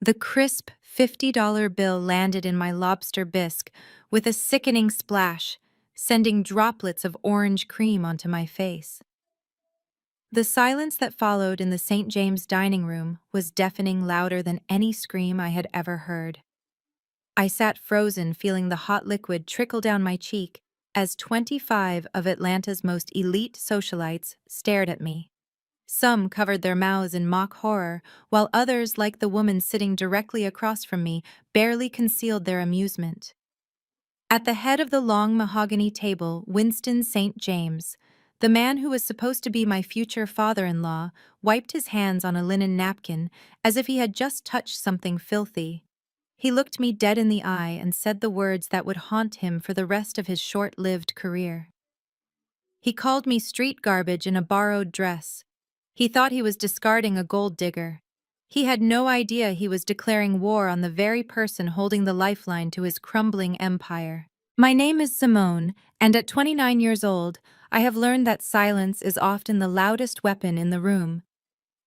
The crisp $50 bill landed in my lobster bisque with a sickening splash, sending droplets of orange cream onto my face. The silence that followed in the St. James dining room was deafening, louder than any scream I had ever heard. I sat frozen, feeling the hot liquid trickle down my cheek as 25 of Atlanta's most elite socialites stared at me. Some covered their mouths in mock horror, while others, like the woman sitting directly across from me, barely concealed their amusement. At the head of the long mahogany table, Winston St. James, the man who was supposed to be my future father-in-law, wiped his hands on a linen napkin as if he had just touched something filthy. He looked me dead in the eye and said the words that would haunt him for the rest of his short-lived career. He called me street garbage in a borrowed dress. He thought he was discarding a gold digger. He had no idea he was declaring war on the very person holding the lifeline to his crumbling empire. My name is Simone, and at 29 years old, I have learned that silence is often the loudest weapon in the room.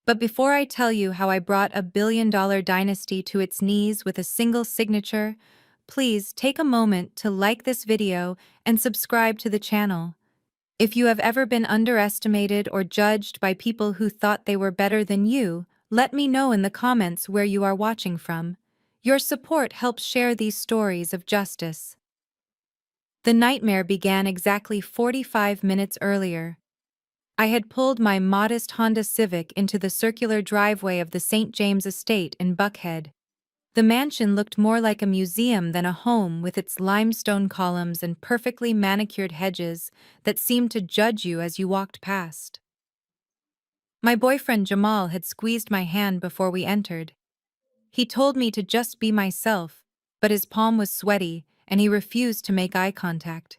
But before I tell you how I brought a billion-dollar dynasty to its knees with a single signature, please take a moment to like this video and subscribe to the channel. If you have ever been underestimated or judged by people who thought they were better than you, let me know in the comments where you are watching from. Your support helps share these stories of justice. The nightmare began exactly 45 minutes earlier. I had pulled my modest Honda Civic into the circular driveway of the St. James estate in Buckhead. The mansion looked more like a museum than a home, with its limestone columns and perfectly manicured hedges that seemed to judge you as you walked past. My boyfriend Jamal had squeezed my hand before we entered. He told me to just be myself, but his palm was sweaty and he refused to make eye contact.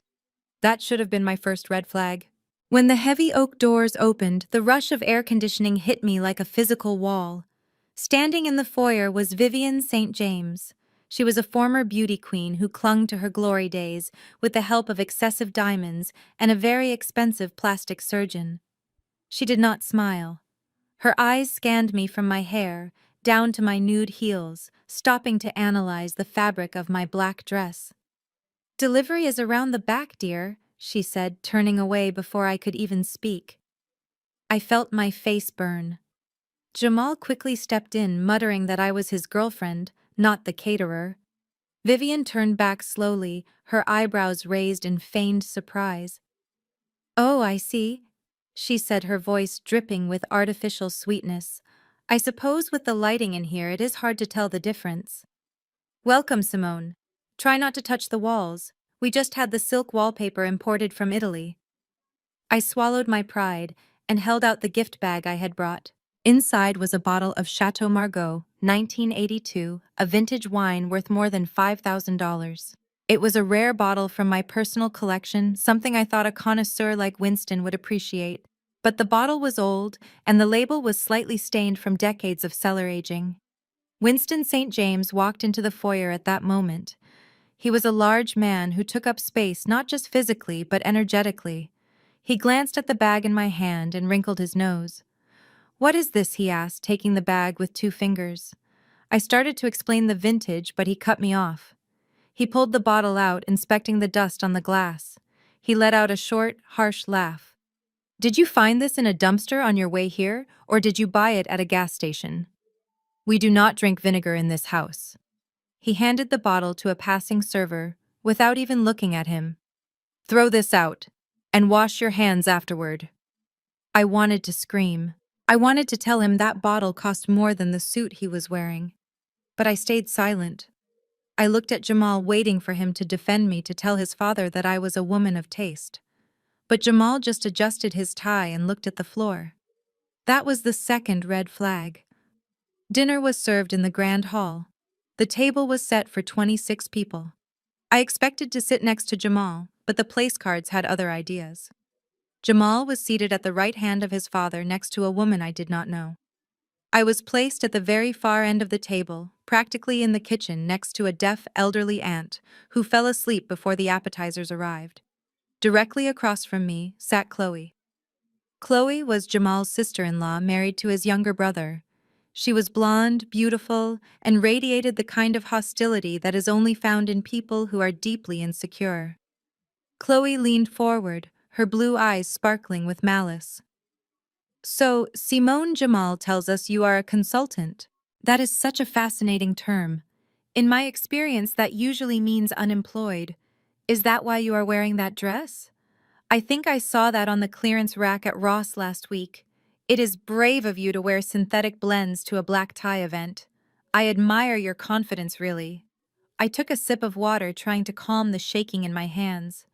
That should have been my first red flag. When the heavy oak doors opened, the rush of air conditioning hit me like a physical wall. Standing in the foyer was Vivian St. James. She was a former beauty queen who clung to her glory days with the help of excessive diamonds and a very expensive plastic surgeon. She did not smile. Her eyes scanned me from my hair down to my nude heels, stopping to analyze the fabric of my black dress. "Delivery is around the back, dear," she said, turning away before I could even speak. I felt my face burn. Jamal quickly stepped in, muttering that I was his girlfriend, not the caterer. Vivian turned back slowly, her eyebrows raised in feigned surprise. "Oh, I see," she said, her voice dripping with artificial sweetness. "I suppose with the lighting in here it is hard to tell the difference." "Welcome, Simone. Try not to touch the walls. We just had the silk wallpaper imported from Italy." I swallowed my pride and held out the gift bag I had brought. Inside was a bottle of Chateau Margaux, 1982, a vintage wine worth more than $5,000. It was a rare bottle from my personal collection, something I thought a connoisseur like Winston would appreciate. But the bottle was old, and the label was slightly stained from decades of cellar aging. Winston St. James walked into the foyer at that moment. He was a large man who took up space not just physically but energetically. He glanced at the bag in my hand and wrinkled his nose. "What is this?" he asked, taking the bag with 2 fingers. I started to explain the vintage, but he cut me off. He pulled the bottle out, inspecting the dust on the glass. He let out a short, harsh laugh. "Did you find this in a dumpster on your way here, or did you buy it at a gas station? We do not drink vinegar in this house." He handed the bottle to a passing server, without even looking at him. "Throw this out, and wash your hands afterward." I wanted to scream. I wanted to tell him that bottle cost more than the suit he was wearing. But I stayed silent. I looked at Jamal, waiting for him to defend me, to tell his father that I was a woman of taste. But Jamal just adjusted his tie and looked at the floor. That was the second red flag. Dinner was served in the grand hall. The table was set for 26 people. I expected to sit next to Jamal, but the place cards had other ideas. Jamal was seated at the right hand of his father next to a woman I did not know. I was placed at the very far end of the table, practically in the kitchen, next to a deaf elderly aunt who fell asleep before the appetizers arrived. Directly across from me sat Chloe. Chloe was Jamal's sister-in-law, married to his younger brother. She was blonde, beautiful, and radiated the kind of hostility that is only found in people who are deeply insecure. Chloe leaned forward, her blue eyes sparkling with malice. So, Simone Jamal tells us you are a consultant. That is such a fascinating term. In my experience, that usually means unemployed. Is that why you are wearing that dress? I think I saw that on the clearance rack at Ross last week. It is brave of you to wear synthetic blends to a black tie event. I admire your confidence, really. I took a sip of water, trying to calm the shaking in my hands.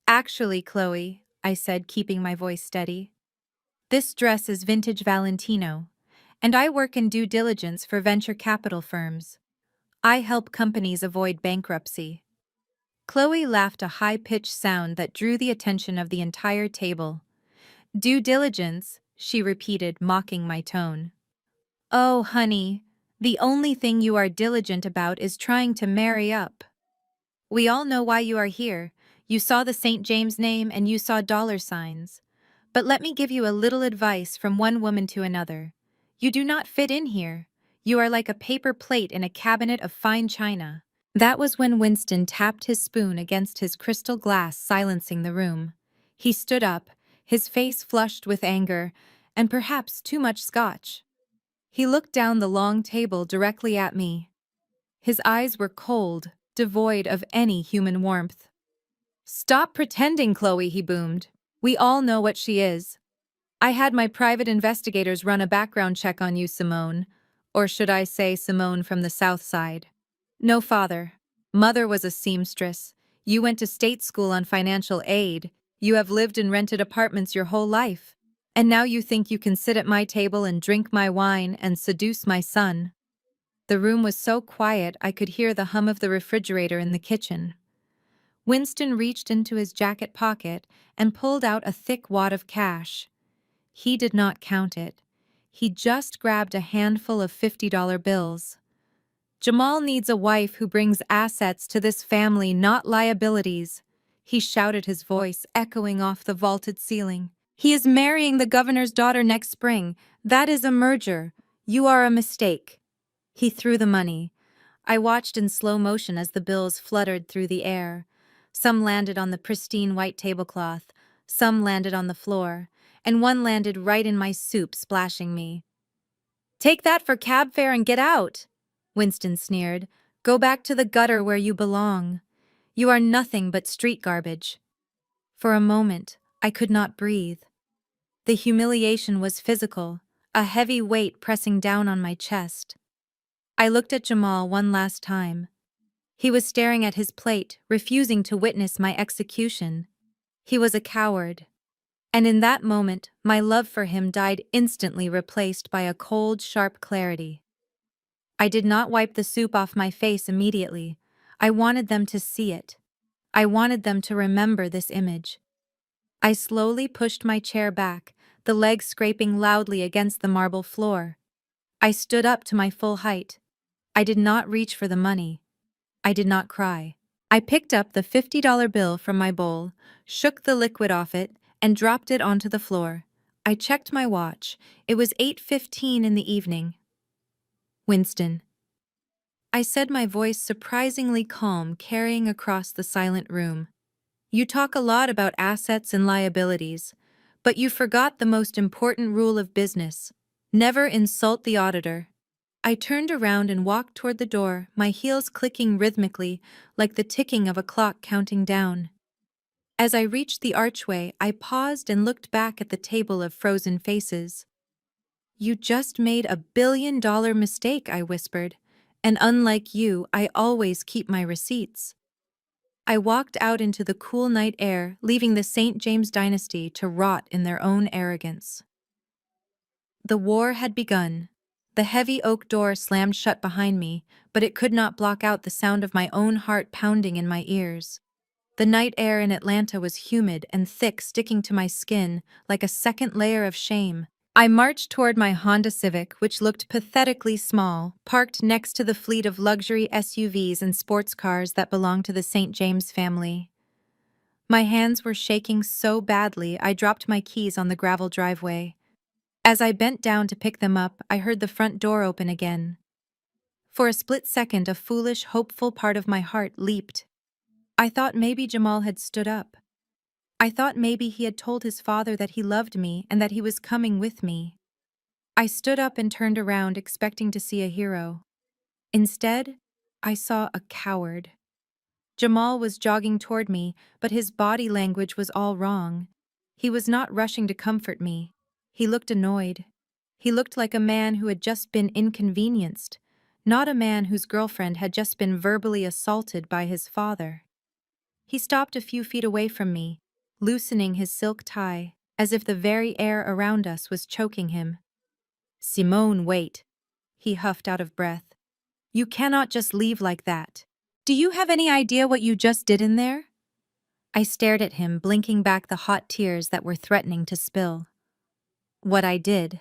Actually, Chloe, I said, keeping my voice steady, this dress is vintage Valentino, and I work in due diligence for venture capital firms. I help companies avoid bankruptcy. Chloe laughed, a high-pitched sound that drew the attention of the entire table. Due diligence, she repeated, mocking my tone. Oh, honey, the only thing you are diligent about is trying to marry up. We all know why you are here. You saw the St. James name and you saw dollar signs. But let me give you a little advice from one woman to another. You do not fit in here. You are like a paper plate in a cabinet of fine china. That was when Winston tapped his spoon against his crystal glass, silencing the room. He stood up, his face flushed with anger, and perhaps too much scotch. He looked down the long table directly at me. His eyes were cold, devoid of any human warmth. Stop pretending, Chloe, he boomed. We all know what she is. I had my private investigators run a background check on you, Simone. Or should I say Simone from the South Side? No father. Mother was a seamstress. You went to state school on financial aid. You have lived in rented apartments your whole life. And now you think you can sit at my table and drink my wine and seduce my son. The room was so quiet I could hear the hum of the refrigerator in the kitchen. Winston reached into his jacket pocket and pulled out a thick wad of cash. He did not count it. He just grabbed a handful of $50 bills. Jamal needs a wife who brings assets to this family, not liabilities, he shouted, his voice echoing off the vaulted ceiling. He is marrying the governor's daughter next spring. That is a merger. You are a mistake. He threw the money. I watched in slow motion as the bills fluttered through the air. Some landed on the pristine white tablecloth, some landed on the floor, and one landed right in my soup, splashing me. Take that for cab fare and get out, Winston sneered. Go back to the gutter where you belong. You are nothing but street garbage. For a moment, I could not breathe. The humiliation was physical, a heavy weight pressing down on my chest. I looked at Jamal one last time. He was staring at his plate, refusing to witness my execution. He was a coward. And in that moment, my love for him died instantly, replaced by a cold, sharp clarity. I did not wipe the soup off my face immediately. I wanted them to see it. I wanted them to remember this image. I slowly pushed my chair back, the legs scraping loudly against the marble floor. I stood up to my full height. I did not reach for the money. I did not cry. I picked up the $50 bill from my bowl, shook the liquid off it, and dropped it onto the floor. I checked my watch. It was 8:15 in the evening. Winston, I said, my voice surprisingly calm, carrying across the silent room. You talk a lot about assets and liabilities, but you forgot the most important rule of business. Never insult the auditor. I turned around and walked toward the door, my heels clicking rhythmically like the ticking of a clock counting down. As I reached the archway, I paused and looked back at the table of frozen faces. You just made a billion-dollar mistake, I whispered, and unlike you, I always keep my receipts. I walked out into the cool night air, leaving the St. James dynasty to rot in their own arrogance. The war had begun. The heavy oak door slammed shut behind me, but it could not block out the sound of my own heart pounding in my ears. The night air in Atlanta was humid and thick, sticking to my skin like a second layer of shame. I marched toward my Honda Civic, which looked pathetically small, parked next to the fleet of luxury SUVs and sports cars that belonged to the St. James family. My hands were shaking so badly I dropped my keys on the gravel driveway. As I bent down to pick them up, I heard the front door open again. For a split second, a foolish, hopeful part of my heart leaped. I thought maybe Jamal had stood up. I thought maybe he had told his father that he loved me and that he was coming with me. I stood up and turned around, expecting to see a hero. Instead, I saw a coward. Jamal was jogging toward me, but his body language was all wrong. He was not rushing to comfort me. He looked annoyed. He looked like a man who had just been inconvenienced, not a man whose girlfriend had just been verbally assaulted by his father. He stopped a few feet away from me, loosening his silk tie, as if the very air around us was choking him. "Simone, wait," he huffed out of breath. "You cannot just leave like that. Do you have any idea what you just did in there?" I stared at him, blinking back the hot tears that were threatening to spill. What I did.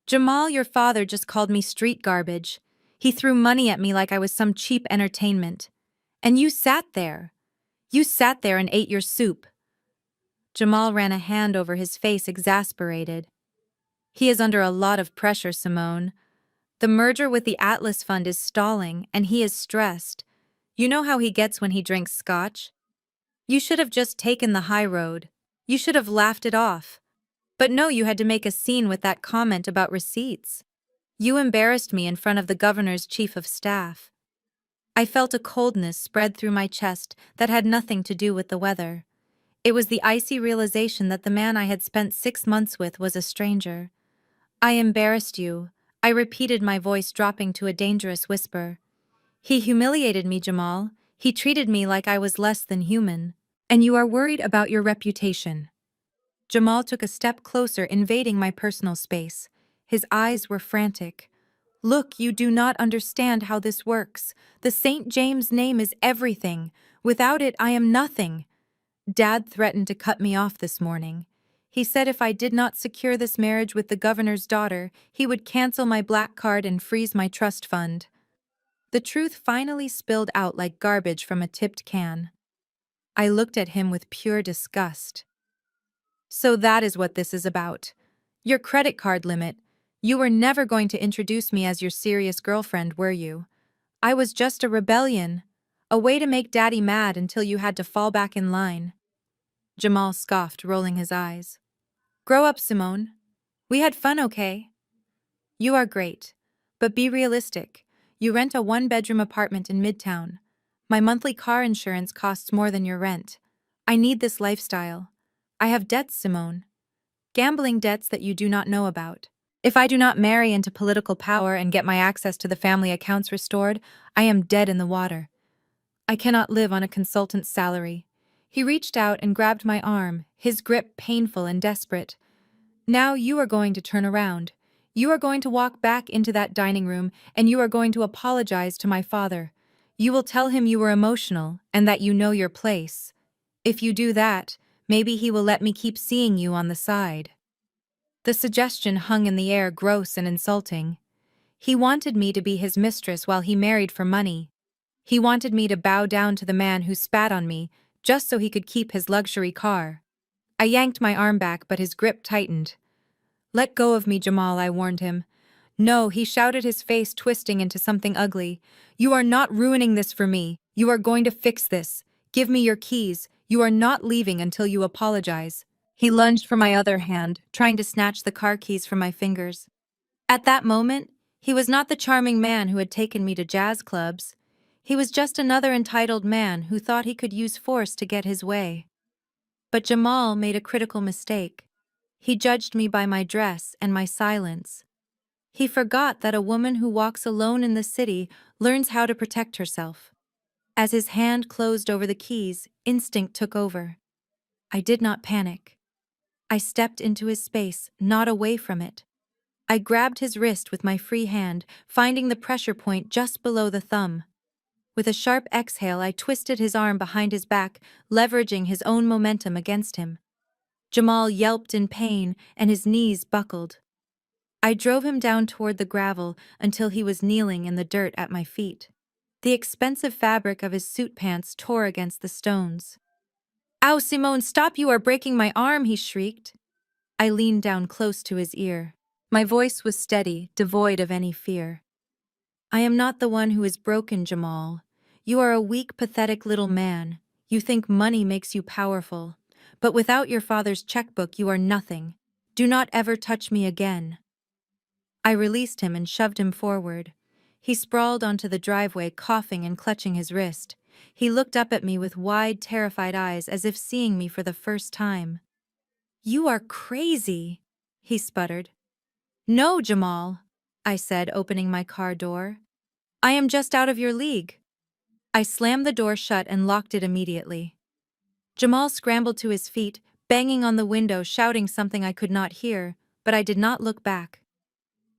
Jamal, your father, just called me street garbage. He threw money at me like I was some cheap entertainment. And you sat there. You sat there and ate your soup. Jamal ran a hand over his face, exasperated. He is under a lot of pressure, Simone. The merger with the Atlas Fund is stalling, and he is stressed. You know how he gets when he drinks scotch? You should have just taken the high road. You should have laughed it off. But no, you had to make a scene with that comment about receipts. You embarrassed me in front of the governor's chief of staff. I felt a coldness spread through my chest that had nothing to do with the weather. It was the icy realization that the man I had spent 6 months with was a stranger. I embarrassed you, I repeated, my voice dropping to a dangerous whisper. He humiliated me, Jamal. He treated me like I was less than human. And you are worried about your reputation. Jamal took a step closer, invading my personal space. His eyes were frantic. Look, you do not understand how this works. The St. James name is everything. Without it, I am nothing. Dad threatened to cut me off this morning. He said if I did not secure this marriage with the governor's daughter, he would cancel my black card and freeze my trust fund. The truth finally spilled out like garbage from a tipped can. I looked at him with pure disgust. So that is what this is about. Your credit card limit. You were never going to introduce me as your serious girlfriend, were you? I was just a rebellion. A way to make Daddy mad until you had to fall back in line. Jamal scoffed, rolling his eyes. Grow up, Simone. We had fun, okay? You are great. But be realistic. You rent a one-bedroom apartment in Midtown. My monthly car insurance costs more than your rent. I need this lifestyle. I have debts, Simone. Gambling debts that you do not know about. If I do not marry into political power and get my access to the family accounts restored, I am dead in the water. I cannot live on a consultant's salary. He reached out and grabbed my arm, his grip painful and desperate. Now you are going to turn around. You are going to walk back into that dining room, and you are going to apologize to my father. You will tell him you were emotional and that you know your place. If you do that, maybe he will let me keep seeing you on the side. The suggestion hung in the air, gross and insulting. He wanted me to be his mistress while he married for money. He wanted me to bow down to the man who spat on me, just so he could keep his luxury car. I yanked my arm back, but his grip tightened. Let go of me, Jamal, I warned him. No, he shouted, his face twisting into something ugly. You are not ruining this for me. You are going to fix this. Give me your keys. You are not leaving until you apologize. He lunged for my other hand, trying to snatch the car keys from my fingers. At that moment, he was not the charming man who had taken me to jazz clubs. He was just another entitled man who thought he could use force to get his way. But Jamal made a critical mistake. He judged me by my dress and my silence. He forgot that a woman who walks alone in the city learns how to protect herself. As his hand closed over the keys, instinct took over. I did not panic. I stepped into his space, not away from it. I grabbed his wrist with my free hand, finding the pressure point just below the thumb. With a sharp exhale, I twisted his arm behind his back, leveraging his own momentum against him. Jamal yelped in pain, and his knees buckled. I drove him down toward the gravel until he was kneeling in the dirt at my feet. The expensive fabric of his suit pants tore against the stones. Ow, Simone, stop, you are breaking my arm, he shrieked. I leaned down close to his ear. My voice was steady, devoid of any fear. I am not the one who is broken, Jamal. You are a weak, pathetic little man. You think money makes you powerful. But without your father's checkbook, you are nothing. Do not ever touch me again. I released him and shoved him forward. He sprawled onto the driveway, coughing and clutching his wrist. He looked up at me with wide, terrified eyes as if seeing me for the first time. You are crazy, he sputtered. No, Jamal, I said, opening my car door. I am just out of your league. I slammed the door shut and locked it immediately. Jamal scrambled to his feet, banging on the window, shouting something I could not hear, but I did not look back.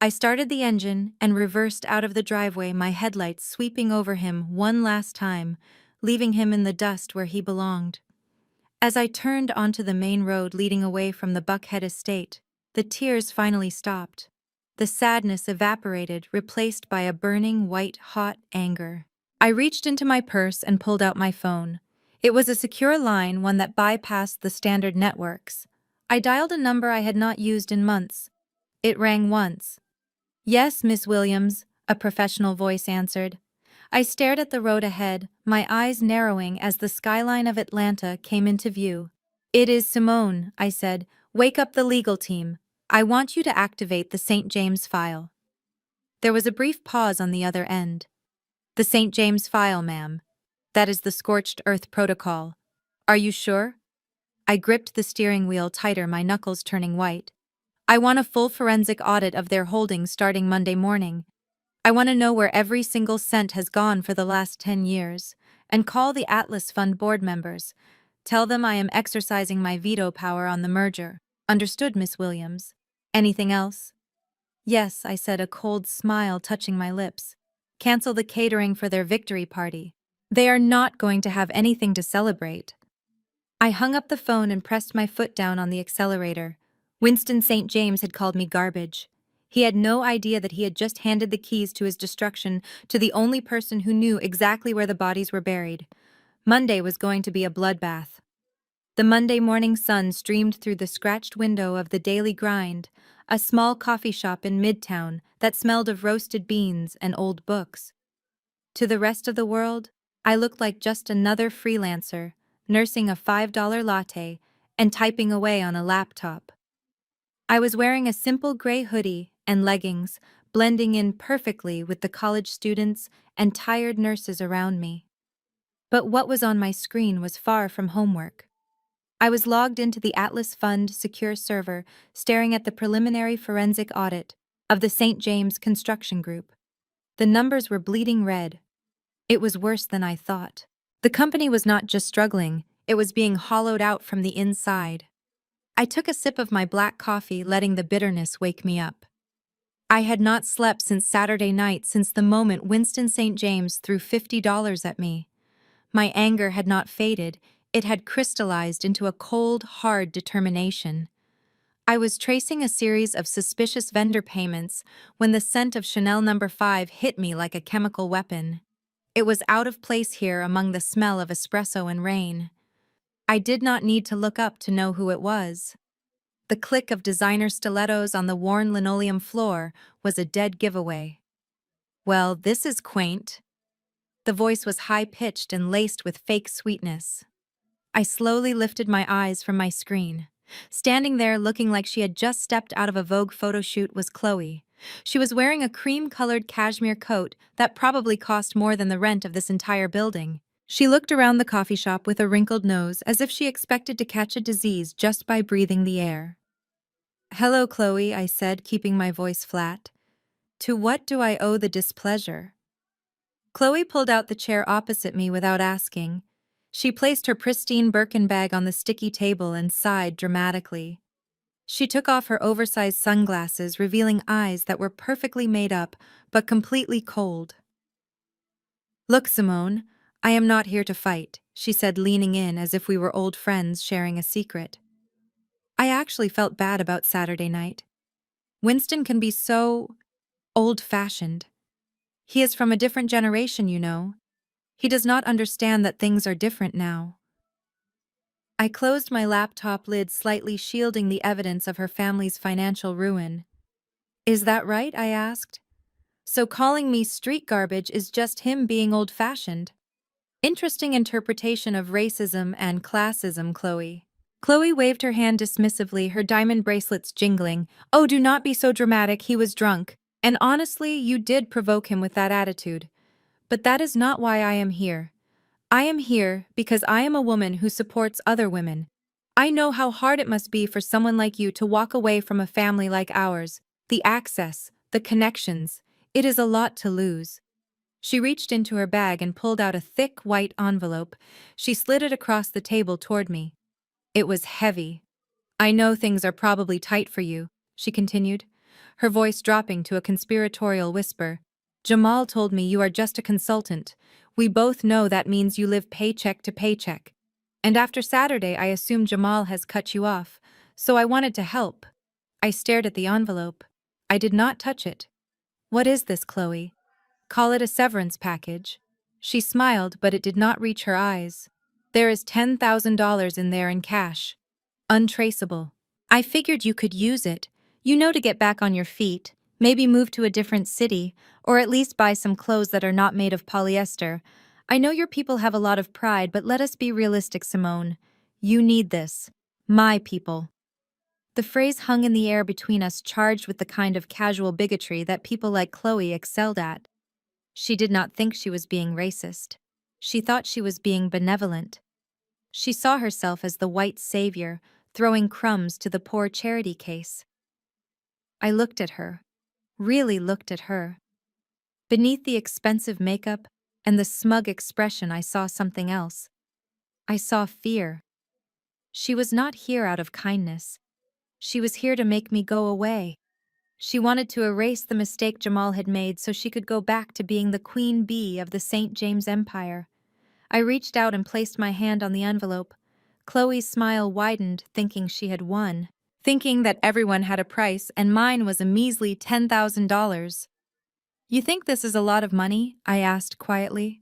I started the engine and reversed out of the driveway, my headlights sweeping over him one last time, leaving him in the dust where he belonged. As I turned onto the main road leading away from the Buckhead estate, the tears finally stopped. The sadness evaporated, replaced by a burning, white-hot anger. I reached into my purse and pulled out my phone. It was a secure line, one that bypassed the standard networks. I dialed a number I had not used in months. It rang once. Yes, Miss Williams, a professional voice answered. I stared at the road ahead, my eyes narrowing as the skyline of Atlanta came into view. It is Simone, I said. Wake up the legal team. I want you to activate the St. James file. There was a brief pause on the other end. The St. James file, ma'am. That is the scorched earth protocol. Are you sure? I gripped the steering wheel tighter, my knuckles turning white. I want a full forensic audit of their holdings starting Monday morning. I want to know where every single cent has gone for the last 10 years. And call the Atlas Fund board members. Tell them I am exercising my veto power on the merger. Understood, Miss Williams. Anything else? Yes, I said, a cold smile touching my lips. Cancel the catering for their victory party. They are not going to have anything to celebrate. I hung up the phone and pressed my foot down on the accelerator. Winston St. James had called me garbage. He had no idea that he had just handed the keys to his destruction to the only person who knew exactly where the bodies were buried. Monday was going to be a bloodbath. The Monday morning sun streamed through the scratched window of the Daily Grind, a small coffee shop in Midtown that smelled of roasted beans and old books. To the rest of the world, I looked like just another freelancer, nursing a $5 latte and typing away on a laptop. I was wearing a simple gray hoodie and leggings, blending in perfectly with the college students and tired nurses around me. But what was on my screen was far from homework. I was logged into the Atlas Fund secure server, staring at the preliminary forensic audit of the St. James Construction Group. The numbers were bleeding red. It was worse than I thought. The company was not just struggling, it was being hollowed out from the inside. I took a sip of my black coffee, letting the bitterness wake me up. I had not slept since Saturday night, since the moment Winston St. James threw $50 at me. My anger had not faded, it had crystallized into a cold, hard determination. I was tracing a series of suspicious vendor payments when the scent of Chanel No. 5 hit me like a chemical weapon. It was out of place here among the smell of espresso and rain. I did not need to look up to know who it was. The click of designer stilettos on the worn linoleum floor was a dead giveaway. Well, this is quaint. The voice was high-pitched and laced with fake sweetness. I slowly lifted my eyes from my screen. Standing there looking like she had just stepped out of a Vogue photo shoot was Chloe. She was wearing a cream-colored cashmere coat that probably cost more than the rent of this entire building. She looked around the coffee shop with a wrinkled nose as if she expected to catch a disease just by breathing the air. "Hello, Chloe," I said, keeping my voice flat. "To what do I owe the displeasure?" Chloe pulled out the chair opposite me without asking. She placed her pristine Birkin bag on the sticky table and sighed dramatically. She took off her oversized sunglasses, revealing eyes that were perfectly made up, but completely cold. "Look, Simone, I am not here to fight," she said, leaning in as if we were old friends sharing a secret. I actually felt bad about Saturday night. Winston can be so old-fashioned. He is from a different generation, you know. He does not understand that things are different now. I closed my laptop lid slightly, shielding the evidence of her family's financial ruin. Is that right? I asked. So calling me street garbage is just him being old-fashioned. Interesting interpretation of racism and classism, Chloe. Chloe waved her hand dismissively, her diamond bracelets jingling. Oh, do not be so dramatic, he was drunk. And honestly, you did provoke him with that attitude. But that is not why I am here. I am here because I am a woman who supports other women. I know how hard it must be for someone like you to walk away from a family like ours. The access, the connections. It is a lot to lose. She reached into her bag and pulled out a thick white envelope. She slid it across the table toward me. It was heavy. I know things are probably tight for you, she continued, her voice dropping to a conspiratorial whisper. Jamal told me you are just a consultant. We both know that means you live paycheck to paycheck. And after Saturday, I assume Jamal has cut you off, so I wanted to help. I stared at the envelope. I did not touch it. What is this, Chloe? Call it a severance package. She smiled, but it did not reach her eyes. There is $10,000 in there in cash. Untraceable. I figured you could use it, to get back on your feet, maybe move to a different city, or at least buy some clothes that are not made of polyester. I know your people have a lot of pride, but let us be realistic, Simone. You need this. My people. The phrase hung in the air between us, charged with the kind of casual bigotry that people like Chloe excelled at. She did not think she was being racist. She thought she was being benevolent. She saw herself as the white savior, throwing crumbs to the poor charity case. I looked at her, really looked at her. Beneath the expensive makeup and the smug expression, I saw something else. I saw fear. She was not here out of kindness. She was here to make me go away. She wanted to erase the mistake Jamal had made so she could go back to being the queen bee of the St. James Empire. I reached out and placed my hand on the envelope. Chloe's smile widened, thinking she had won. Thinking that everyone had a price and mine was a measly $10,000. You think this is a lot of money? I asked quietly.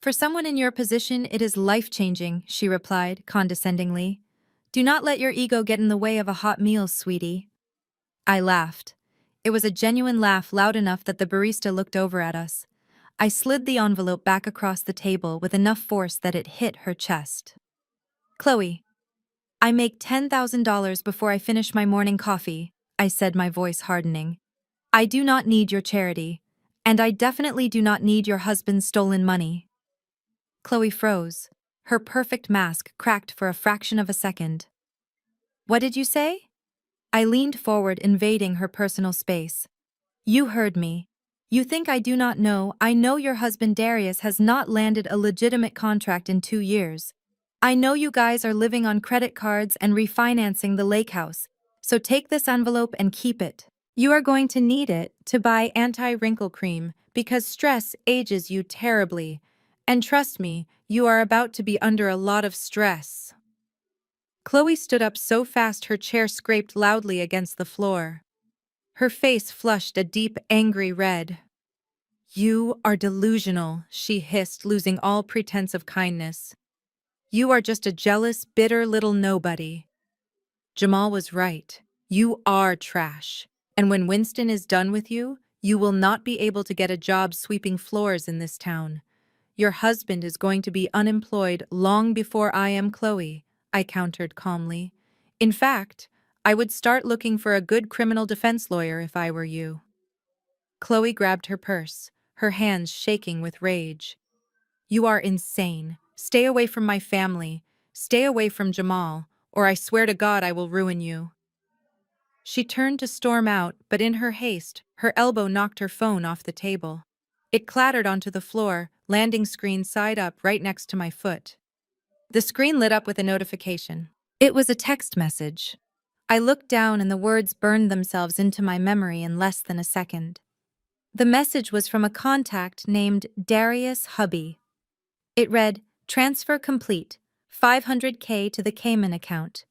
For someone in your position, it is life-changing, she replied condescendingly. Do not let your ego get in the way of a hot meal, sweetie. I laughed. It was a genuine laugh, loud enough that the barista looked over at us. I slid the envelope back across the table with enough force that it hit her chest. Chloe, I make $10,000 before I finish my morning coffee, I said, my voice hardening. I do not need your charity, and I definitely do not need your husband's stolen money. Chloe froze. Her perfect mask cracked for a fraction of a second. What did you say? I leaned forward, invading her personal space. You heard me. You think I do not know? I know your husband Darius has not landed a legitimate contract in 2 years. I know you guys are living on credit cards and refinancing the lake house, so take this envelope and keep it. You are going to need it to buy anti-wrinkle cream because stress ages you terribly. And trust me, you are about to be under a lot of stress. Chloe stood up so fast her chair scraped loudly against the floor. Her face flushed a deep, angry red. You are delusional, she hissed, losing all pretense of kindness. You are just a jealous, bitter little nobody. Jamal was right. You are trash. And when Winston is done with you, you will not be able to get a job sweeping floors in this town. Your husband is going to be unemployed long before I am, Chloe, I countered calmly. In fact, I would start looking for a good criminal defense lawyer if I were you. Chloe grabbed her purse, her hands shaking with rage. You are insane. Stay away from my family. Stay away from Jamal, or I swear to God I will ruin you. She turned to storm out, but in her haste, her elbow knocked her phone off the table. It clattered onto the floor, landing screen side up right next to my foot. The screen lit up with a notification. It was a text message. I looked down and the words burned themselves into my memory in less than a second. The message was from a contact named Darius Hubby. It read, "Transfer complete, $500K to the Cayman account.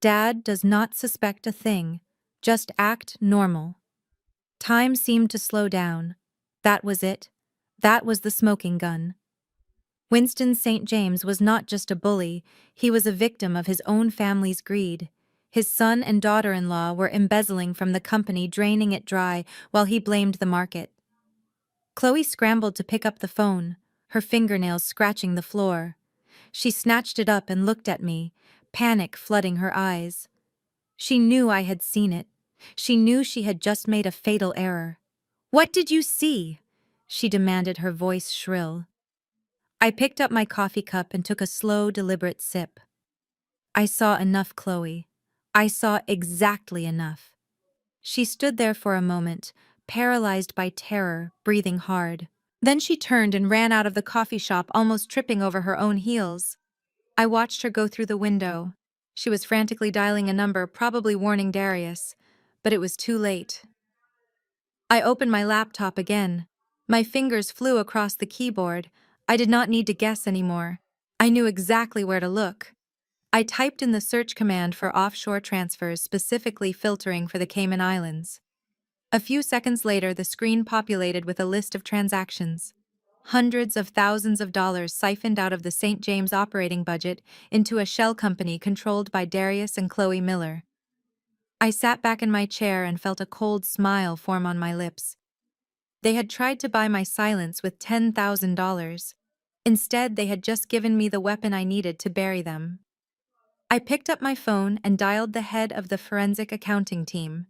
Dad does not suspect a thing. Just act normal." Time seemed to slow down. That was it. That was the smoking gun. Winston St. James was not just a bully, he was a victim of his own family's greed. His son and daughter-in-law were embezzling from the company, draining it dry, while he blamed the market. Chloe scrambled to pick up the phone, her fingernails scratching the floor. She snatched it up and looked at me, panic flooding her eyes. She knew I had seen it. She knew she had just made a fatal error. "What did you see?" she demanded, her voice shrill. I picked up my coffee cup and took a slow, deliberate sip. I saw enough, Chloe. I saw exactly enough. She stood there for a moment, paralyzed by terror, breathing hard. Then she turned and ran out of the coffee shop, almost tripping over her own heels. I watched her go through the window. She was frantically dialing a number, probably warning Darius, but it was too late. I opened my laptop again. My fingers flew across the keyboard. I did not need to guess anymore. I knew exactly where to look. I typed in the search command for offshore transfers, specifically filtering for the Cayman Islands. A few seconds later, the screen populated with a list of transactions. Hundreds of thousands of dollars siphoned out of the St. James operating budget into a shell company controlled by Darius and Chloe Miller. I sat back in my chair and felt a cold smile form on my lips. They had tried to buy my silence with $10,000. Instead, they had just given me the weapon I needed to bury them. I picked up my phone and dialed the head of the forensic accounting team.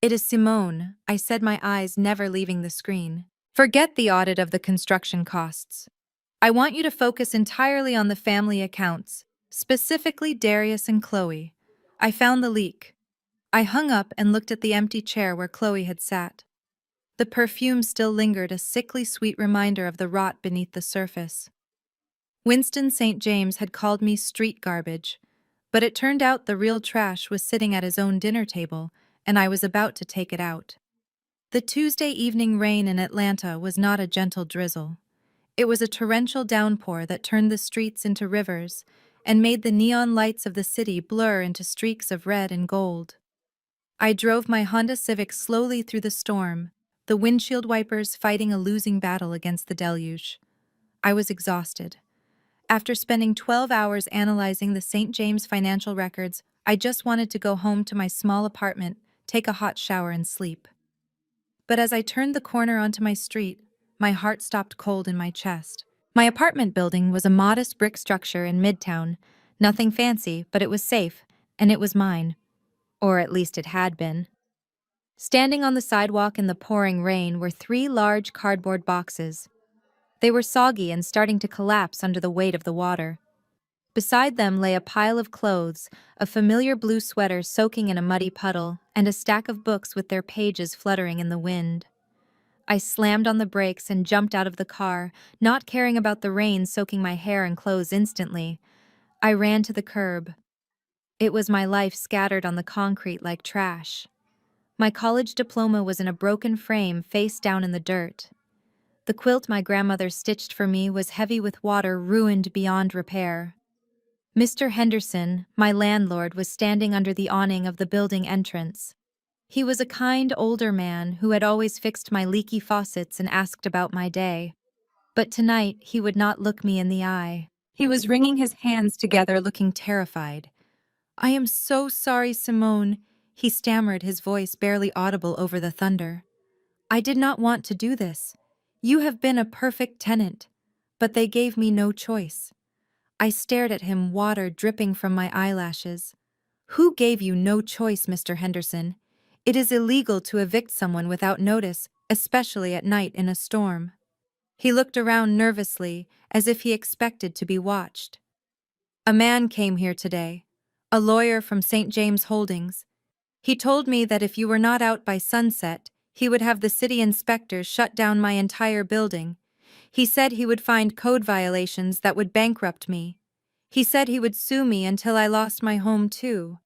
"It is Simone," I said, my eyes never leaving the screen. "Forget the audit of the construction costs. I want you to focus entirely on the family accounts, specifically Darius and Chloe. I found the leak." I hung up and looked at the empty chair where Chloe had sat. The perfume still lingered, a sickly sweet reminder of the rot beneath the surface. Winston St. James had called me street garbage, but it turned out the real trash was sitting at his own dinner table, and I was about to take it out. The Tuesday evening rain in Atlanta was not a gentle drizzle. It was a torrential downpour that turned the streets into rivers and made the neon lights of the city blur into streaks of red and gold. I drove my Honda Civic slowly through the storm, the windshield wipers fighting a losing battle against the deluge. I was exhausted. After spending 12 hours analyzing the St. James financial records, I just wanted to go home to my small apartment, take a hot shower, and sleep. But as I turned the corner onto my street, my heart stopped cold in my chest. My apartment building was a modest brick structure in Midtown, nothing fancy, but it was safe, and it was mine. Or at least it had been. Standing on the sidewalk in the pouring rain were 3 large cardboard boxes. They were soggy and starting to collapse under the weight of the water. Beside them lay a pile of clothes, a familiar blue sweater soaking in a muddy puddle, and a stack of books with their pages fluttering in the wind. I slammed on the brakes and jumped out of the car, not caring about the rain soaking my hair and clothes instantly. I ran to the curb. It was my life scattered on the concrete like trash. My college diploma was in a broken frame face down in the dirt. The quilt my grandmother stitched for me was heavy with water, ruined beyond repair. Mr. Henderson, my landlord, was standing under the awning of the building entrance. He was a kind older man who had always fixed my leaky faucets and asked about my day. But tonight he would not look me in the eye. He was wringing his hands together, looking terrified. "I am so sorry, Simone," he stammered, his voice barely audible over the thunder. "I did not want to do this. You have been a perfect tenant." But they gave me no choice. I stared at him, water dripping from my eyelashes. "Who gave you no choice, Mr. Henderson? It is illegal to evict someone without notice, especially at night in a storm." He looked around nervously, as if he expected to be watched. "A man came here today, a lawyer from St. James Holdings. He told me that if you were not out by sunset, he would have the city inspectors shut down my entire building. He said he would find code violations that would bankrupt me. He said he would sue me until I lost my home too."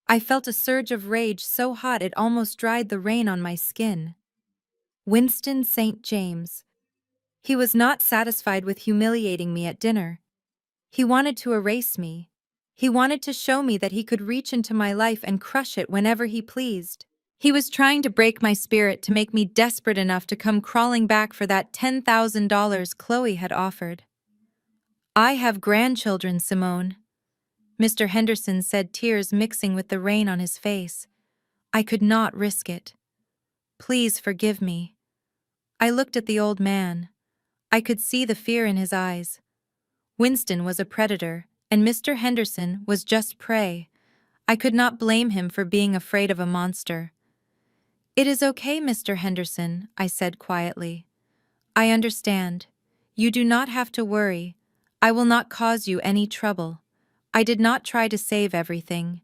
I felt a surge of rage so hot it almost dried the rain on my skin. Winston St. James. He was not satisfied with humiliating me at dinner. He wanted to erase me. He wanted to show me that he could reach into my life and crush it whenever he pleased. He was trying to break my spirit to make me desperate enough to come crawling back for that $10,000 Chloe had offered. I have grandchildren, Simone, Mr. Henderson said, tears mixing with the rain on his face. I could not risk it. Please forgive me. I looked at the old man. I could see the fear in his eyes. Winston was a predator, and Mr. Henderson was just prey. I could not blame him for being afraid of a monster. It is okay, Mr. Henderson, I said quietly. I understand. You do not have to worry. I will not cause you any trouble. I did not try to save everything.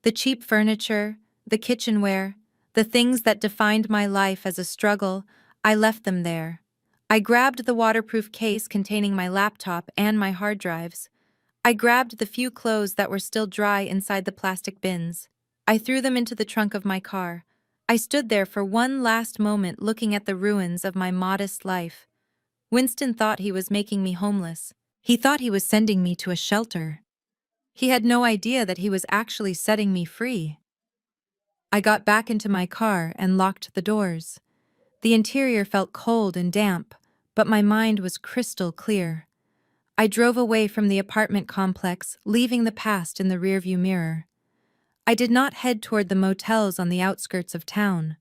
The cheap furniture, the kitchenware, the things that defined my life as a struggle, I left them there. I grabbed the waterproof case containing my laptop and my hard drives. I grabbed the few clothes that were still dry inside the plastic bins. I threw them into the trunk of my car. I stood there for one last moment looking at the ruins of my modest life. Winston thought he was making me homeless. He thought he was sending me to a shelter. He had no idea that he was actually setting me free. I got back into my car and locked the doors. The interior felt cold and damp, but my mind was crystal clear. I drove away from the apartment complex, leaving the past in the rearview mirror. I did not head toward the motels on the outskirts of town.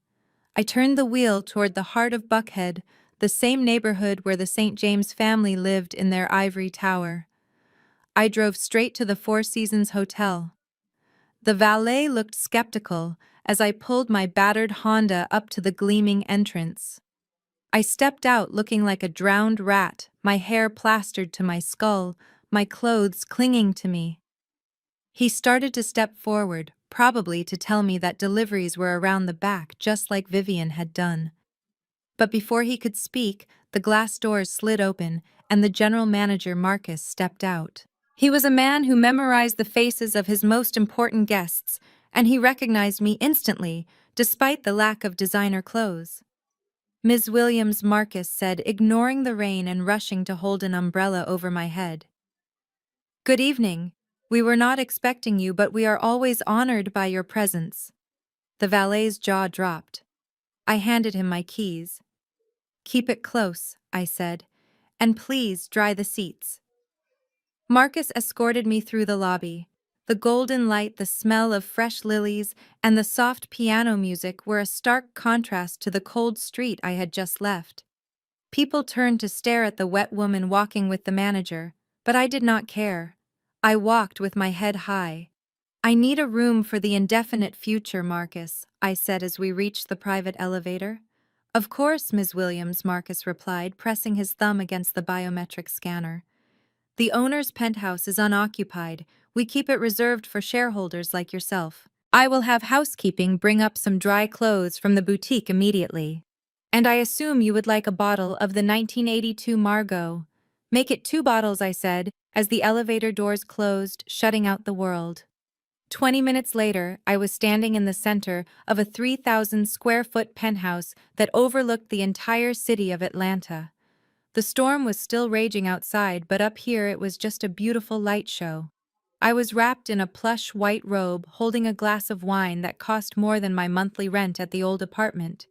I turned the wheel toward the heart of Buckhead, the same neighborhood where the St. James family lived in their ivory tower. I drove straight to the Four Seasons Hotel. The valet looked skeptical as I pulled my battered Honda up to the gleaming entrance. I stepped out looking like a drowned rat, my hair plastered to my skull, my clothes clinging to me. He started to step forward, probably to tell me that deliveries were around the back just like Vivian had done. But before he could speak, the glass doors slid open and the general manager, Marcus, stepped out. He was a man who memorized the faces of his most important guests, and he recognized me instantly, despite the lack of designer clothes. Ms. Williams, Marcus said, ignoring the rain and rushing to hold an umbrella over my head. Good evening. We were not expecting you, but we are always honored by your presence. The valet's jaw dropped. I handed him my keys. Keep it close, I said, and please dry the seats. Marcus escorted me through the lobby. The golden light, the smell of fresh lilies, and the soft piano music were a stark contrast to the cold street I had just left. People turned to stare at the wet woman walking with the manager, but I did not care. I walked with my head high. I need a room for the indefinite future, Marcus, I said as we reached the private elevator. Of course, Ms. Williams, Marcus replied, pressing his thumb against the biometric scanner. The owner's penthouse is unoccupied. We keep it reserved for shareholders like yourself. I will have housekeeping bring up some dry clothes from the boutique immediately. And I assume you would like a bottle of the 1982 Margot. Make it 2 bottles, I said, as the elevator doors closed, shutting out the world. 20 minutes later, I was standing in the center of a 3,000-square-foot penthouse that overlooked the entire city of Atlanta. The storm was still raging outside, but up here it was just a beautiful light show. I was wrapped in a plush white robe, holding a glass of wine that cost more than my monthly rent at the old apartment.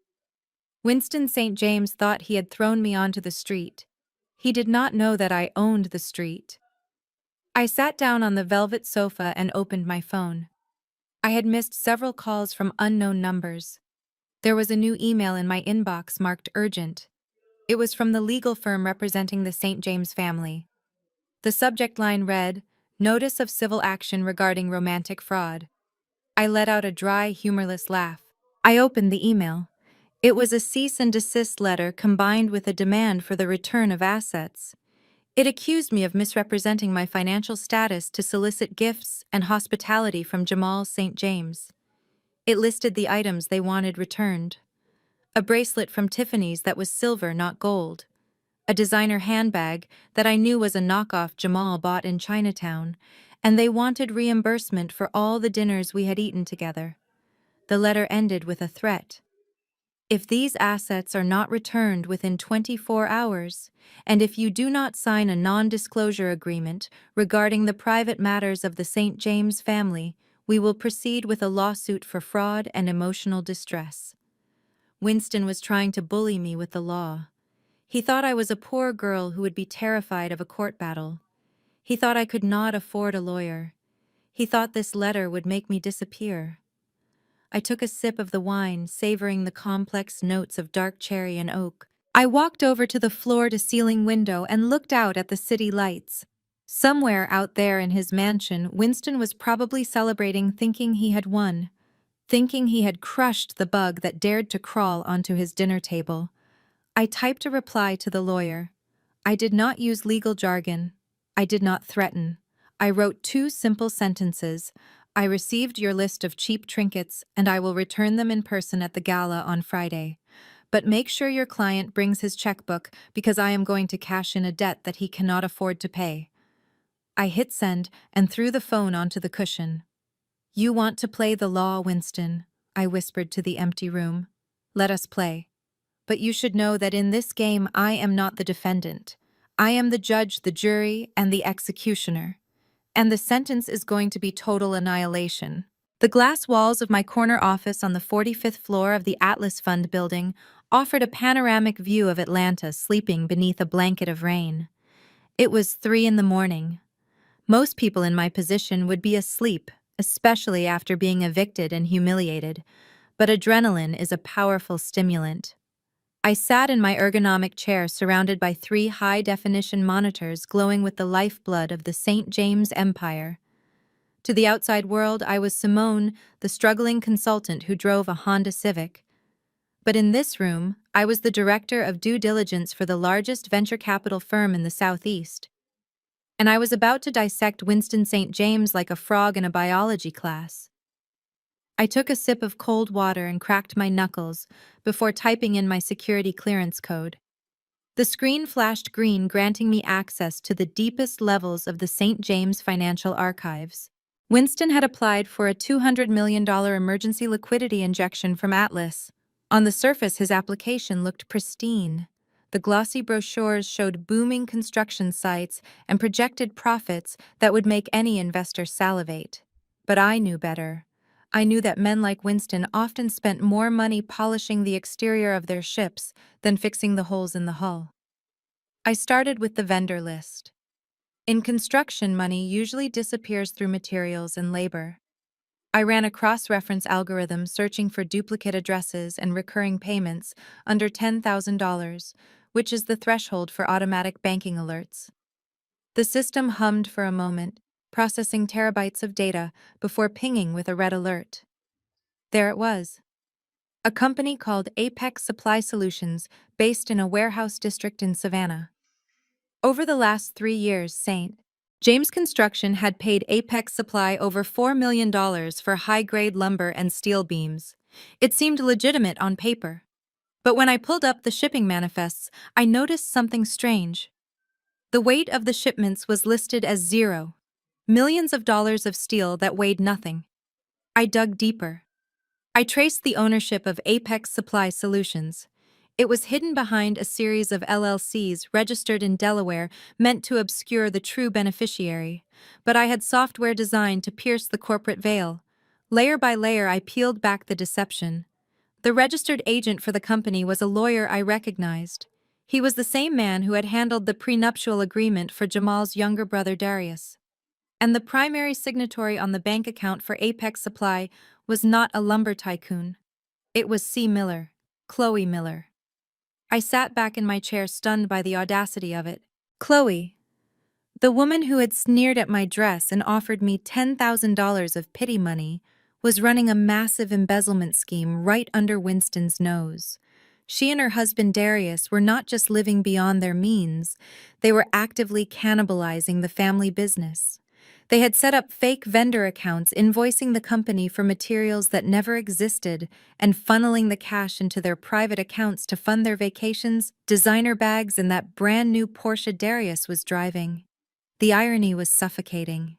Winston St. James thought he had thrown me onto the street. He did not know that I owned the street. I sat down on the velvet sofa and opened my phone. I had missed several calls from unknown numbers. There was a new email in my inbox marked urgent. It was from the legal firm representing the St. James family. The subject line read, "Notice of civil action regarding romantic fraud." I let out a dry, humorless laugh. I opened the email. It was a cease and desist letter combined with a demand for the return of assets. It accused me of misrepresenting my financial status to solicit gifts and hospitality from Jamal St. James. It listed the items they wanted returned. A bracelet from Tiffany's that was silver, not gold. A designer handbag that I knew was a knockoff Jamal bought in Chinatown, and they wanted reimbursement for all the dinners we had eaten together. The letter ended with a threat. If these assets are not returned within 24 hours, and if you do not sign a non-disclosure agreement regarding the private matters of the St. James family, we will proceed with a lawsuit for fraud and emotional distress. Winston was trying to bully me with the law. He thought I was a poor girl who would be terrified of a court battle. He thought I could not afford a lawyer. He thought this letter would make me disappear. I took a sip of the wine, savoring the complex notes of dark cherry and oak. I walked over to the floor-to-ceiling window and looked out at the city lights. Somewhere out there in his mansion, Winston was probably celebrating, thinking he had won, thinking he had crushed the bug that dared to crawl onto his dinner table. I typed a reply to the lawyer. I did not use legal jargon. I did not threaten. I wrote 2 simple sentences. I received your list of cheap trinkets, and I will return them in person at the gala on Friday. But make sure your client brings his checkbook because I am going to cash in a debt that he cannot afford to pay. I hit send and threw the phone onto the cushion. You want to play the law, Winston, I whispered to the empty room. Let us play. But you should know that in this game I am not the defendant. I am the judge, the jury, and the executioner. And the sentence is going to be total annihilation. The glass walls of my corner office on the 45th floor of the Atlas Fund building offered a panoramic view of Atlanta sleeping beneath a blanket of rain. It was 3 in the morning. Most people in my position would be asleep, especially after being evicted and humiliated, but adrenaline is a powerful stimulant. I sat in my ergonomic chair surrounded by 3 high-definition monitors glowing with the lifeblood of the St. James Empire. To the outside world, I was Simone, the struggling consultant who drove a Honda Civic. But in this room, I was the director of due diligence for the largest venture capital firm in the Southeast. And I was about to dissect Winston St. James like a frog in a biology class. I took a sip of cold water and cracked my knuckles before typing in my security clearance code. The screen flashed green, granting me access to the deepest levels of the St. James Financial Archives. Winston had applied for a $200 million emergency liquidity injection from Atlas. On the surface, his application looked pristine. The glossy brochures showed booming construction sites and projected profits that would make any investor salivate. But I knew better. I knew that men like Winston often spent more money polishing the exterior of their ships than fixing the holes in the hull. I started with the vendor list. In construction, money usually disappears through materials and labor. I ran a cross-reference algorithm searching for duplicate addresses and recurring payments under $10,000, which is the threshold for automatic banking alerts. The system hummed for a moment, processing terabytes of data before pinging with a red alert. There it was. A company called Apex Supply Solutions, based in a warehouse district in Savannah. Over the last 3 years, St. James Construction had paid Apex Supply over $4 million for high-grade lumber and steel beams. It seemed legitimate on paper. But when I pulled up the shipping manifests, I noticed something strange. The weight of the shipments was listed as 0. Millions of dollars of steel that weighed nothing. I dug deeper. I traced the ownership of Apex Supply Solutions. It was hidden behind a series of LLCs registered in Delaware meant to obscure the true beneficiary. But I had software designed to pierce the corporate veil. Layer by layer, I peeled back the deception. The registered agent for the company was a lawyer I recognized. He was the same man who had handled the prenuptial agreement for Jamal's younger brother Darius. And the primary signatory on the bank account for Apex Supply was not a lumber tycoon. It was C. Miller, Chloe Miller. I sat back in my chair, stunned by the audacity of it. Chloe, the woman who had sneered at my dress and offered me $10,000 of pity money, was running a massive embezzlement scheme right under Winston's nose. She and her husband Darius were not just living beyond their means, they were actively cannibalizing the family business. They had set up fake vendor accounts invoicing the company for materials that never existed and funneling the cash into their private accounts to fund their vacations, designer bags, and that brand new Porsche Darius was driving. The irony was suffocating.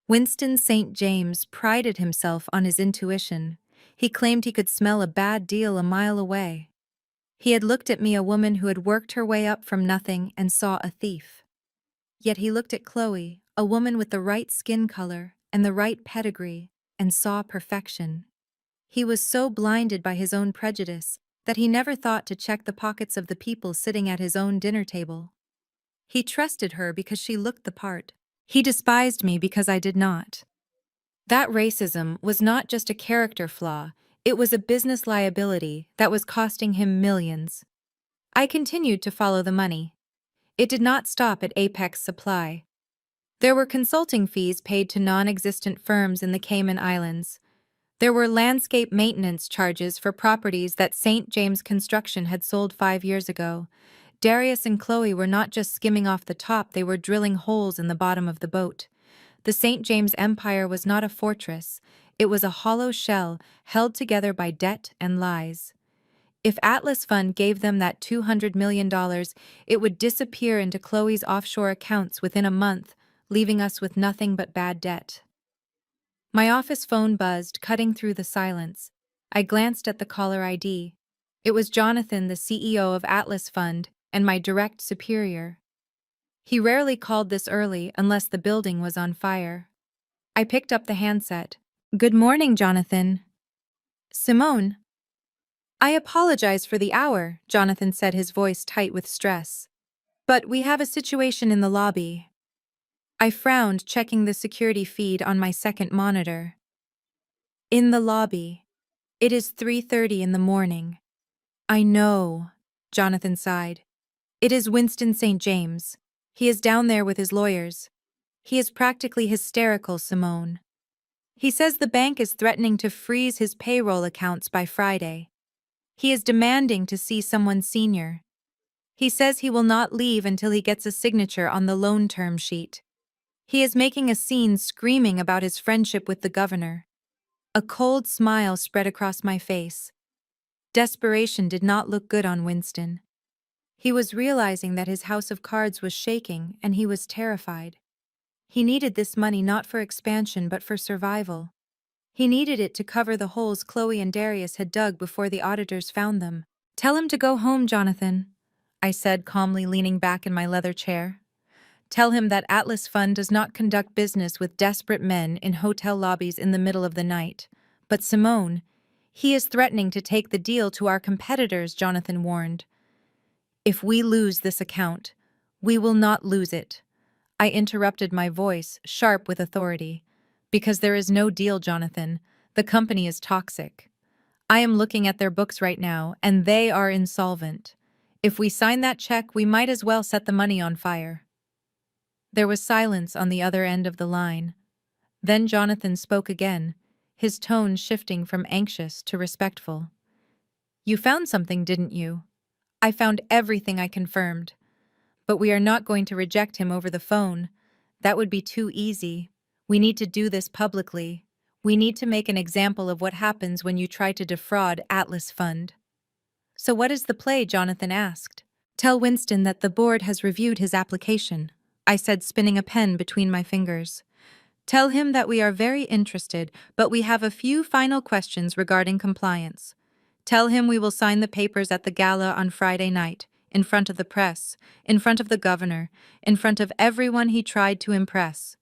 Winston St. James prided himself on his intuition. He claimed he could smell a bad deal a mile away. He had looked at me, a woman who had worked her way up from nothing, and saw a thief. Yet he looked at Chloe, a woman with the right skin color and the right pedigree, and saw perfection. He was so blinded by his own prejudice that he never thought to check the pockets of the people sitting at his own dinner table. He trusted her because she looked the part. He despised me because I did not. That racism was not just a character flaw, it was a business liability that was costing him millions. I continued to follow the money. It did not stop at Apex Supply. There were consulting fees paid to non-existent firms in the Cayman Islands. There were landscape maintenance charges for properties that St. James Construction had sold 5 years ago. Darius and Chloe were not just skimming off the top, they were drilling holes in the bottom of the boat. The St. James Empire was not a fortress, it was a hollow shell held together by debt and lies. If Atlas Fund gave them that $200 million, it would disappear into Chloe's offshore accounts within a month, leaving us with nothing but bad debt. My office phone buzzed, cutting through the silence. I glanced at the caller ID. It was Jonathan, the CEO of Atlas Fund, and my direct superior. He rarely called this early unless the building was on fire. I picked up the handset. "Good morning, Jonathan." "Simone." "I apologize for the hour," Jonathan said, his voice tight with stress. "But we have a situation in the lobby." I frowned, checking the security feed on my second monitor. "In the lobby. It is 3:30 in the morning." "I know," Jonathan sighed. "It is Winston St. James. He is down there with his lawyers. He is practically hysterical, Simone. He says the bank is threatening to freeze his payroll accounts by Friday. He is demanding to see someone senior. He says he will not leave until he gets a signature on the loan term sheet. He is making a scene, screaming about his friendship with the governor." A cold smile spread across my face. Desperation did not look good on Winston. He was realizing that his house of cards was shaking, and he was terrified. He needed this money not for expansion but for survival. He needed it to cover the holes Chloe and Darius had dug before the auditors found them. "Tell him to go home, Jonathan," I said, calmly leaning back in my leather chair. "Tell him that Atlas Fund does not conduct business with desperate men in hotel lobbies in the middle of the night. But Simone, he is threatening to take the deal to our competitors," Jonathan warned. "If we lose this account, we will not lose it." I interrupted, my voice sharp with authority. "Because there is no deal, Jonathan. The company is toxic. I am looking at their books right now, and they are insolvent. If we sign that check, we might as well set the money on fire." There was silence on the other end of the line. Then Jonathan spoke again, his tone shifting from anxious to respectful. "You found something, didn't you?" "I found everything," I confirmed. "But we are not going to reject him over the phone. That would be too easy. We need to do this publicly. We need to make an example of what happens when you try to defraud Atlas Fund." "So what is the play?" Jonathan asked. "Tell Winston that the board has reviewed his application," I said, spinning a pen between my fingers. "Tell him that we are very interested, but we have a few final questions regarding compliance. Tell him we will sign the papers at the gala on Friday night, in front of the press, in front of the governor, in front of everyone he tried to impress."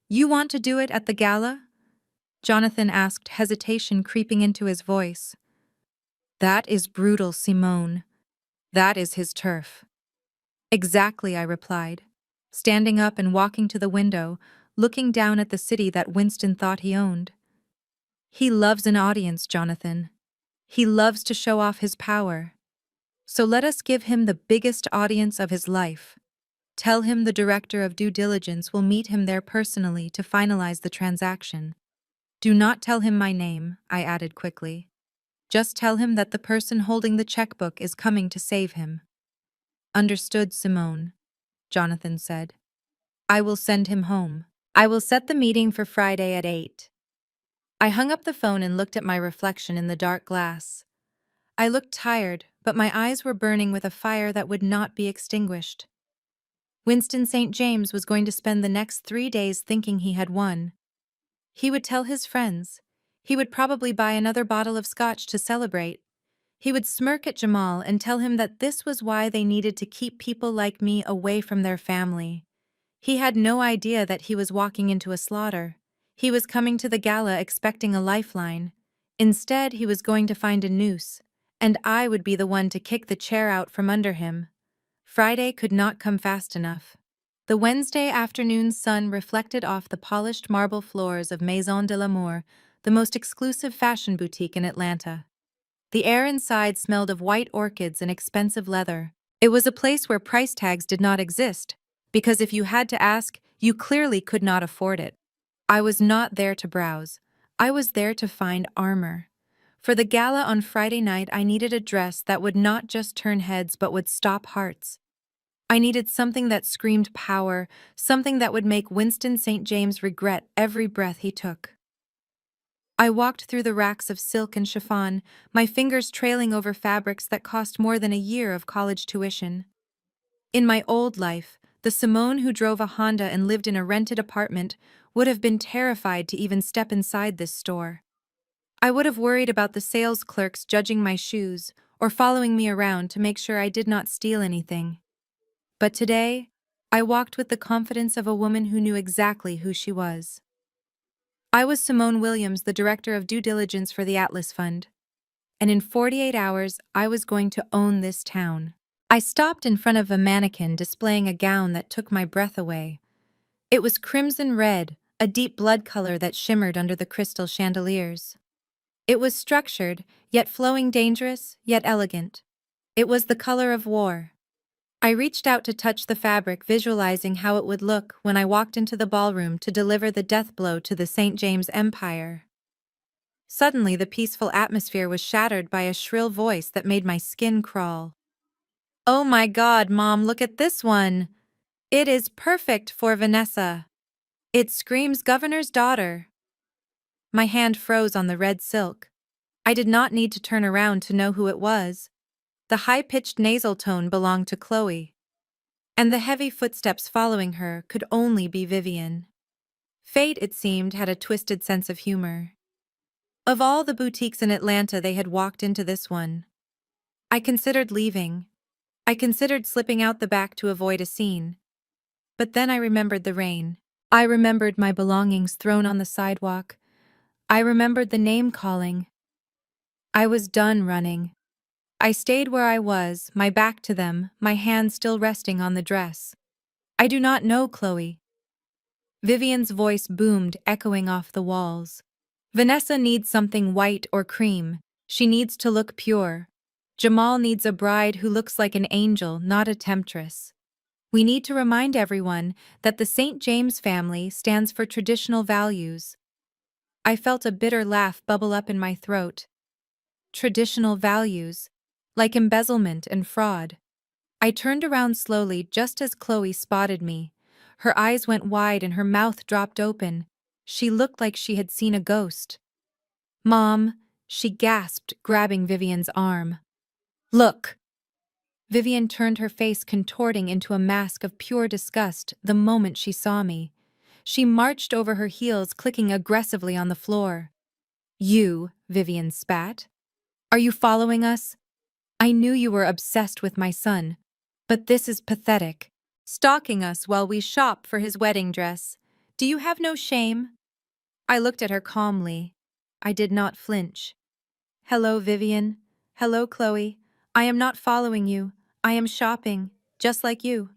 "You want to do it at the gala?" Jonathan asked, hesitation creeping into his voice. "That is brutal, Simone. That is his turf." "Exactly," I replied, standing up and walking to the window, looking down at the city that Winston thought he owned. "He loves an audience, Jonathan. He loves to show off his power. So let us give him the biggest audience of his life. Tell him the director of due diligence will meet him there personally to finalize the transaction. Do not tell him my name," I added quickly. "Just tell him that the person holding the checkbook is coming to save him." "Understood, Simone," Jonathan said. "I will send him home. I will set the meeting for Friday at 8. I hung up the phone and looked at my reflection in the dark glass. I looked tired, but my eyes were burning with a fire that would not be extinguished. Winston St. James was going to spend the next 3 days thinking he had won. He would tell his friends. He would probably buy another bottle of scotch to celebrate. He would smirk at Jamal and tell him that this was why they needed to keep people like me away from their family. He had no idea that he was walking into a slaughter. He was coming to the gala expecting a lifeline. Instead, he was going to find a noose, and I would be the one to kick the chair out from under him. Friday could not come fast enough. The Wednesday afternoon sun reflected off the polished marble floors of Maison de l'Amour, the most exclusive fashion boutique in Atlanta. The air inside smelled of white orchids and expensive leather. It was a place where price tags did not exist, because if you had to ask, you clearly could not afford it. I was not there to browse. I was there to find armor. For the gala on Friday night, I needed a dress that would not just turn heads but would stop hearts. I needed something that screamed power, something that would make Winston St. James regret every breath he took. I walked through the racks of silk and chiffon, my fingers trailing over fabrics that cost more than a year of college tuition. In my old life, the Simone who drove a Honda and lived in a rented apartment would have been terrified to even step inside this store. I would have worried about the sales clerks judging my shoes or following me around to make sure I did not steal anything. But today, I walked with the confidence of a woman who knew exactly who she was. I was Simone Williams, the director of due diligence for the Atlas Fund, and in 48 hours, I was going to own this town. I stopped in front of a mannequin displaying a gown that took my breath away. It was crimson red, a deep blood color that shimmered under the crystal chandeliers. It was structured, yet flowing, dangerous, yet elegant. It was the color of war. I reached out to touch the fabric, visualizing how it would look when I walked into the ballroom to deliver the death blow to the St. James Empire. Suddenly, the peaceful atmosphere was shattered by a shrill voice that made my skin crawl. "Oh my God, Mom, look at this one! It is perfect for Vanessa. It screams governor's daughter." My hand froze on the red silk. I did not need to turn around to know who it was. The high-pitched nasal tone belonged to Chloe, and the heavy footsteps following her could only be Vivian. Fate, it seemed, had a twisted sense of humor. Of all the boutiques in Atlanta, they had walked into this one. I considered leaving. I considered slipping out the back to avoid a scene. But then I remembered the rain. I remembered my belongings thrown on the sidewalk. I remembered the name calling. I was done running. I stayed where I was, my back to them, my hand still resting on the dress. "I do not know, Chloe." Vivian's voice boomed, echoing off the walls. "Vanessa needs something white or cream. She needs to look pure. Jamal needs a bride who looks like an angel, not a temptress. We need to remind everyone that the St. James family stands for traditional values." I felt a bitter laugh bubble up in my throat. Traditional values, like embezzlement and fraud. I turned around slowly just as Chloe spotted me. Her eyes went wide and her mouth dropped open. She looked like she had seen a ghost. "Mom," she gasped, grabbing Vivian's arm. "Look!" Vivian turned, her face contorting into a mask of pure disgust the moment she saw me. She marched over her heels, clicking aggressively on the floor. "You," Vivian spat. "Are you following us? I knew you were obsessed with my son, but this is pathetic. Stalking us while we shop for his wedding dress. Do you have no shame?" I looked at her calmly. I did not flinch. "Hello, Vivian. Hello, Chloe. I am not following you. I am shopping, just like you."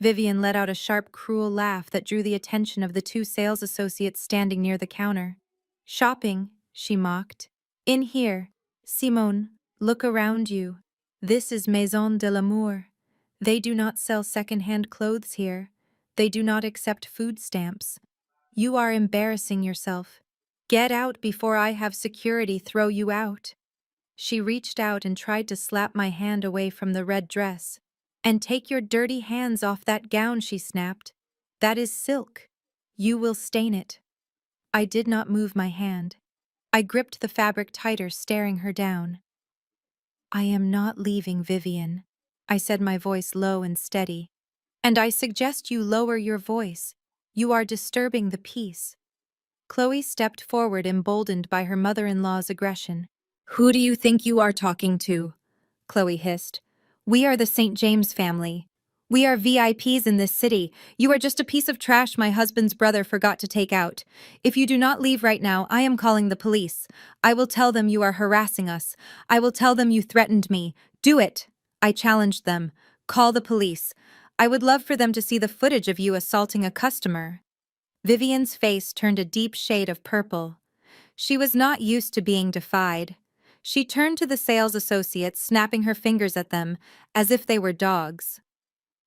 Vivian let out a sharp, cruel laugh that drew the attention of the two sales associates standing near the counter. "Shopping," she mocked. "In here. Simone, look around you. This is Maison de l'Amour. They do not sell second-hand clothes here. They do not accept food stamps. You are embarrassing yourself. Get out before I have security throw you out." She reached out and tried to slap my hand away from the red dress. "And take your dirty hands off that gown," she snapped. "That is silk. You will stain it." I did not move my hand. I gripped the fabric tighter, staring her down. "I am not leaving, Vivian," I said, my voice low and steady. "And I suggest you lower your voice. You are disturbing the peace." Chloe stepped forward, emboldened by her mother-in-law's aggression. "Who do you think you are talking to?" Chloe hissed. "We are the St. James family. We are VIPs in this city. You are just a piece of trash my husband's brother forgot to take out. If you do not leave right now, I am calling the police. I will tell them you are harassing us. I will tell them you threatened me. Do it!" I challenged them. "Call the police. I would love for them to see the footage of you assaulting a customer. Vivian's face turned a deep shade of purple. She was not used to being defied. She turned to the sales associates, snapping her fingers at them, as if they were dogs.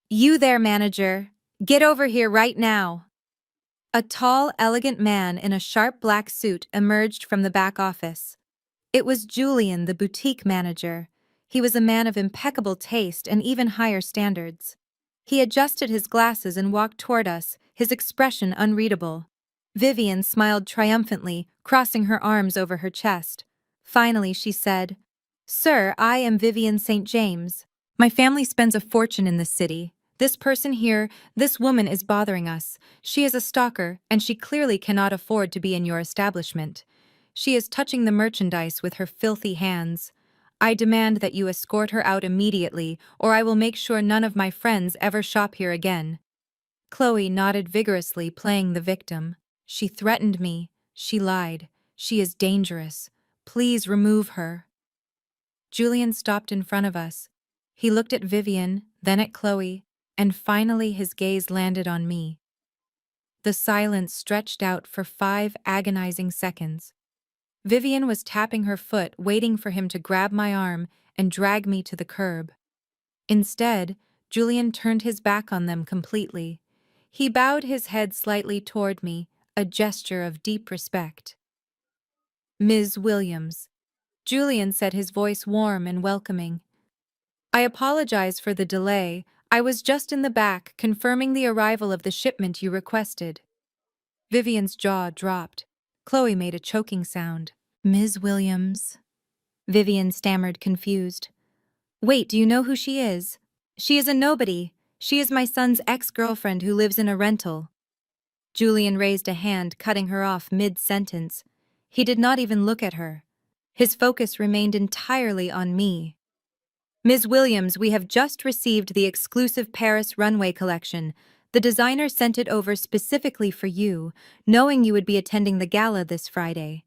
You there, manager. Get over here right now. A tall, elegant man in a sharp black suit emerged from the back office. It was Julian, the boutique manager. He was a man of impeccable taste and even higher standards. He adjusted his glasses and walked toward us, his expression unreadable. Vivian smiled triumphantly, crossing her arms over her chest. Finally, she said, "Sir, I am Vivian St. James. My family spends a fortune in this city. This person here, this woman is bothering us. She is a stalker, and she clearly cannot afford to be in your establishment. She is touching the merchandise with her filthy hands. I demand that you escort her out immediately, or I will make sure none of my friends ever shop here again." Chloe nodded vigorously, playing the victim. She threatened me. She lied. She is dangerous. Please remove her. Julian stopped in front of us. He looked at Vivian, then at Chloe, and finally his gaze landed on me. The silence stretched out for 5 agonizing seconds. Vivian was tapping her foot, waiting for him to grab my arm and drag me to the curb. Instead, Julian turned his back on them completely. He bowed his head slightly toward me, a gesture of deep respect. "Ms. Williams," Julian said, his voice warm and welcoming. "I apologize for the delay. I was just in the back confirming the arrival of the shipment you requested." Vivian's jaw dropped. Chloe made a choking sound. "Ms. Williams," Vivian stammered, confused. "Wait, do you know who she is?" "She is a nobody. She is my son's ex-girlfriend who lives in a rental." Julian raised a hand, cutting her off mid-sentence. He did not even look at her. His focus remained entirely on me. "Ms. Williams, we have just received the exclusive Paris runway collection. The designer sent it over specifically for you, knowing you would be attending the gala this Friday.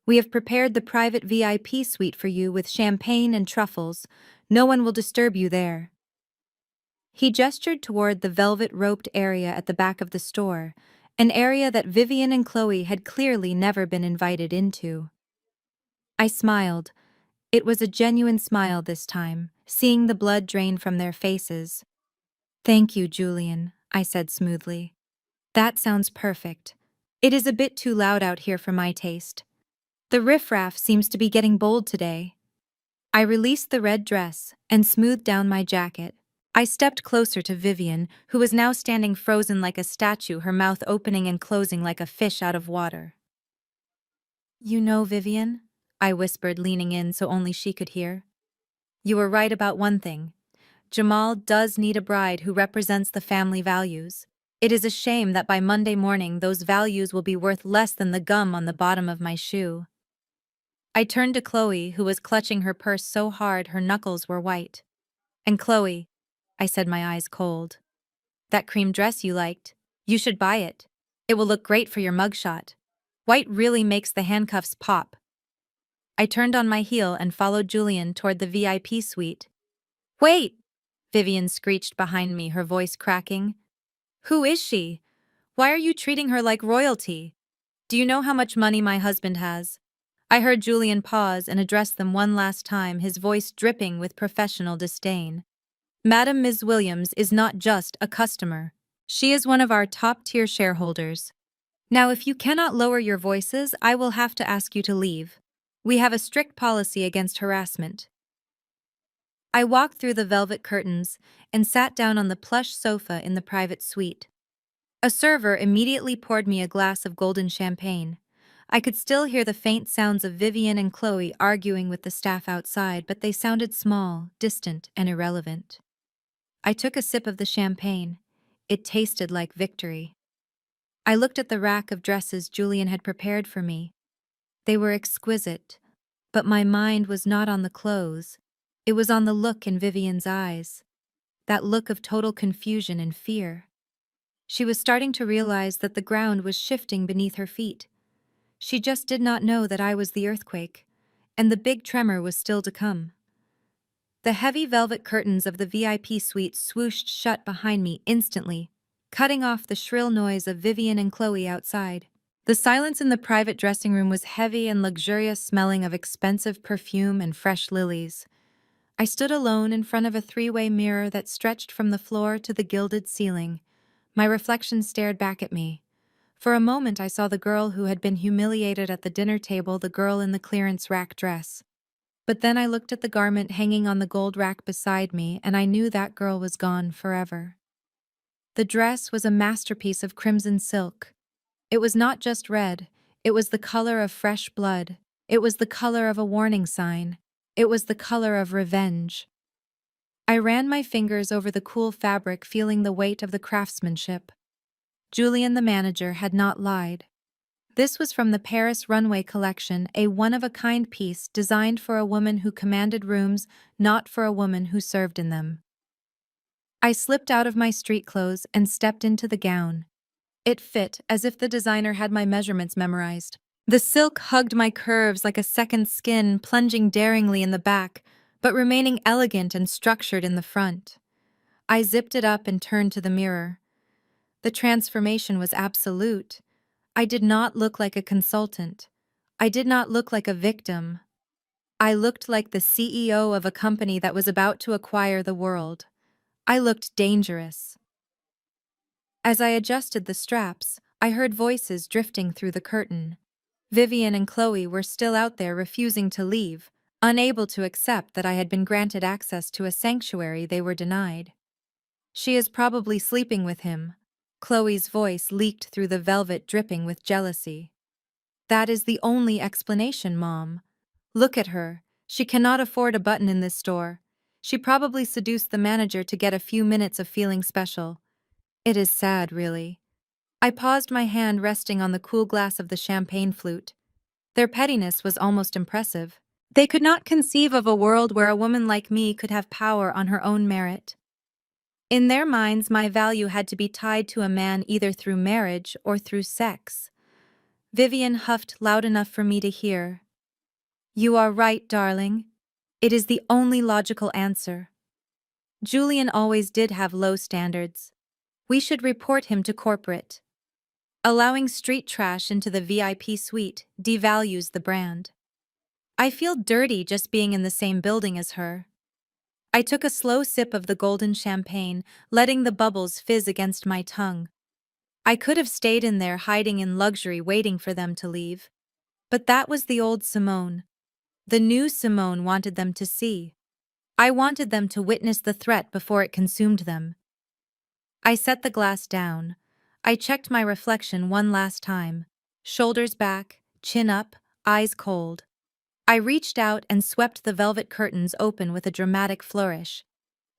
We have prepared the private VIP suite for you with champagne and truffles. No one will disturb you there." He gestured toward the velvet-roped area at the back of the store, an area that Vivian and Chloe had clearly never been invited into. I smiled. It was a genuine smile this time, seeing the blood drain from their faces. "Thank you, Julian," I said smoothly. "That sounds perfect. It is a bit too loud out here for my taste. The riffraff seems to be getting bold today." I released the red dress and smoothed down my jacket. I stepped closer to Vivian, who was now standing frozen like a statue, her mouth opening and closing like a fish out of water. "You know, Vivian," I whispered, leaning in so only she could hear. "You were right about one thing. Jamal does need a bride who represents the family values. It is a shame that by Monday morning those values will be worth less than the gum on the bottom of my shoe." I turned to Chloe, who was clutching her purse so hard her knuckles were white. "And Chloe," I said, my eyes cold, "that cream dress you liked, you should buy it. It will look great for your mugshot. White really makes the handcuffs pop." I turned on my heel and followed Julian toward the VIP suite. "Wait!" Vivian screeched behind me, her voice cracking. "Who is she? Why are you treating her like royalty? Do you know how much money my husband has?" I heard Julian pause and address them one last time, his voice dripping with professional disdain. "Madam Ms. Williams is not just a customer. She is one of our top-tier shareholders. Now, if you cannot lower your voices, I will have to ask you to leave. We have a strict policy against harassment." I walked through the velvet curtains and sat down on the plush sofa in the private suite. A server immediately poured me a glass of golden champagne. I could still hear the faint sounds of Vivian and Chloe arguing with the staff outside, but they sounded small, distant, and irrelevant. I took a sip of the champagne. It tasted like victory. I looked at the rack of dresses Julian had prepared for me. They were exquisite, but my mind was not on the clothes. It was on the look in Vivian's eyes, that look of total confusion and fear. She was starting to realize that the ground was shifting beneath her feet. She just did not know that I was the earthquake, and the big tremor was still to come. The heavy velvet curtains of the VIP suite swooshed shut behind me instantly, cutting off the shrill noise of Vivian and Chloe outside. The silence in the private dressing room was heavy and luxurious, smelling of expensive perfume and fresh lilies. I stood alone in front of a three-way mirror that stretched from the floor to the gilded ceiling. My reflection stared back at me. For a moment I saw the girl who had been humiliated at the dinner table, the girl in the clearance rack dress. But then I looked at the garment hanging on the gold rack beside me, and I knew that girl was gone forever. The dress was a masterpiece of crimson silk. It was not just red, it was the color of fresh blood. It was the color of a warning sign. It was the color of revenge. I ran my fingers over the cool fabric, feeling the weight of the craftsmanship. Julian, the manager, had not lied. This was from the Paris Runway collection, a one-of-a-kind piece designed for a woman who commanded rooms, not for a woman who served in them. I slipped out of my street clothes and stepped into the gown. It fit as if the designer had my measurements memorized. The silk hugged my curves like a second skin, plunging daringly in the back, but remaining elegant and structured in the front. I zipped it up and turned to the mirror. The transformation was absolute. I did not look like a consultant. I did not look like a victim. I looked like the CEO of a company that was about to acquire the world. I looked dangerous. As I adjusted the straps, I heard voices drifting through the curtain. Vivian and Chloe were still out there, refusing to leave, unable to accept that I had been granted access to a sanctuary they were denied. "She is probably sleeping with him." Chloe's voice leaked through the velvet, dripping with jealousy. "That is the only explanation, Mom. Look at her. She cannot afford a button in this store. She probably seduced the manager to get a few minutes of feeling special. It is sad, really." I paused, my hand resting on the cool glass of the champagne flute. Their pettiness was almost impressive. They could not conceive of a world where a woman like me could have power on her own merit. In their minds, my value had to be tied to a man either through marriage or through sex. Vivian huffed loud enough for me to hear. "You are right, darling. It is the only logical answer. Julian always did have low standards. We should report him to corporate. Allowing street trash into the VIP suite devalues the brand. I feel dirty just being in the same building as her." I took a slow sip of the golden champagne, letting the bubbles fizz against my tongue. I could have stayed in there, hiding in luxury, waiting for them to leave. But that was the old Simone. The new Simone wanted them to see. I wanted them to witness the threat before it consumed them. I set the glass down. I checked my reflection one last time. Shoulders back, chin up, eyes cold. I reached out and swept the velvet curtains open with a dramatic flourish.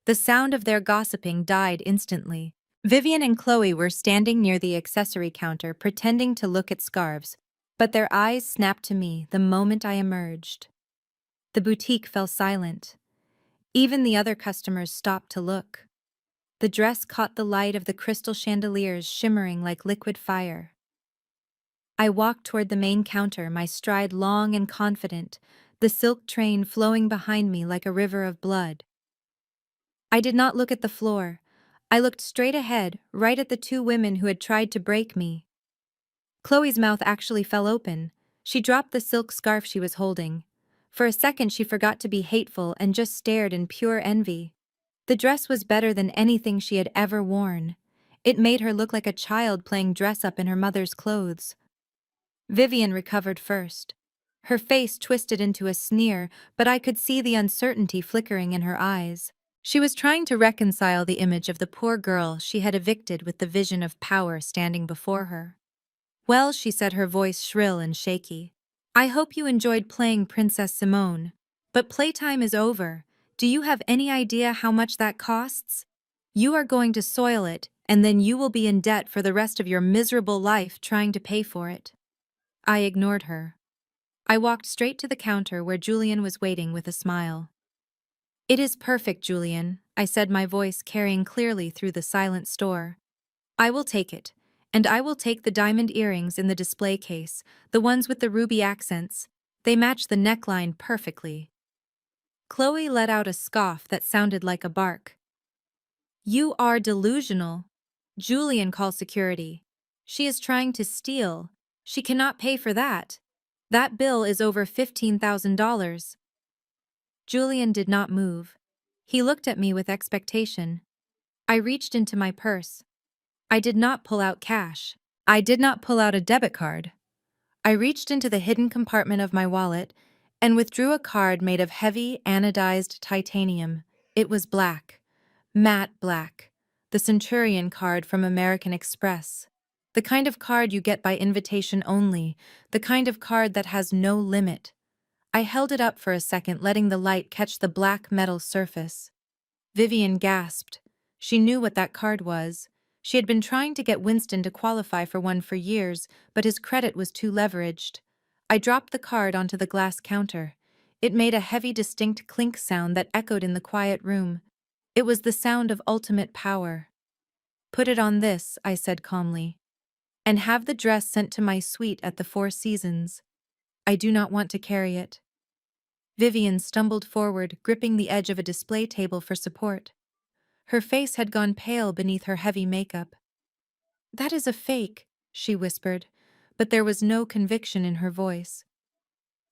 The sound of their gossiping died instantly. Vivian and Chloe were standing near the accessory counter, pretending to look at scarves, but their eyes snapped to me the moment I emerged. The boutique fell silent. Even the other customers stopped to look. The dress caught the light of the crystal chandeliers, shimmering like liquid fire. I walked toward the main counter, my stride long and confident, the silk train flowing behind me like a river of blood. I did not look at the floor. I looked straight ahead, right at the two women who had tried to break me. Chloe's mouth actually fell open. She dropped the silk scarf she was holding. For a second she forgot to be hateful and just stared in pure envy. The dress was better than anything she had ever worn. It made her look like a child playing dress-up in her mother's clothes. Vivian recovered first. Her face twisted into a sneer, but I could see the uncertainty flickering in her eyes. She was trying to reconcile the image of the poor girl she had evicted with the vision of power standing before her. "Well," she said, her voice shrill and shaky, "I hope you enjoyed playing Princess Simone. But playtime is over. Do you have any idea how much that costs? You are going to soil it, and then you will be in debt for the rest of your miserable life trying to pay for it." I ignored her. I walked straight to the counter where Julian was waiting with a smile. "It is perfect, Julian," I said, my voice carrying clearly through the silent store. "I will take it, and I will take the diamond earrings in the display case, the ones with the ruby accents. They match the neckline perfectly." Chloe let out a scoff that sounded like a bark. You are delusional. Julian, call security. She is trying to steal. She cannot pay for that. That bill is over $15,000. Julian did not move. He looked at me with expectation. I reached into my purse. I did not pull out cash. I did not pull out a debit card. I reached into the hidden compartment of my wallet and withdrew a card made of heavy anodized titanium. It was black. Matte black. The Centurion card from American Express. The kind of card you get by invitation only. The kind of card that has no limit. I held it up for a second, letting the light catch the black metal surface. Vivian gasped. She knew what that card was. She had been trying to get Winston to qualify for one for years, but his credit was too leveraged. I dropped the card onto the glass counter. It made a heavy, distinct clink sound that echoed in the quiet room. It was the sound of ultimate power. Put it on this, I said calmly, and have the dress sent to my suite at the Four Seasons. I do not want to carry it. Vivian stumbled forward, gripping the edge of a display table for support. Her face had gone pale beneath her heavy makeup. That is a fake, she whispered, but there was no conviction in her voice.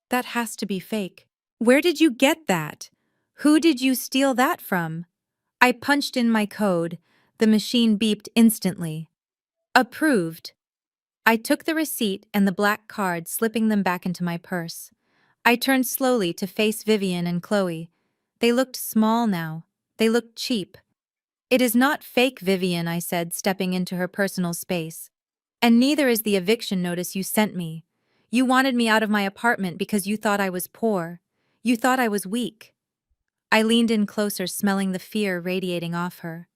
That has to be fake. Where did you get that? Who did you steal that from? I punched in my code. The machine beeped instantly. Approved. I took the receipt and the black card, slipping them back into my purse. I turned slowly to face Vivian and Chloe. They looked small now. They looked cheap. It is not fake, Vivian, I said, stepping into her personal space. And neither is the eviction notice you sent me. You wanted me out of my apartment because you thought I was poor. You thought I was weak. I leaned in closer, smelling the fear radiating off her.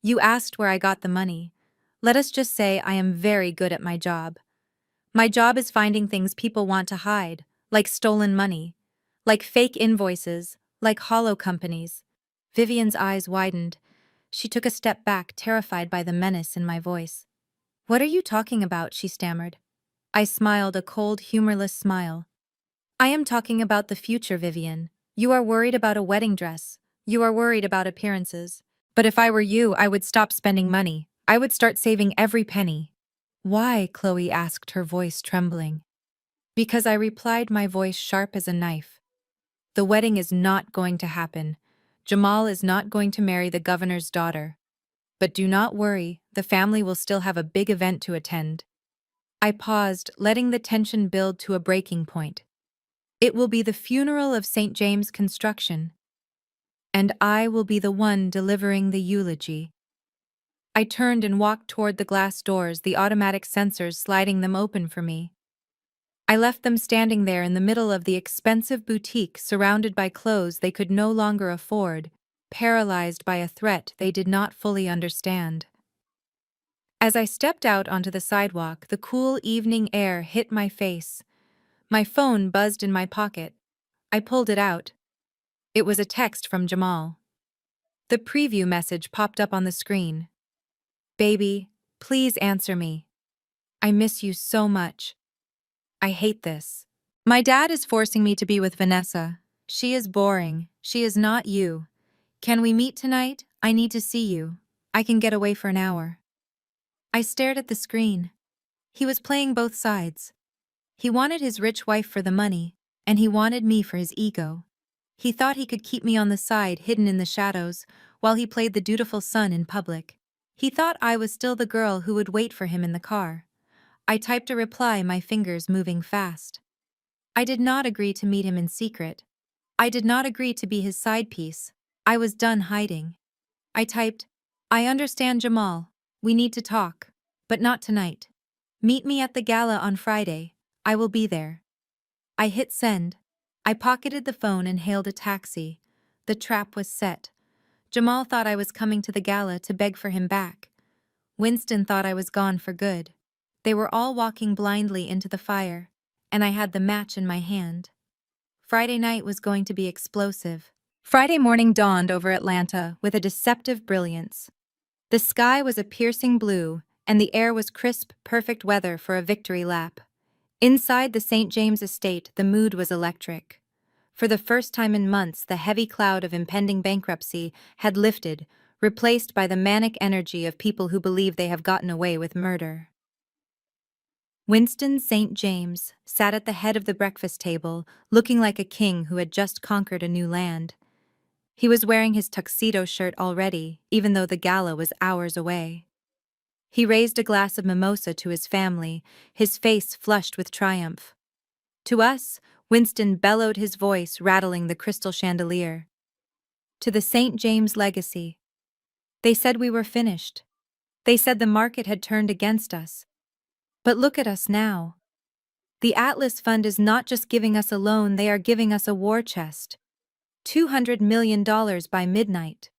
You asked where I got the money. Let us just say I am very good at my job. My job is finding things people want to hide, like stolen money, like fake invoices, like hollow companies. Vivian's eyes widened. She took a step back, terrified by the menace in my voice. What are you talking about? She stammered. I smiled, a cold, humorless smile. I am talking about the future, Vivian. You are worried about a wedding dress. You are worried about appearances. But if I were you, I would stop spending money. I would start saving every penny. Why? Chloe asked, her voice trembling. Because I replied, my voice sharp as a knife. The wedding is not going to happen. Jamal is not going to marry the governor's daughter. But do not worry, the family will still have a big event to attend. I paused, letting the tension build to a breaking point. It will be the funeral of St. James Construction. And I will be the one delivering the eulogy. I turned and walked toward the glass doors, the automatic sensors sliding them open for me. I left them standing there in the middle of the expensive boutique, surrounded by clothes they could no longer afford, paralyzed by a threat they did not fully understand. As I stepped out onto the sidewalk, the cool evening air hit my face. My phone buzzed in my pocket. I pulled it out. It was a text from Jamal. The preview message popped up on the screen. Baby, please answer me. I miss you so much. I hate this. My dad is forcing me to be with Vanessa. She is boring. She is not you. Can we meet tonight? I need to see you. I can get away for an hour. I stared at the screen. He was playing both sides. He wanted his rich wife for the money, and he wanted me for his ego. He thought he could keep me on the side, hidden in the shadows, while he played the dutiful son in public. He thought I was still the girl who would wait for him in the car. I typed a reply, my fingers moving fast. I did not agree to meet him in secret. I did not agree to be his side piece. I was done hiding. I typed, I understand, Jamal. We need to talk. But not tonight. Meet me at the gala on Friday. I will be there. I hit send. I pocketed the phone and hailed a taxi. The trap was set. Jamal thought I was coming to the gala to beg for him back. Winston thought I was gone for good. They were all walking blindly into the fire, and I had the match in my hand. Friday night was going to be explosive. Friday morning dawned over Atlanta with a deceptive brilliance. The sky was a piercing blue, and the air was crisp, perfect weather for a victory lap. Inside the St. James estate, the mood was electric. For the first time in months, the heavy cloud of impending bankruptcy had lifted, replaced by the manic energy of people who believe they have gotten away with murder. Winston St. James sat at the head of the breakfast table, looking like a king who had just conquered a new land. He was wearing his tuxedo shirt already, even though the gala was hours away. He raised a glass of mimosa to his family, his face flushed with triumph. To us, Winston bellowed his voice, rattling the crystal chandelier. To the St. James legacy. They said we were finished. They said the market had turned against us. But look at us now. The Atlas Fund is not just giving us a loan, they are giving us a war chest. $200 million by midnight.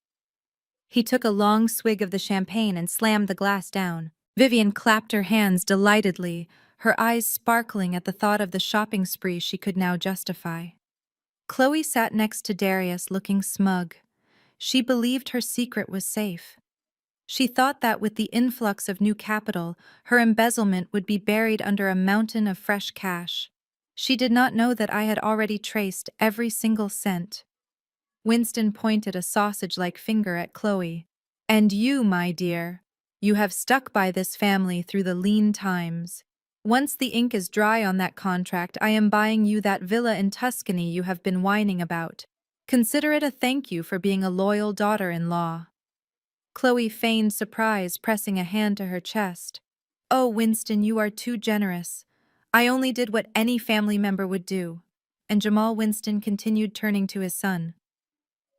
He took a long swig of the champagne and slammed the glass down. Vivian clapped her hands delightedly, her eyes sparkling at the thought of the shopping spree she could now justify. Chloe sat next to Darius, looking smug. She believed her secret was safe. She thought that with the influx of new capital, her embezzlement would be buried under a mountain of fresh cash. She did not know that I had already traced every single cent. Winston pointed a sausage-like finger at Chloe. And you, my dear, you have stuck by this family through the lean times. Once the ink is dry on that contract, I am buying you that villa in Tuscany you have been whining about. Consider it a thank you for being a loyal daughter-in-law. Chloe feigned surprise, pressing a hand to her chest. Oh, Winston, you are too generous. I only did what any family member would do. And Jamal Winston continued, turning to his son.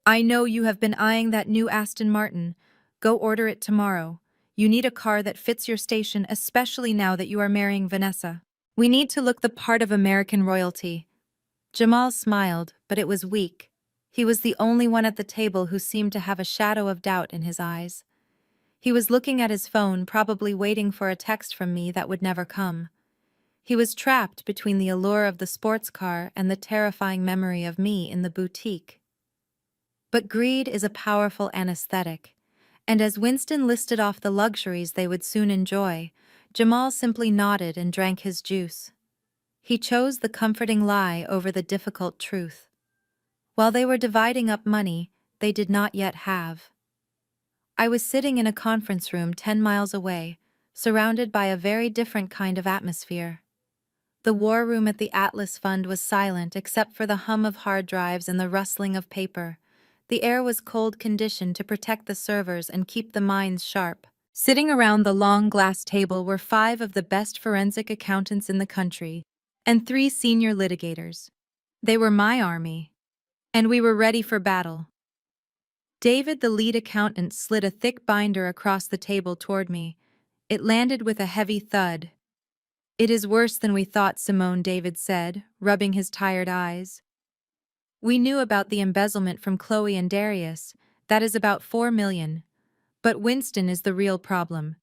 I know you have been eyeing that new Aston Martin. Go order it tomorrow. You need a car that fits your station, especially now that you are marrying Vanessa. We need to look the part of American royalty. Jamal smiled, but it was weak. He was the only one at the table who seemed to have a shadow of doubt in his eyes. He was looking at his phone, probably waiting for a text from me that would never come. He was trapped between the allure of the sports car and the terrifying memory of me in the boutique. But greed is a powerful anesthetic, and as Winston listed off the luxuries they would soon enjoy, Jamal simply nodded and drank his juice. He chose the comforting lie over the difficult truth. While they were dividing up money they did not yet have. I was sitting in a conference room 10 miles away, surrounded by a very different kind of atmosphere. The war room at the Atlas Fund was silent except for the hum of hard drives and the rustling of paper. The air was cold-conditioned to protect the servers and keep the minds sharp. Sitting around the long glass table were 5 of the best forensic accountants in the country and 3 senior litigators. They were my army, and we were ready for battle. David, the lead accountant, slid a thick binder across the table toward me. It landed with a heavy thud. It is worse than we thought, Simone, David said, rubbing his tired eyes. We knew about the embezzlement from Chloe and Darius. That is about $4 million. But Winston is the real problem.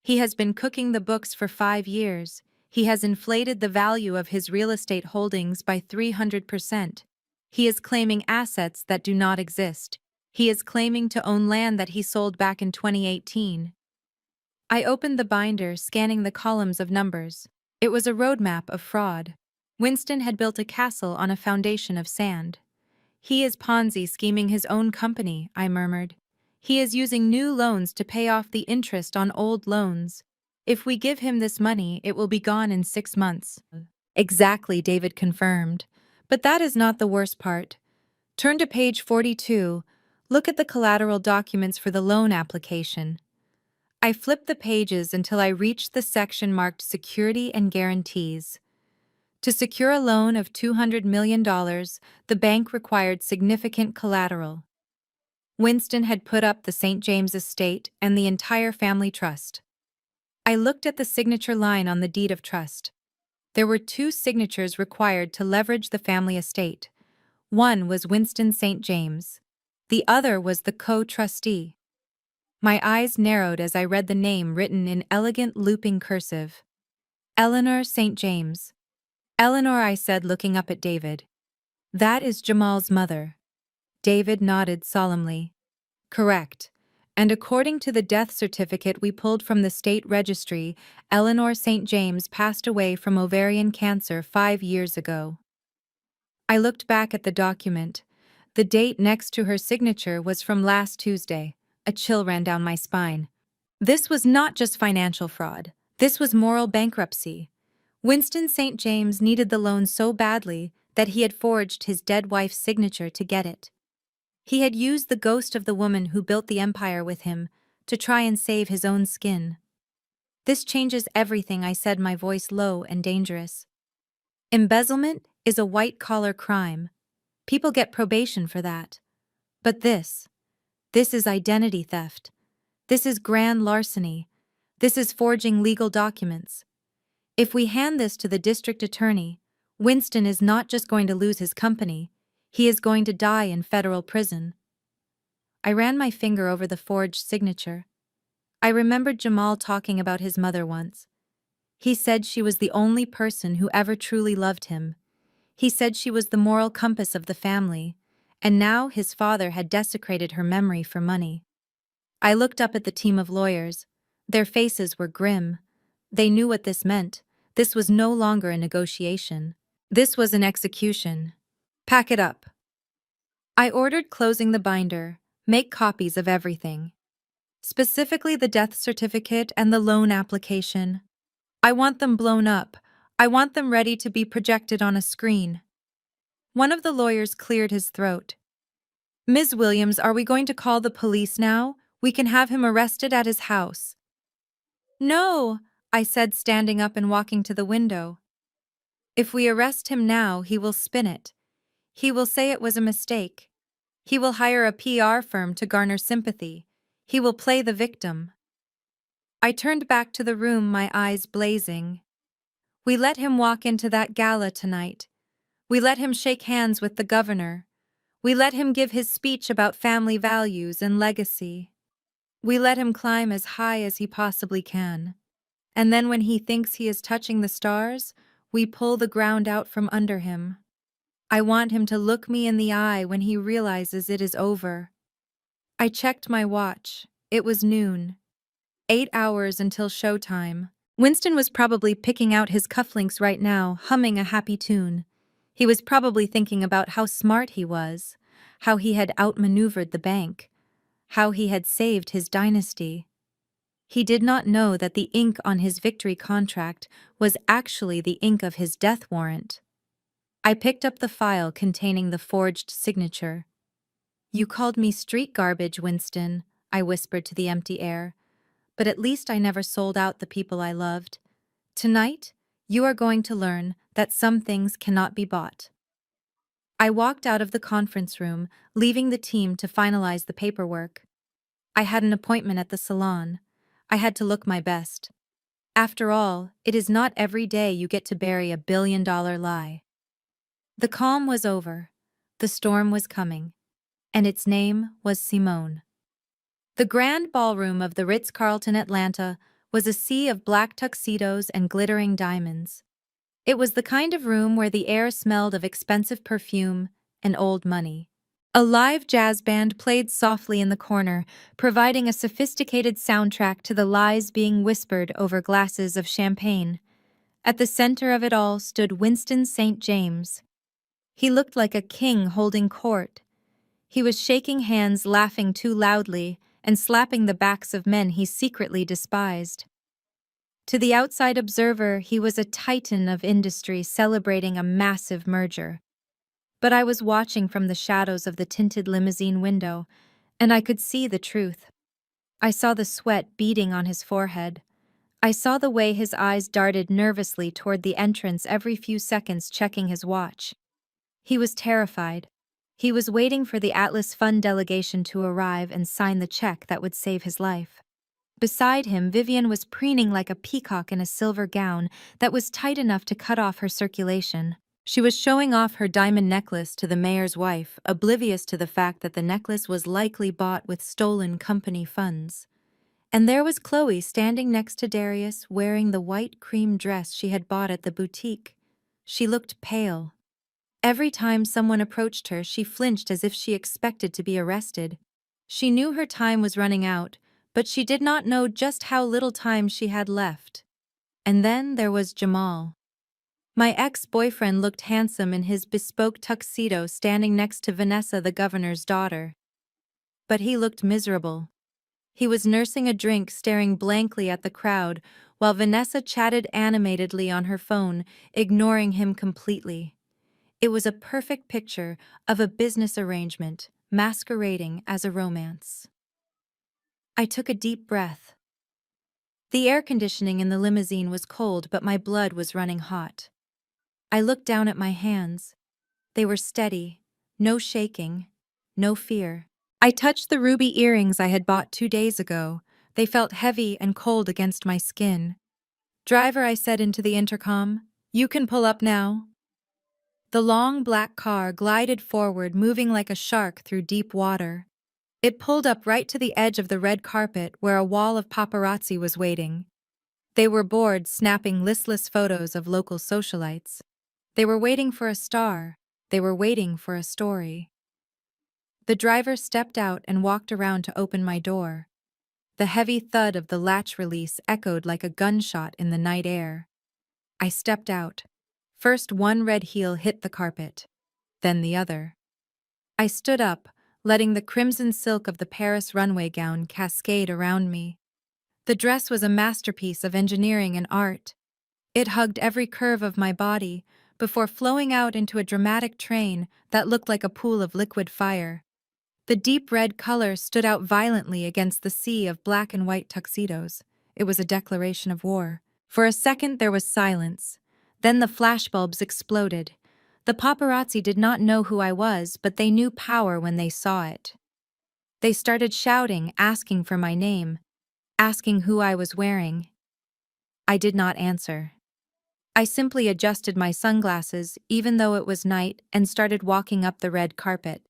He has been cooking the books for 5 years. He has inflated the value of his real estate holdings by 300%. He is claiming assets that do not exist. He is claiming to own land that he sold back in 2018. I opened the binder, scanning the columns of numbers. It was a roadmap of fraud. Winston had built a castle on a foundation of sand. He is Ponzi scheming his own company, I murmured. He is using new loans to pay off the interest on old loans. If we give him this money, it will be gone in 6 months. Exactly, David confirmed. But that is not the worst part. Turn to page 42. Look at the collateral documents for the loan application. I flipped the pages until I reached the section marked Security and Guarantees. To secure a loan of $200 million, the bank required significant collateral. Winston had put up the St. James estate and the entire family trust. I looked at the signature line on the deed of trust. There were 2 signatures required to leverage the family estate. One was Winston St. James. The other was the co-trustee. My eyes narrowed as I read the name written in elegant looping cursive. Eleanor St. James. Eleanor, I said, looking up at David. That is Jamal's mother. David nodded solemnly. Correct. And according to the death certificate we pulled from the state registry, Eleanor St. James passed away from ovarian cancer 5 years ago. I looked back at the document. The date next to her signature was from last Tuesday. A chill ran down my spine. This was not just financial fraud. This was moral bankruptcy. Winston St. James needed the loan so badly that he had forged his dead wife's signature to get it. He had used the ghost of the woman who built the empire with him to try and save his own skin. "This changes everything," I said, my voice low and dangerous. "Embezzlement is a white-collar crime. People get probation for that. But this is identity theft. This is grand larceny. This is forging legal documents. If we hand this to the district attorney, Winston is not just going to lose his company, he is going to die in federal prison." I ran my finger over the forged signature. I remembered Jamal talking about his mother once. He said she was the only person who ever truly loved him. He said she was the moral compass of the family, and now his father had desecrated her memory for money. I looked up at the team of lawyers. Their faces were grim. They knew what this meant. This was no longer a negotiation. This was an execution. "Pack it up." I ordered, closing the binder. "Make copies of everything. Specifically the death certificate and the loan application. I want them blown up. I want them ready to be projected on a screen." One of the lawyers cleared his throat. "Ms. Williams, are we going to call the police now? We can have him arrested at his house." "No," I said, standing up and walking to the window. "If we arrest him now, he will spin it. He will say it was a mistake. He will hire a PR firm to garner sympathy. He will play the victim." I turned back to the room, my eyes blazing. We let him walk into that gala tonight. We let him shake hands with the governor. We let him give his speech about family values and legacy. We let him climb as high as he possibly can. And then when he thinks he is touching the stars, we pull the ground out from under him. I want him to look me in the eye when he realizes it is over. I checked my watch. It was noon. 8 hours until showtime. Winston was probably picking out his cufflinks right now, humming a happy tune. He was probably thinking about how smart he was, how he had outmaneuvered the bank, how he had saved his dynasty. He did not know that the ink on his victory contract was actually the ink of his death warrant. I picked up the file containing the forged signature. "You called me street garbage, Winston," I whispered to the empty air. "But at least I never sold out the people I loved. Tonight, you are going to learn that some things cannot be bought." I walked out of the conference room, leaving the team to finalize the paperwork. I had an appointment at the salon. I had to look my best. After all, it is not every day you get to bury a billion-dollar lie. The calm was over. The storm was coming. And its name was Simone. The grand ballroom of the Ritz-Carlton Atlanta was a sea of black tuxedos and glittering diamonds. It was the kind of room where the air smelled of expensive perfume and old money. A live jazz band played softly in the corner, providing a sophisticated soundtrack to the lies being whispered over glasses of champagne. At the center of it all stood Winston St. James. He looked like a king holding court. He was shaking hands, laughing too loudly, and slapping the backs of men he secretly despised. To the outside observer, he was a titan of industry celebrating a massive merger. But I was watching from the shadows of the tinted limousine window, and I could see the truth. I saw the sweat beading on his forehead. I saw the way his eyes darted nervously toward the entrance every few seconds, checking his watch. He was terrified. He was waiting for the Atlas Fund delegation to arrive and sign the check that would save his life. Beside him, Vivian was preening like a peacock in a silver gown that was tight enough to cut off her circulation. She was showing off her diamond necklace to the mayor's wife, oblivious to the fact that the necklace was likely bought with stolen company funds. And there was Chloe standing next to Darius, wearing the white cream dress she had bought at the boutique. She looked pale. Every time someone approached her, she flinched as if she expected to be arrested. She knew her time was running out, but she did not know just how little time she had left. And then there was Jamal. My ex-boyfriend looked handsome in his bespoke tuxedo standing next to Vanessa, the governor's daughter. But he looked miserable. He was nursing a drink, staring blankly at the crowd, while Vanessa chatted animatedly on her phone, ignoring him completely. It was a perfect picture of a business arrangement, masquerading as a romance. I took a deep breath. The air conditioning in the limousine was cold, but my blood was running hot. I looked down at my hands. They were steady, no shaking, no fear. I touched the ruby earrings I had bought 2 days ago. They felt heavy and cold against my skin. "Driver," I said into the intercom, "you can pull up now." The long black car glided forward, moving like a shark through deep water. It pulled up right to the edge of the red carpet where a wall of paparazzi was waiting. They were bored, snapping listless photos of local socialites. They were waiting for a star. They were waiting for a story. The driver stepped out and walked around to open my door. The heavy thud of the latch release echoed like a gunshot in the night air. I stepped out. First one red heel hit the carpet, then the other. I stood up, letting the crimson silk of the Paris runway gown cascade around me. The dress was a masterpiece of engineering and art. It hugged every curve of my body before flowing out into a dramatic train that looked like a pool of liquid fire. The deep red color stood out violently against the sea of black and white tuxedos. It was a declaration of war. For a second there was silence. Then the flashbulbs exploded. The paparazzi did not know who I was, but they knew power when they saw it. They started shouting, asking for my name, asking who I was wearing. I did not answer. I simply adjusted my sunglasses, even though it was night, and started walking up the red carpet.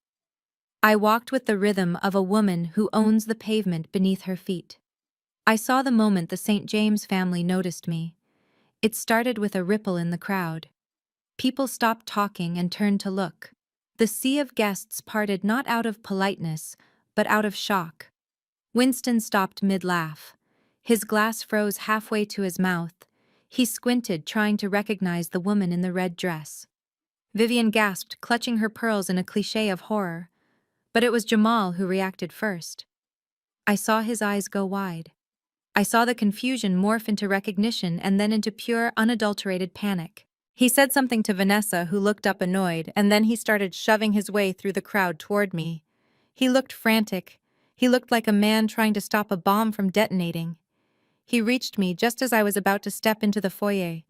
I walked with the rhythm of a woman who owns the pavement beneath her feet. I saw the moment the St. James family noticed me. It started with a ripple in the crowd. People stopped talking and turned to look. The sea of guests parted not out of politeness, but out of shock. Winston stopped mid-laugh. His glass froze halfway to his mouth. He squinted, trying to recognize the woman in the red dress. Vivian gasped, clutching her pearls in a cliché of horror. But it was Jamal who reacted first. I saw his eyes go wide. I saw the confusion morph into recognition and then into pure, unadulterated panic. He said something to Vanessa, who looked up annoyed, and then he started shoving his way through the crowd toward me. He looked frantic. He looked like a man trying to stop a bomb from detonating. He reached me just as I was about to step into the foyer.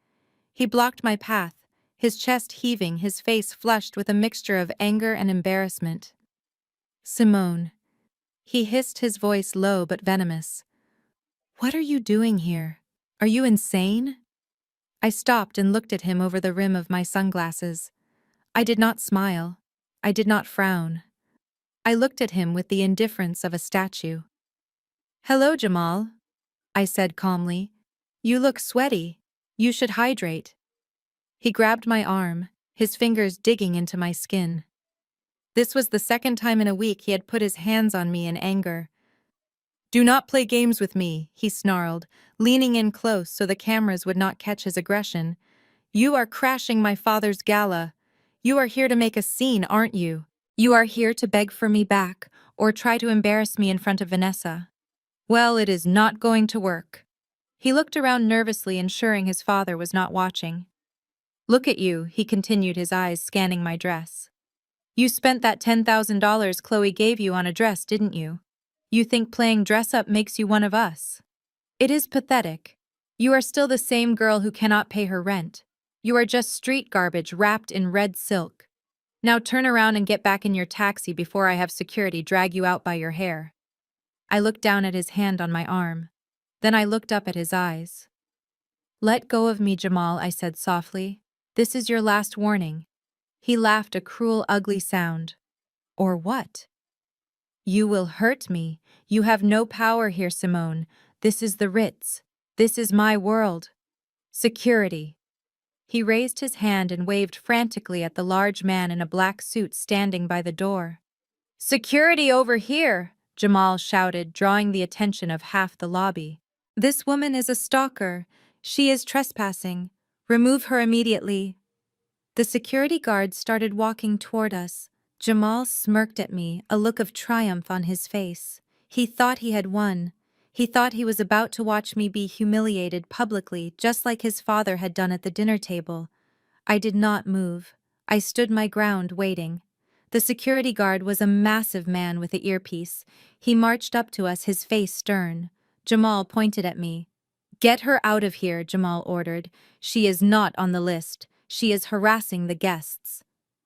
He blocked my path, his chest heaving, his face flushed with a mixture of anger and embarrassment. "Simone." He hissed, his voice low but venomous. "What are you doing here? Are you insane?" I stopped and looked at him over the rim of my sunglasses. I did not smile. I did not frown. I looked at him with the indifference of a statue. "Hello, Jamal," I said calmly. "You look sweaty. You should hydrate." He grabbed my arm, his fingers digging into my skin. This was the second time in a week he had put his hands on me in anger. "Do not play games with me," he snarled, leaning in close so the cameras would not catch his aggression. "You are crashing my father's gala. You are here to make a scene, aren't you? You are here to beg for me back, or try to embarrass me in front of Vanessa. Well, it is not going to work." He looked around nervously, ensuring his father was not watching. "Look at you," he continued, his eyes scanning my dress. "You spent that $10,000 Chloe gave you on a dress, didn't you? You think playing dress-up makes you one of us? It is pathetic. You are still the same girl who cannot pay her rent. You are just street garbage wrapped in red silk. Now turn around and get back in your taxi before I have security drag you out by your hair." I looked down at his hand on my arm. Then I looked up at his eyes. "Let go of me, Jamal," I said softly. "This is your last warning." He laughed, a cruel, ugly sound. "Or what?" "You will hurt me. You have no power here, Simone. This is the Ritz. This is my world. Security." He raised his hand and waved frantically at the large man in a black suit standing by the door. "Security over here!" Jamal shouted, drawing the attention of half the lobby. "This woman is a stalker. She is trespassing. Remove her immediately. The security guard started walking toward us. Jamal smirked at me, a look of triumph on his face. He thought he had won. He thought he was about to watch me be humiliated publicly, just like his father had done at the dinner table. I did not move. I stood my ground, waiting. The security guard was a massive man with an earpiece. He marched up to us, his face stern. Jamal pointed at me. "Get her out of here," Jamal ordered. "She is not on the list. She is harassing the guests."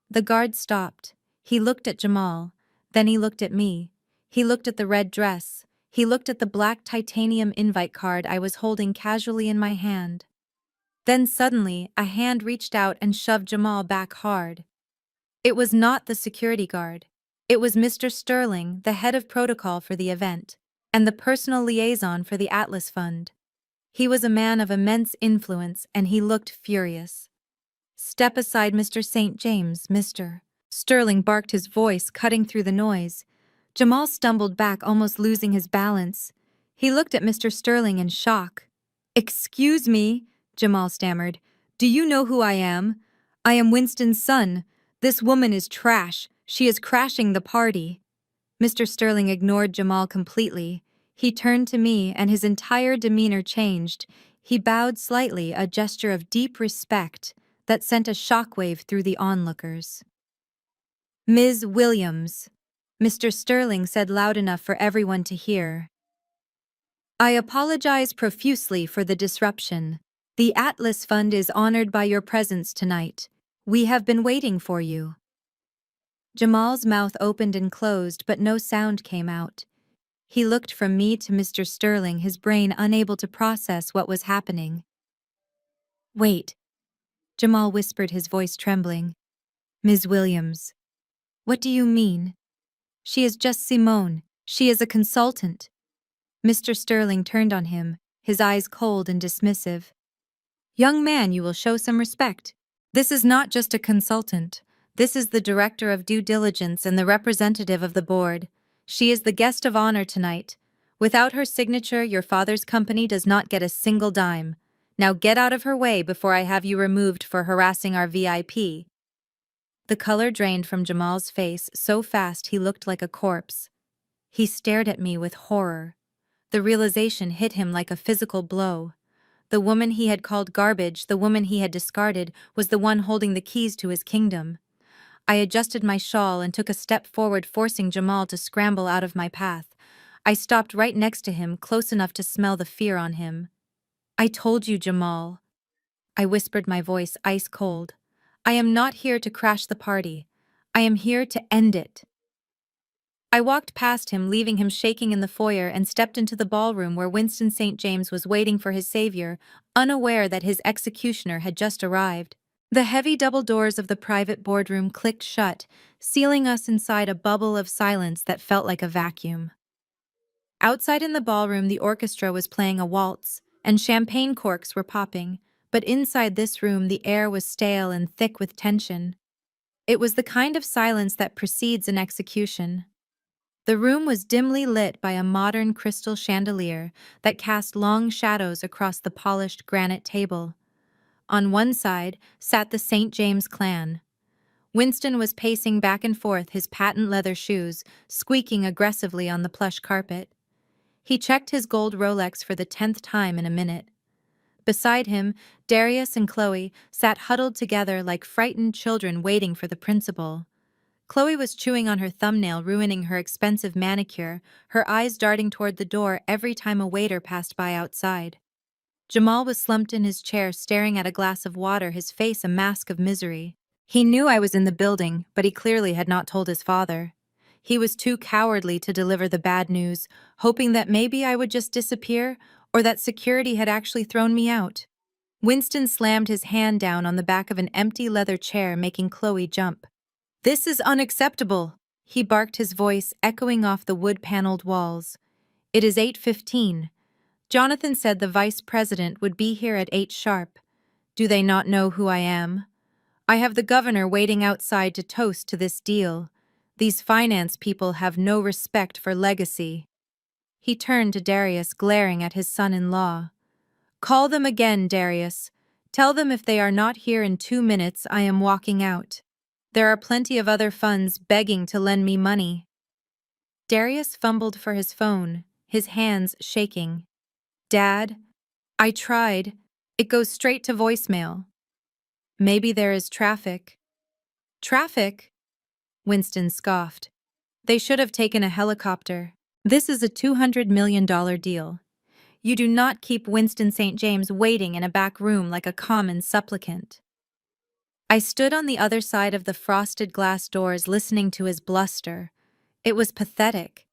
The guard stopped. He looked at Jamal. Then he looked at me. He looked at the red dress. He looked at the black titanium invite card I was holding casually in my hand. Then suddenly, a hand reached out and shoved Jamal back hard. It was not the security guard. It was Mr. Sterling, the head of protocol for the event, and the personal liaison for the Atlas Fund. He was a man of immense influence, and he looked furious. "Step aside, Mr. St. James, Mr." Sterling barked, his voice cutting through the noise. Jamal stumbled back, almost losing his balance. He looked at Mr. Sterling in shock. "Excuse me," Jamal stammered. "Do you know who I am? I am Winston's son. This woman is trash. She is crashing the party." Mr. Sterling ignored Jamal completely. He turned to me, and his entire demeanor changed. He bowed slightly, a gesture of deep respect that sent a shockwave through the onlookers. "Ms. Williams," Mr. Sterling said loud enough for everyone to hear. "I apologize profusely for the disruption. The Atlas Fund is honored by your presence tonight. We have been waiting for you." Jamal's mouth opened and closed, but no sound came out. He looked from me to Mr. Sterling, his brain unable to process what was happening. "Wait," Jamal whispered, his voice trembling. "Ms. Williams. What do you mean? She is just Simone. She is a consultant." Mr. Sterling turned on him, his eyes cold and dismissive. "Young man, you will show some respect. This is not just a consultant. This is the director of due diligence and the representative of the board. She is the guest of honor tonight. Without her signature, your father's company does not get a single dime. Now get out of her way before I have you removed for harassing our VIP." The color drained from Jamal's face so fast he looked like a corpse. He stared at me with horror. The realization hit him like a physical blow. The woman he had called garbage, the woman he had discarded, was the one holding the keys to his kingdom. I adjusted my shawl and took a step forward, forcing Jamal to scramble out of my path. I stopped right next to him, close enough to smell the fear on him. "I told you, Jamal." I whispered, my voice ice cold. "I am not here to crash the party. I am here to end it." I walked past him, leaving him shaking in the foyer, and stepped into the ballroom where Winston St. James was waiting for his savior, unaware that his executioner had just arrived. The heavy double doors of the private boardroom clicked shut, sealing us inside a bubble of silence that felt like a vacuum. Outside in the ballroom, the orchestra was playing a waltz, and champagne corks were popping, but inside this room the air was stale and thick with tension. It was the kind of silence that precedes an execution. The room was dimly lit by a modern crystal chandelier that cast long shadows across the polished granite table. On one side sat the St. James clan. Winston was pacing back and forth, his patent leather shoes squeaking aggressively on the plush carpet. He checked his gold Rolex for the 10th time in a minute. Beside him, Darius and Chloe sat huddled together like frightened children waiting for the principal. Chloe was chewing on her thumbnail, ruining her expensive manicure, her eyes darting toward the door every time a waiter passed by outside. Jamal was slumped in his chair, staring at a glass of water, his face a mask of misery. He knew I was in the building, but he clearly had not told his father. He was too cowardly to deliver the bad news, hoping that maybe I would just disappear, or that security had actually thrown me out. Winston slammed his hand down on the back of an empty leather chair, making Chloe jump. "This is unacceptable," he barked, his voice echoing off the wood-paneled walls. "It is 8:15. Jonathan said the vice president would be here at 8 sharp. Do they not know who I am? I have the governor waiting outside to toast to this deal. These finance people have no respect for legacy." He turned to Darius, glaring at his son-in-law. "Call them again, Darius. Tell them if they are not here in 2 minutes, I am walking out. There are plenty of other funds begging to lend me money. Darius fumbled for his phone, his hands shaking. Dad, I tried. It goes straight to voicemail. Maybe there is traffic. Traffic? Winston scoffed. They should have taken a helicopter. This is a $200 million deal. You do not keep Winston St. James waiting in a back room like a common supplicant. I stood on the other side of the frosted glass doors listening to his bluster. It was pathetic.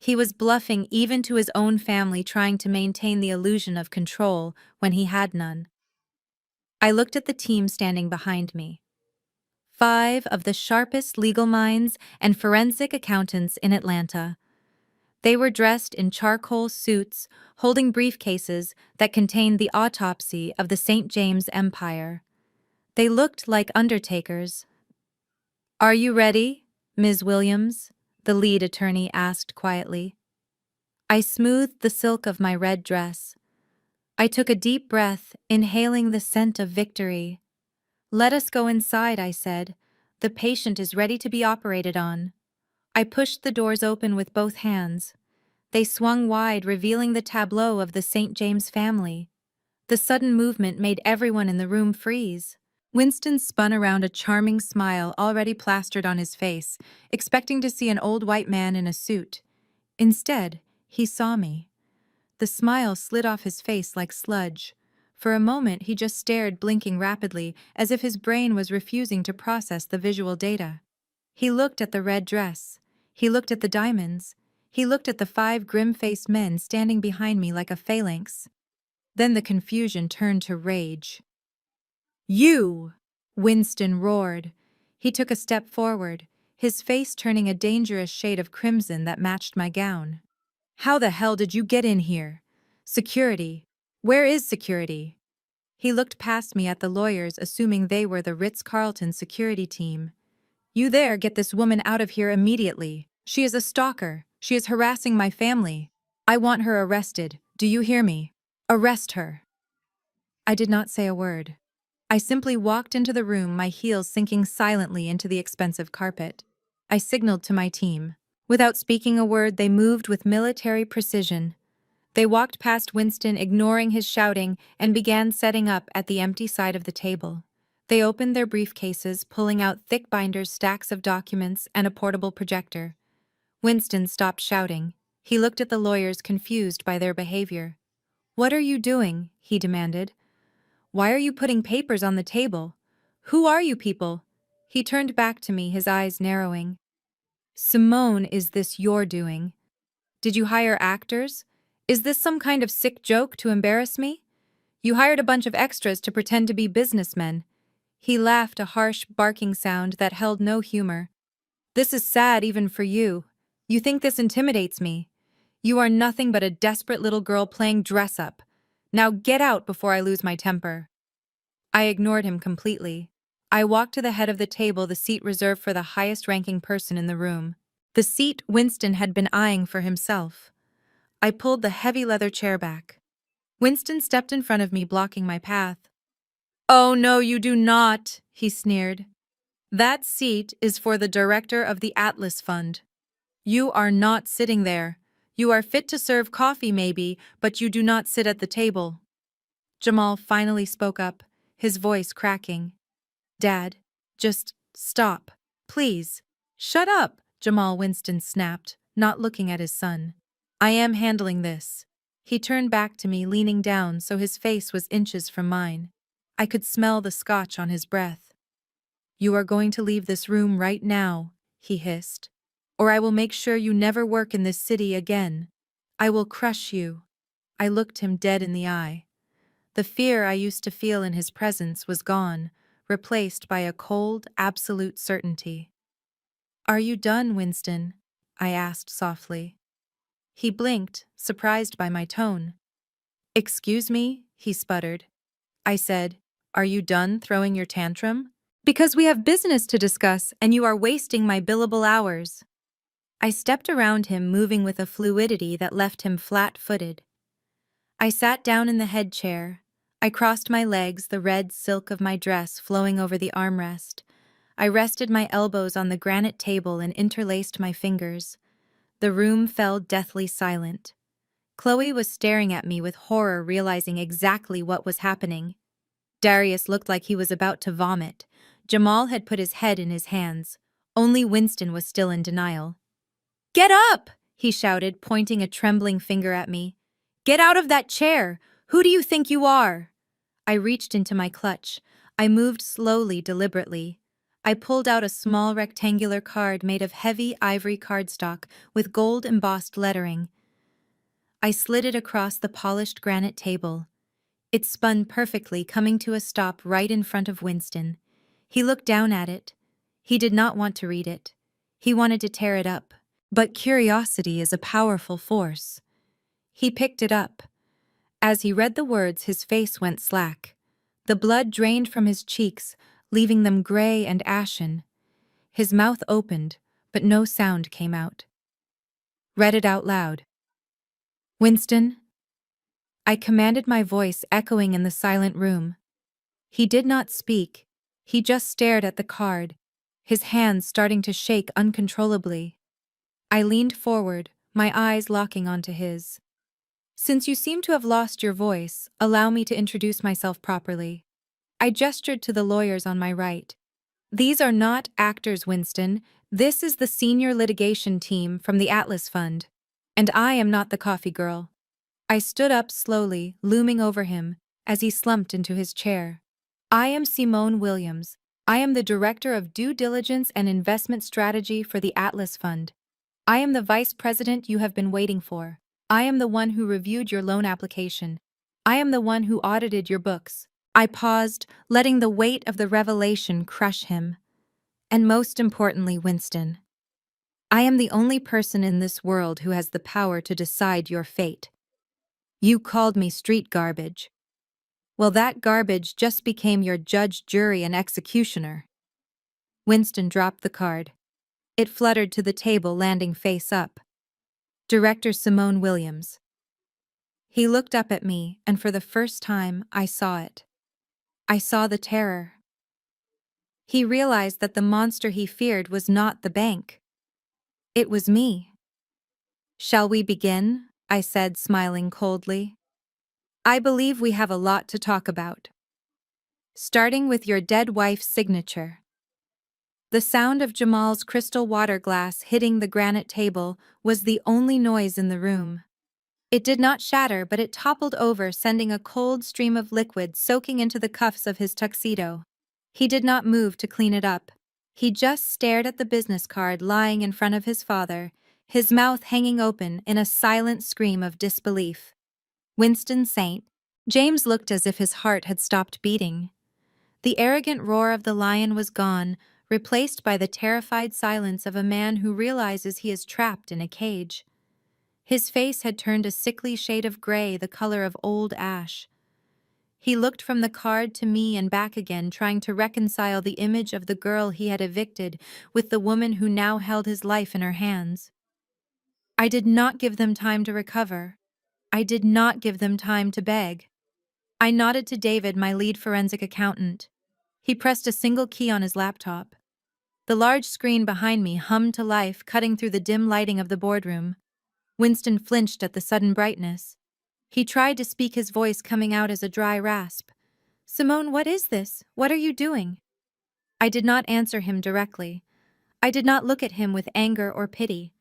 He was bluffing even to his own family, trying to maintain the illusion of control when he had none. I looked at the team standing behind me. 5 of the sharpest legal minds and forensic accountants in Atlanta. They were dressed in charcoal suits, holding briefcases that contained the autopsy of the St. James Empire. They looked like undertakers. Are you ready, Ms. Williams? The lead attorney asked quietly. I smoothed the silk of my red dress. I took a deep breath, inhaling the scent of victory. Let us go inside, I said. The patient is ready to be operated on. I pushed the doors open with both hands. They swung wide, revealing the tableau of the St. James family. The sudden movement made everyone in the room freeze. Winston spun around, a charming smile already plastered on his face, expecting to see an old white man in a suit. Instead, he saw me. The smile slid off his face like sludge. For a moment, he just stared, blinking rapidly, as if his brain was refusing to process the visual data. He looked at the red dress. He looked at the diamonds. He looked at the 5 grim-faced men standing behind me like a phalanx. Then the confusion turned to rage. You! Winston roared. He took a step forward, his face turning a dangerous shade of crimson that matched my gown. How the hell did you get in here? Security. Where is security? He looked past me at the lawyers, assuming they were the Ritz-Carlton security team. You there, get this woman out of here immediately. She is a stalker. She is harassing my family. I want her arrested. Do you hear me? Arrest her. I did not say a word. I simply walked into the room, my heels sinking silently into the expensive carpet. I signaled to my team. Without speaking a word, they moved with military precision. They walked past Winston, ignoring his shouting, and began setting up at the empty side of the table. They opened their briefcases, pulling out thick binders, stacks of documents, and a portable projector. Winston stopped shouting. He looked at the lawyers, confused by their behavior. What are you doing? He demanded. Why are you putting papers on the table? Who are you people? He turned back to me, his eyes narrowing. Simone, is this your doing? Did you hire actors? Is this some kind of sick joke to embarrass me? You hired a bunch of extras to pretend to be businessmen. He laughed, a harsh, barking sound that held no humor. This is sad even for you. You think this intimidates me. You are nothing but a desperate little girl playing dress-up. Now get out before I lose my temper. I ignored him completely. I walked to the head of the table, the seat reserved for the highest-ranking person in the room. The seat Winston had been eyeing for himself. I pulled the heavy leather chair back. Winston stepped in front of me, blocking my path. Oh, no, you do not, he sneered. That seat is for the director of the Atlas Fund. You are not sitting there. You are fit to serve coffee, maybe, but you do not sit at the table. Jamal finally spoke up, his voice cracking. Dad, just stop, please. Shut up, Jamal, Winston snapped, not looking at his son. I am handling this. He turned back to me, leaning down so his face was inches from mine. I could smell the scotch on his breath. You are going to leave this room right now, he hissed, or I will make sure you never work in this city again. I will crush you. I looked him dead in the eye. The fear I used to feel in his presence was gone, replaced by a cold, absolute certainty. Are you done, Winston? I asked softly. He blinked, surprised by my tone. Excuse me, he sputtered. I said, Are you done throwing your tantrum? Because we have business to discuss and you are wasting my billable hours. I stepped around him, moving with a fluidity that left him flat-footed. I sat down in the head chair. I crossed my legs, the red silk of my dress flowing over the armrest. I rested my elbows on the granite table and interlaced my fingers. The room fell deathly silent. Chloe was staring at me with horror, realizing exactly what was happening. Darius looked like he was about to vomit. Jamal had put his head in his hands. Only Winston was still in denial. "Get up!" he shouted, pointing a trembling finger at me. "Get out of that chair! Who do you think you are?" I reached into my clutch. I moved slowly, deliberately. I pulled out a small rectangular card made of heavy ivory cardstock with gold-embossed lettering. I slid it across the polished granite table. It spun perfectly, coming to a stop right in front of Winston. He looked down at it. He did not want to read it. He wanted to tear it up. But curiosity is a powerful force. He picked it up. As he read the words, his face went slack. The blood drained from his cheeks, leaving them gray and ashen. His mouth opened, but no sound came out. Read it out loud. "Winston," I commanded, my voice echoing in the silent room. He did not speak. He just stared at the card, his hands starting to shake uncontrollably. I leaned forward, my eyes locking onto his. "Since you seem to have lost your voice, allow me to introduce myself properly." I gestured to the lawyers on my right. "These are not actors, Winston. This is the senior litigation team from the Atlas Fund. And I am not the coffee girl." I stood up slowly, looming over him, as he slumped into his chair. "I am Simone Williams. I am the Director of Due Diligence and Investment Strategy for the Atlas Fund. I am the Vice President you have been waiting for. I am the one who reviewed your loan application. I am the one who audited your books." I paused, letting the weight of the revelation crush him. "And most importantly, Winston, I am the only person in this world who has the power to decide your fate. You called me street garbage. Well, that garbage just became your judge, jury, and executioner." Winston dropped the card. It fluttered to the table, landing face up. "Director Simone Williams." He looked up at me, and for the first time, I saw it. I saw the terror. He realized that the monster he feared was not the bank. It was me. "Shall we begin?" I said, smiling coldly. "I believe we have a lot to talk about. Starting with your dead wife's signature." The sound of Jamal's crystal water glass hitting the granite table was the only noise in the room. It did not shatter, but it toppled over, sending a cold stream of liquid soaking into the cuffs of his tuxedo. He did not move to clean it up. He just stared at the business card lying in front of his father, his mouth hanging open in a silent scream of disbelief. "Winston St. James" looked as if his heart had stopped beating. The arrogant roar of the lion was gone, replaced by the terrified silence of a man who realizes he is trapped in a cage. His face had turned a sickly shade of gray, the color of old ash. He looked from the card to me and back again, trying to reconcile the image of the girl he had evicted with the woman who now held his life in her hands. I did not give them time to recover. I did not give them time to beg. I nodded to David, my lead forensic accountant. He pressed a single key on his laptop. The large screen behind me hummed to life, cutting through the dim lighting of the boardroom. Winston flinched at the sudden brightness. He tried to speak, his voice coming out as a dry rasp. "Simone, what is this? What are you doing?" I did not answer him directly. I did not look at him with anger or pity.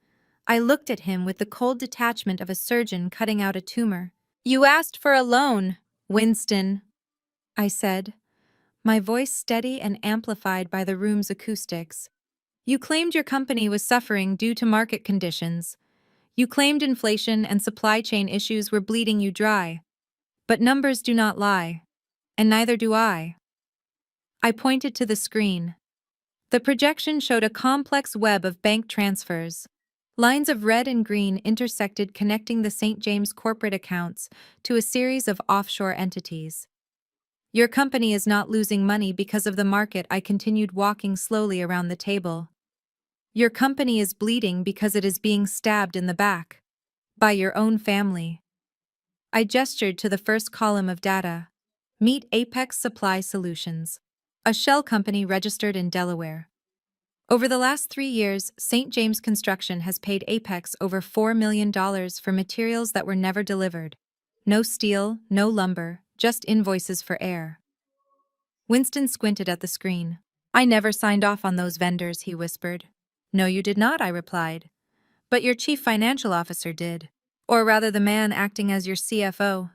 I looked at him with the cold detachment of a surgeon cutting out a tumor. "You asked for a loan, Winston," I said, my voice steady and amplified by the room's acoustics. "You claimed your company was suffering due to market conditions. You claimed inflation and supply chain issues were bleeding you dry. But numbers do not lie, and neither do I." I pointed to the screen. The projection showed a complex web of bank transfers. Lines of red and green intersected, connecting the St. James corporate accounts to a series of offshore entities. "Your company is not losing money because of the market," I continued, walking slowly around the table. "Your company is bleeding because it is being stabbed in the back. By your own family." I gestured to the first column of data. Meet Apex Supply Solutions, a shell company registered in Delaware. Over the last 3 years, St. James Construction has paid Apex over $4 million for materials that were never delivered. No steel, no lumber, just invoices for air. Winston squinted at the screen. I never signed off on those vendors, he whispered. No, you did not, I replied. But your chief financial officer did. Or rather, the man acting as your CFO.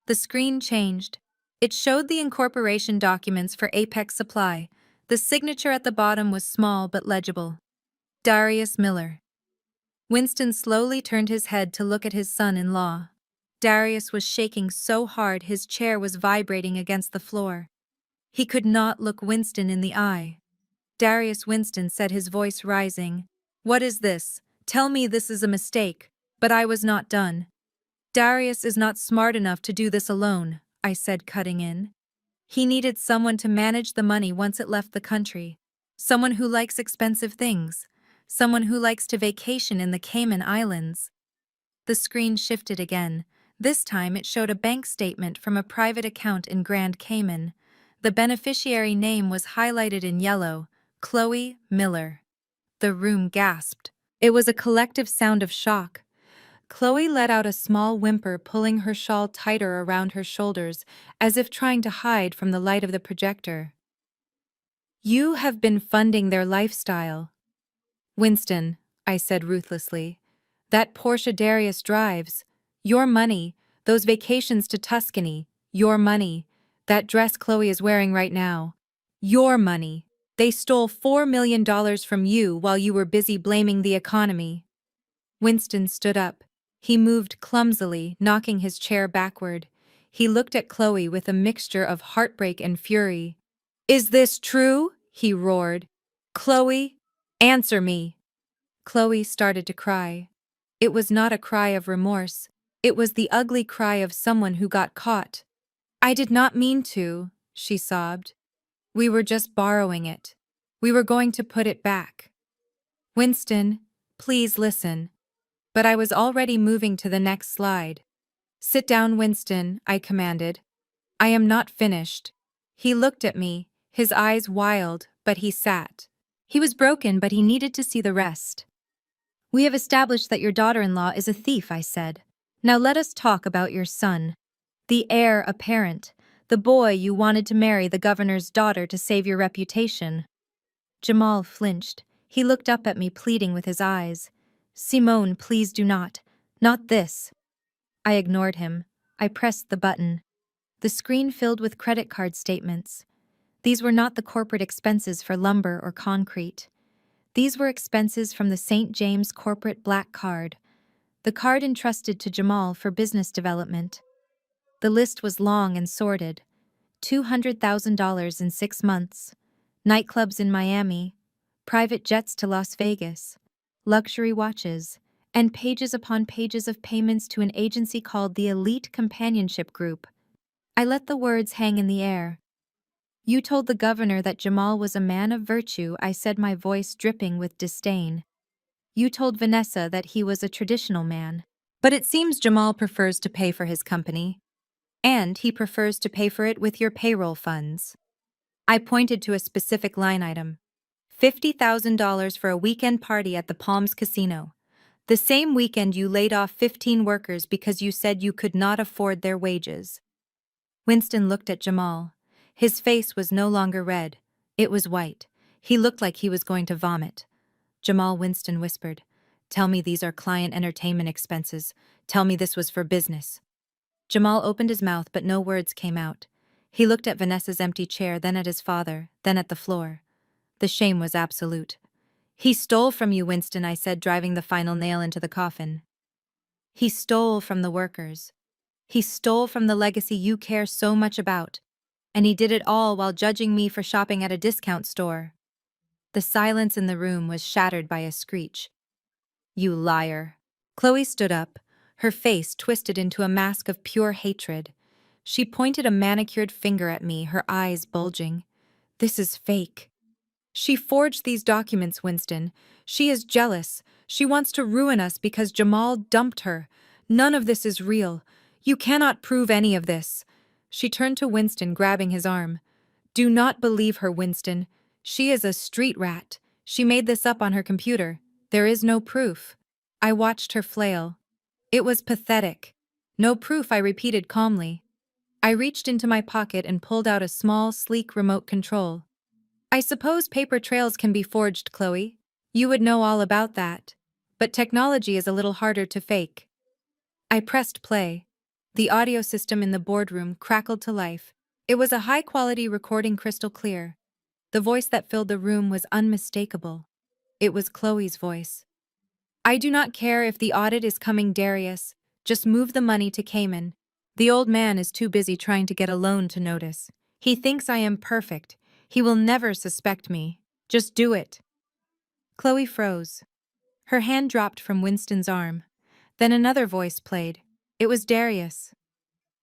The screen changed. It showed the incorporation documents for Apex Supply. The signature at the bottom was small but legible. Darius Miller. Winston slowly turned his head to look at his son-in-law. Darius was shaking so hard his chair was vibrating against the floor. He could not look Winston in the eye. Darius, Winston said, his voice rising. What is this? Tell me this is a mistake. But I was not done. Darius is not smart enough to do this alone, I said, cutting in. He needed someone to manage the money once it left the country. Someone who likes expensive things. Someone who likes to vacation in the Cayman Islands. The screen shifted again. This time it showed a bank statement from a private account in Grand Cayman. The beneficiary name was highlighted in yellow, Chloe Miller. The room gasped. It was a collective sound of shock. Chloe let out a small whimper, pulling her shawl tighter around her shoulders, as if trying to hide from the light of the projector. You have been funding their lifestyle. Winston, I said ruthlessly. That Porsche Darius drives. Your money. Those vacations to Tuscany. Your money. That dress Chloe is wearing right now. Your money. They stole $4 million from you while you were busy blaming the economy. Winston stood up. He moved clumsily, knocking his chair backward. He looked at Chloe with a mixture of heartbreak and fury. Is this true? He roared. Chloe, answer me. Chloe started to cry. It was not a cry of remorse. It was the ugly cry of someone who got caught. I did not mean to, she sobbed. We were just borrowing it. We were going to put it back. Winston, please listen. But I was already moving to the next slide. Sit down, Winston, I commanded. I am not finished. He looked at me, his eyes wild, but he sat. He was broken, but he needed to see the rest. We have established that your daughter-in-law is a thief, I said. Now let us talk about your son. The heir apparent, the boy you wanted to marry the governor's daughter to save your reputation. Jamal flinched. He looked up at me, pleading with his eyes. Simone, please do not. Not this. I ignored him. I pressed the button. The screen filled with credit card statements. These were not the corporate expenses for lumber or concrete. These were expenses from the St. James corporate black card, the card entrusted to Jamal for business development. The list was long and sordid. $200,000 in 6 months. Nightclubs in Miami. Private jets to Las Vegas. Luxury watches, and pages upon pages of payments to an agency called the Elite Companionship Group. I let the words hang in the air. You told the governor that Jamal was a man of virtue, I said, my voice dripping with disdain. You told Vanessa that he was a traditional man. But it seems Jamal prefers to pay for his company. And he prefers to pay for it with your payroll funds. I pointed to a specific line item. $50,000 for a weekend party at the Palms Casino. The same weekend you laid off 15 workers because you said you could not afford their wages. Winston looked at Jamal. His face was no longer red. It was white. He looked like he was going to vomit. Jamal, Winston whispered, Tell me these are client entertainment expenses. Tell me this was for business. Jamal opened his mouth, but no words came out. He looked at Vanessa's empty chair, then at his father, then at the floor. The shame was absolute. He stole from you, Winston, I said, driving the final nail into the coffin. He stole from the workers. He stole from the legacy you care so much about. And he did it all while judging me for shopping at a discount store. The silence in the room was shattered by a screech. You liar. Chloe stood up, her face twisted into a mask of pure hatred. She pointed a manicured finger at me, her eyes bulging. This is fake. She forged these documents, Winston. She is jealous. She wants to ruin us because Jamal dumped her. None of this is real. You cannot prove any of this. She turned to Winston, grabbing his arm. Do not believe her, Winston. She is a street rat. She made this up on her computer. There is no proof. I watched her flail. It was pathetic. No proof, I repeated calmly. I reached into my pocket and pulled out a small, sleek remote control. I suppose paper trails can be forged, Chloe. You would know all about that. But technology is a little harder to fake. I pressed play. The audio system in the boardroom crackled to life. It was a high-quality recording, crystal clear. The voice that filled the room was unmistakable. It was Chloe's voice. I do not care if the audit is coming, Darius. Just move the money to Cayman. The old man is too busy trying to get a loan to notice. He thinks I am perfect. He will never suspect me. Just do it. Chloe froze. Her hand dropped from Winston's arm. Then another voice played. It was Darius.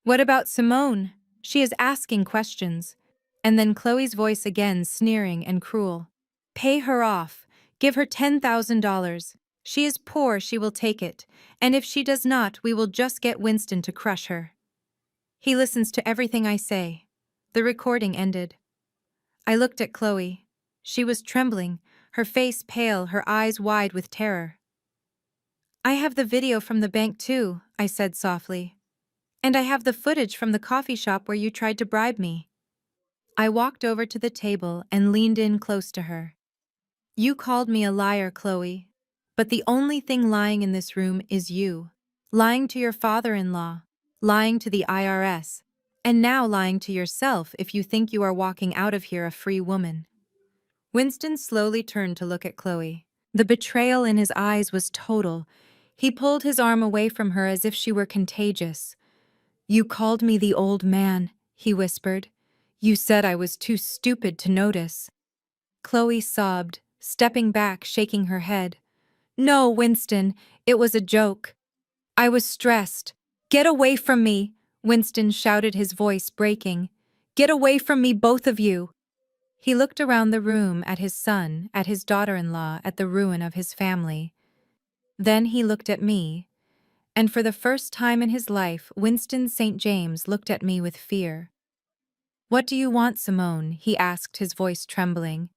What about Simone? She is asking questions. And then Chloe's voice again, sneering and cruel. Pay her off. Give her $10,000. She is poor, she will take it. And if she does not, we will just get Winston to crush her. He listens to everything I say. The recording ended. I looked at Chloe. She was trembling, her face pale, her eyes wide with terror. I have the video from the bank too, I said softly. And I have the footage from the coffee shop where you tried to bribe me. I walked over to the table and leaned in close to her. You called me a liar, Chloe. But the only thing lying in this room is you. Lying to your father-in-law, lying to the IRS, and now lying to yourself if you think you are walking out of here a free woman. Winston slowly turned to look at Chloe. The betrayal in his eyes was total. He pulled his arm away from her as if she were contagious. You called me the old man, he whispered. You said I was too stupid to notice. Chloe sobbed, stepping back, shaking her head. No, Winston, it was a joke. I was stressed. Get away from me, Winston shouted, his voice breaking. Get away from me, both of you. He looked around the room at his son, at his daughter-in-law, at the ruin of his family. Then he looked at me, and for the first time in his life, Winston St. James looked at me with fear. What do you want, Simone? He asked, his voice trembling.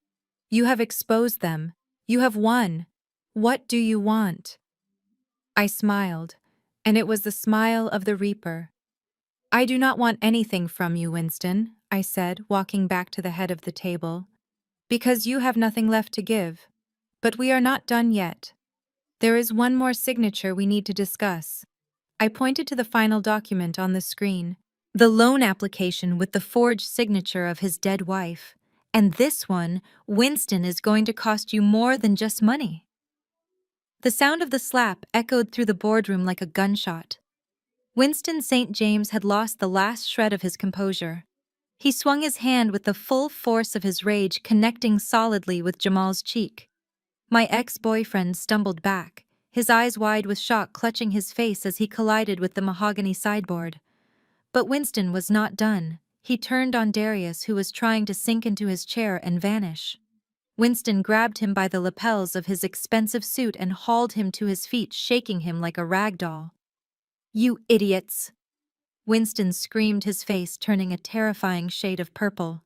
You have exposed them. You have won. What do you want? I smiled, and it was the smile of the reaper. I do not want anything from you, Winston, I said, walking back to the head of the table. Because you have nothing left to give. But we are not done yet. There is one more signature we need to discuss. I pointed to the final document on the screen. The loan application with the forged signature of his dead wife. And this one, Winston, is going to cost you more than just money. The sound of the slap echoed through the boardroom like a gunshot. Winston St. James had lost the last shred of his composure. He swung his hand with the full force of his rage, connecting solidly with Jamal's cheek. My ex-boyfriend stumbled back, his eyes wide with shock, clutching his face as he collided with the mahogany sideboard. But Winston was not done. He turned on Darius, who was trying to sink into his chair and vanish. Winston grabbed him by the lapels of his expensive suit and hauled him to his feet, shaking him like a rag doll. You idiots! Winston screamed, his face turning a terrifying shade of purple.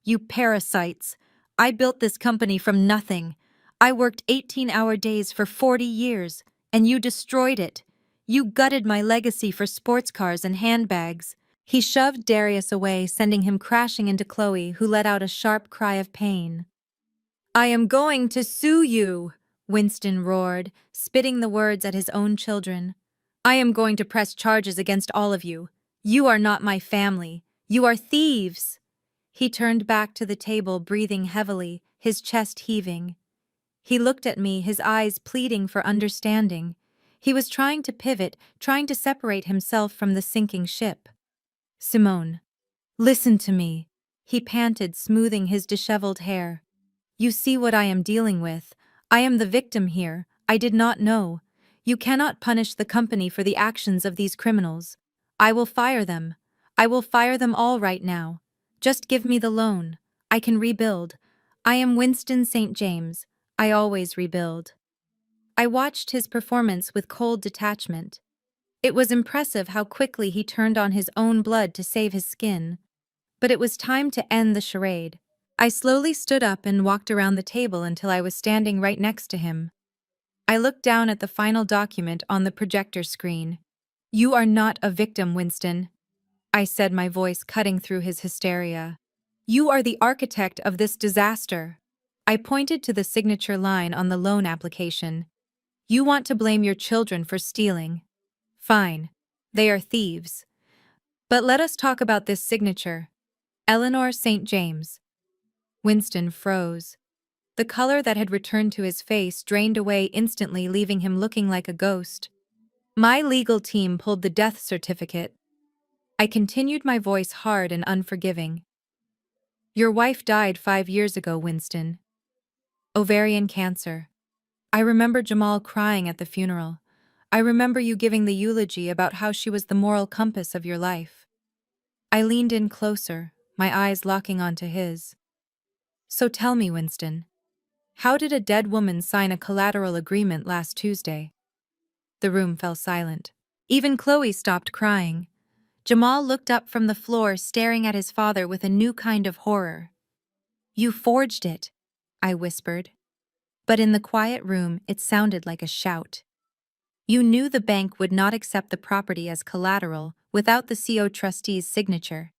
You parasites! I built this company from nothing. I worked 18-hour days for 40 years, and you destroyed it. You gutted my legacy for sports cars and handbags. He shoved Darius away, sending him crashing into Chloe, who let out a sharp cry of pain. I am going to sue you, Winston roared, spitting the words at his own children. I am going to press charges against all of you. You are not my family. You are thieves. He turned back to the table, breathing heavily, his chest heaving. He looked at me, his eyes pleading for understanding. He was trying to pivot, trying to separate himself from the sinking ship. Simone, listen to me, he panted, smoothing his disheveled hair. You see what I am dealing with. I am the victim here. I did not know. You cannot punish the company for the actions of these criminals. I will fire them. I will fire them all right now. Just give me the loan. I can rebuild. I am Winston St. James. I always rebuild. I watched his performance with cold detachment. It was impressive how quickly he turned on his own blood to save his skin. But it was time to end the charade. I slowly stood up and walked around the table until I was standing right next to him. I looked down at the final document on the projector screen. "You are not a victim, Winston," I said, my voice cutting through his hysteria. "You are the architect of this disaster." I pointed to the signature line on the loan application. "You want to blame your children for stealing. Fine. They are thieves. But let us talk about this signature. Eleanor St. James." Winston froze. The color that had returned to his face drained away instantly, leaving him looking like a ghost. "My legal team pulled the death certificate." I continued, my voice hard and unforgiving. "Your wife died 5 years ago, Winston. Ovarian cancer. I remember Jamal crying at the funeral. I remember you giving the eulogy about how she was the moral compass of your life." I leaned in closer, my eyes locking onto his. "So tell me, Winston, how did a dead woman sign a collateral agreement last Tuesday?" The room fell silent. Even Chloe stopped crying. Jamal looked up from the floor, staring at his father with a new kind of horror. "You forged it," I whispered. But in the quiet room, it sounded like a shout. "You knew the bank would not accept the property as collateral without the CO trustee's signature.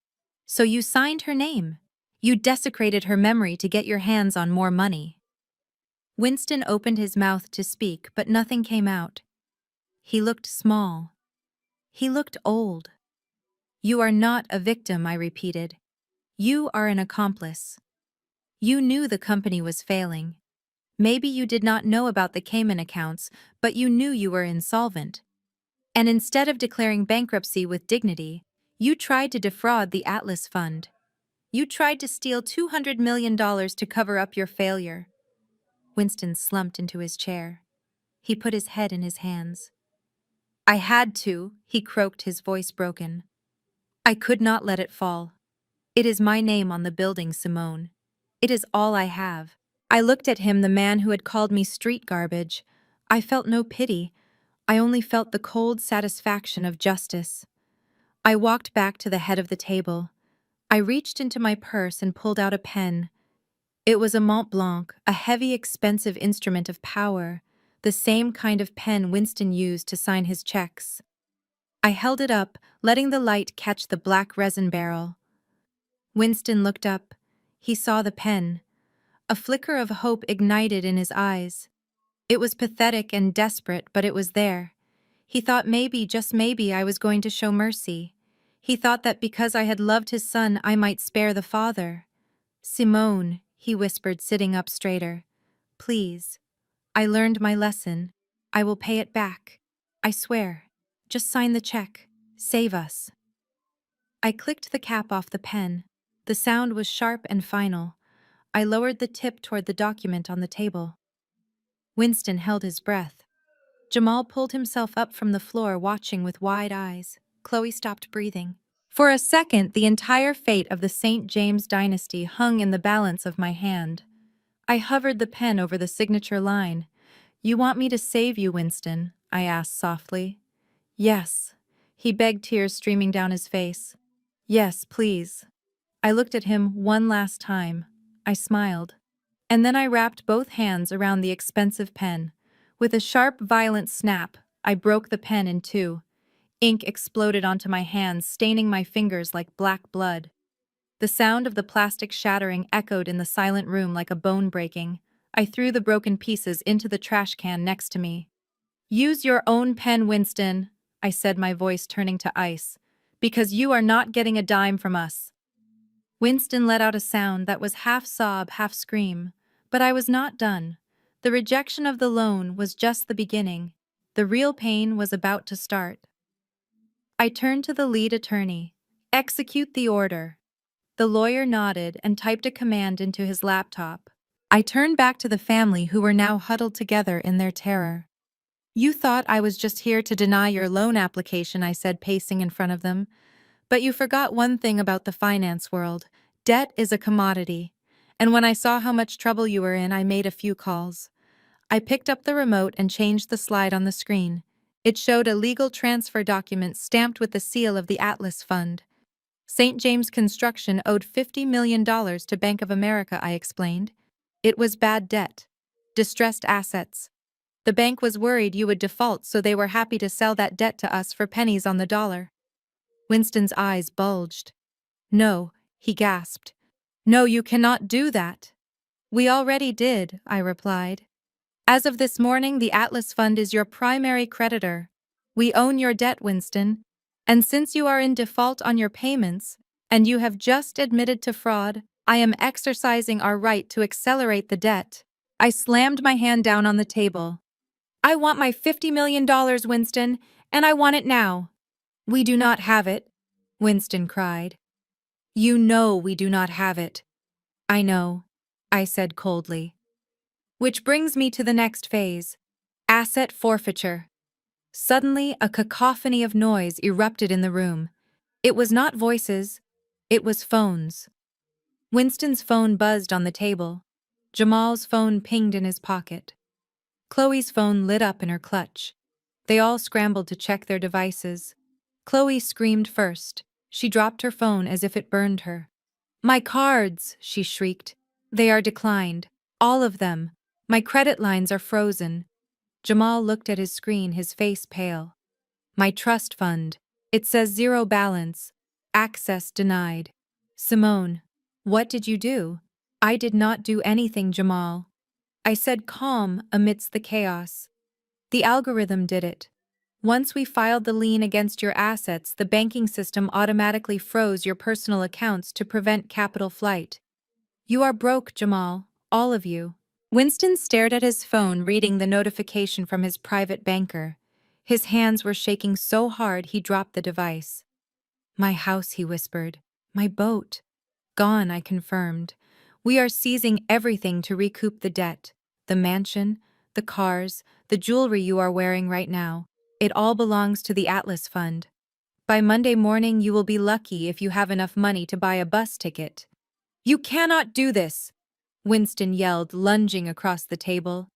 So you signed her name. You desecrated her memory to get your hands on more money." Winston opened his mouth to speak, but nothing came out. He looked small. He looked old. "You are not a victim," I repeated. "You are an accomplice. You knew the company was failing. Maybe you did not know about the Cayman accounts, but you knew you were insolvent. And instead of declaring bankruptcy with dignity, you tried to defraud the Atlas Fund. You tried to steal $200 million to cover up your failure." Winston slumped into his chair. He put his head in his hands. "I had to," he croaked, his voice broken. "I could not let it fall. It is my name on the building, Simone. It is all I have." I looked at him, the man who had called me street garbage. I felt no pity. I only felt the cold satisfaction of justice. I walked back to the head of the table. I reached into my purse and pulled out a pen. It was a Mont Blanc, a heavy, expensive instrument of power, the same kind of pen Winston used to sign his checks. I held it up, letting the light catch the black resin barrel. Winston looked up. He saw the pen. A flicker of hope ignited in his eyes. It was pathetic and desperate, but it was there. He thought maybe, just maybe, I was going to show mercy. He thought that because I had loved his son, I might spare the father. "Simone," he whispered, sitting up straighter. "Please. I learned my lesson. I will pay it back. I swear. Just sign the check. Save us." I clicked the cap off the pen. The sound was sharp and final. I lowered the tip toward the document on the table. Winston held his breath. Jamal pulled himself up from the floor, watching with wide eyes. Chloe stopped breathing. For a second, the entire fate of the St. James dynasty hung in the balance of my hand. I hovered the pen over the signature line. "You want me to save you, Winston?" I asked softly. "Yes." He begged, tears streaming down his face. "Yes, please." I looked at him one last time. I smiled. And then I wrapped both hands around the expensive pen. With a sharp, violent snap, I broke the pen in two. Ink exploded onto my hands, staining my fingers like black blood. The sound of the plastic shattering echoed in the silent room like a bone breaking. I threw the broken pieces into the trash can next to me. "Use your own pen, Winston," I said, my voice turning to ice, "because you are not getting a dime from us." Winston let out a sound that was half sob, half scream. But I was not done. The rejection of the loan was just the beginning. The real pain was about to start. I turned to the lead attorney. "Execute the order." The lawyer nodded and typed a command into his laptop. I turned back to the family, who were now huddled together in their terror. "You thought I was just here to deny your loan application," I said, pacing in front of them. "But you forgot one thing about the finance world. Debt is a commodity. And when I saw how much trouble you were in, I made a few calls." I picked up the remote and changed the slide on the screen. It showed a legal transfer document stamped with the seal of the Atlas Fund. St. James Construction owed $50 million to Bank of America, I explained. It was bad debt. Distressed assets. The bank was worried you would default, so they were happy to sell that debt to us for pennies on the dollar. Winston's eyes bulged. No, he gasped. No, you cannot do that. We already did, I replied. As of this morning, the Atlas Fund is your primary creditor. We own your debt, Winston. And since you are in default on your payments, and you have just admitted to fraud, I am exercising our right to accelerate the debt. I slammed my hand down on the table. I want my $50 million, Winston, and I want it now. We do not have it, Winston cried. You know we do not have it. I know, I said coldly. Which brings me to the next phase, asset forfeiture. Suddenly, a cacophony of noise erupted in the room. It was not voices, it was phones. Winston's phone buzzed on the table. Jamal's phone pinged in his pocket. Chloe's phone lit up in her clutch. They all scrambled to check their devices. Chloe screamed first. She dropped her phone as if it burned her. My cards, she shrieked. They are declined. All of them. My credit lines are frozen. Jamal looked at his screen, his face pale. My trust fund. It says zero balance. Access denied. Simone, what did you do? I did not do anything, Jamal. I said calm amidst the chaos. The algorithm did it. Once we filed the lien against your assets, the banking system automatically froze your personal accounts to prevent capital flight. You are broke, Jamal. All of you. Winston stared at his phone, reading the notification from his private banker. His hands were shaking so hard he dropped the device. My house, he whispered. My boat. Gone, I confirmed. We are seizing everything to recoup the debt. The mansion, the cars, the jewelry you are wearing right now. It all belongs to the Atlas Fund. By Monday morning, you will be lucky if you have enough money to buy a bus ticket. You cannot do this, Winston yelled, lunging across the table.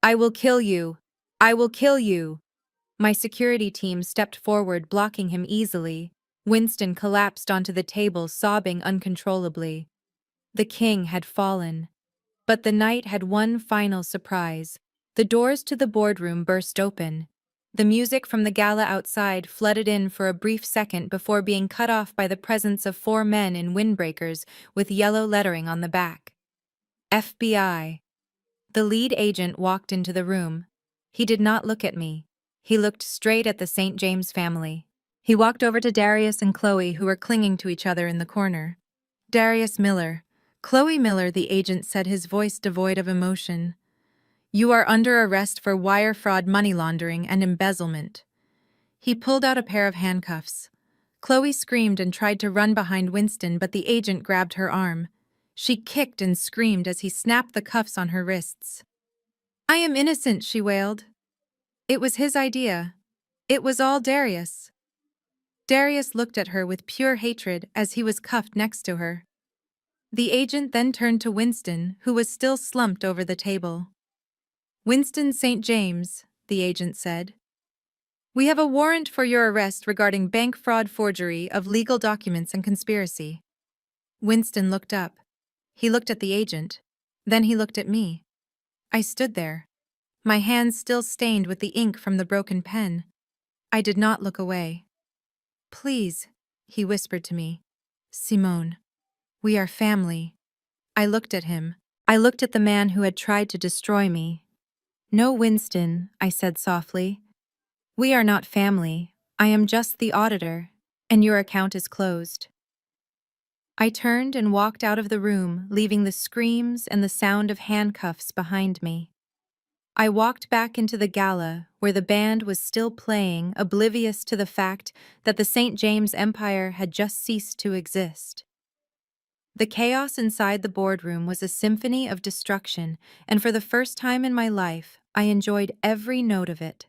I will kill you. I will kill you. My security team stepped forward, blocking him easily. Winston collapsed onto the table, sobbing uncontrollably. The king had fallen. But the night had one final surprise. The doors to the boardroom burst open. The music from the gala outside flooded in for a brief second before being cut off by the presence of 4 men in windbreakers with yellow lettering on the back. FBI. The lead agent walked into the room. He did not look at me. He looked straight at the St. James family. He walked over to Darius and Chloe, who were clinging to each other in the corner. Darius Miller. Chloe Miller, the agent said, his voice devoid of emotion. You are under arrest for wire fraud, money laundering, and embezzlement. He pulled out a pair of handcuffs. Chloe screamed and tried to run behind Winston, but the agent grabbed her arm. She kicked and screamed as he snapped the cuffs on her wrists. I am innocent, she wailed. It was his idea. It was all Darius. Darius looked at her with pure hatred as he was cuffed next to her. The agent then turned to Winston, who was still slumped over the table. Winston St. James, the agent said. We have a warrant for your arrest regarding bank fraud, forgery of legal documents, and conspiracy. Winston looked up. He looked at the agent. Then he looked at me. I stood there, my hands still stained with the ink from the broken pen. I did not look away. Please, he whispered to me. Simone, we are family. I looked at him. I looked at the man who had tried to destroy me. No, Winston, I said softly. We are not family. I am just the auditor, and your account is closed. I turned and walked out of the room, leaving the screams and the sound of handcuffs behind me. I walked back into the gala, where the band was still playing, oblivious to the fact that the St. James Empire had just ceased to exist. The chaos inside the boardroom was a symphony of destruction, and for the first time in my life, I enjoyed every note of it.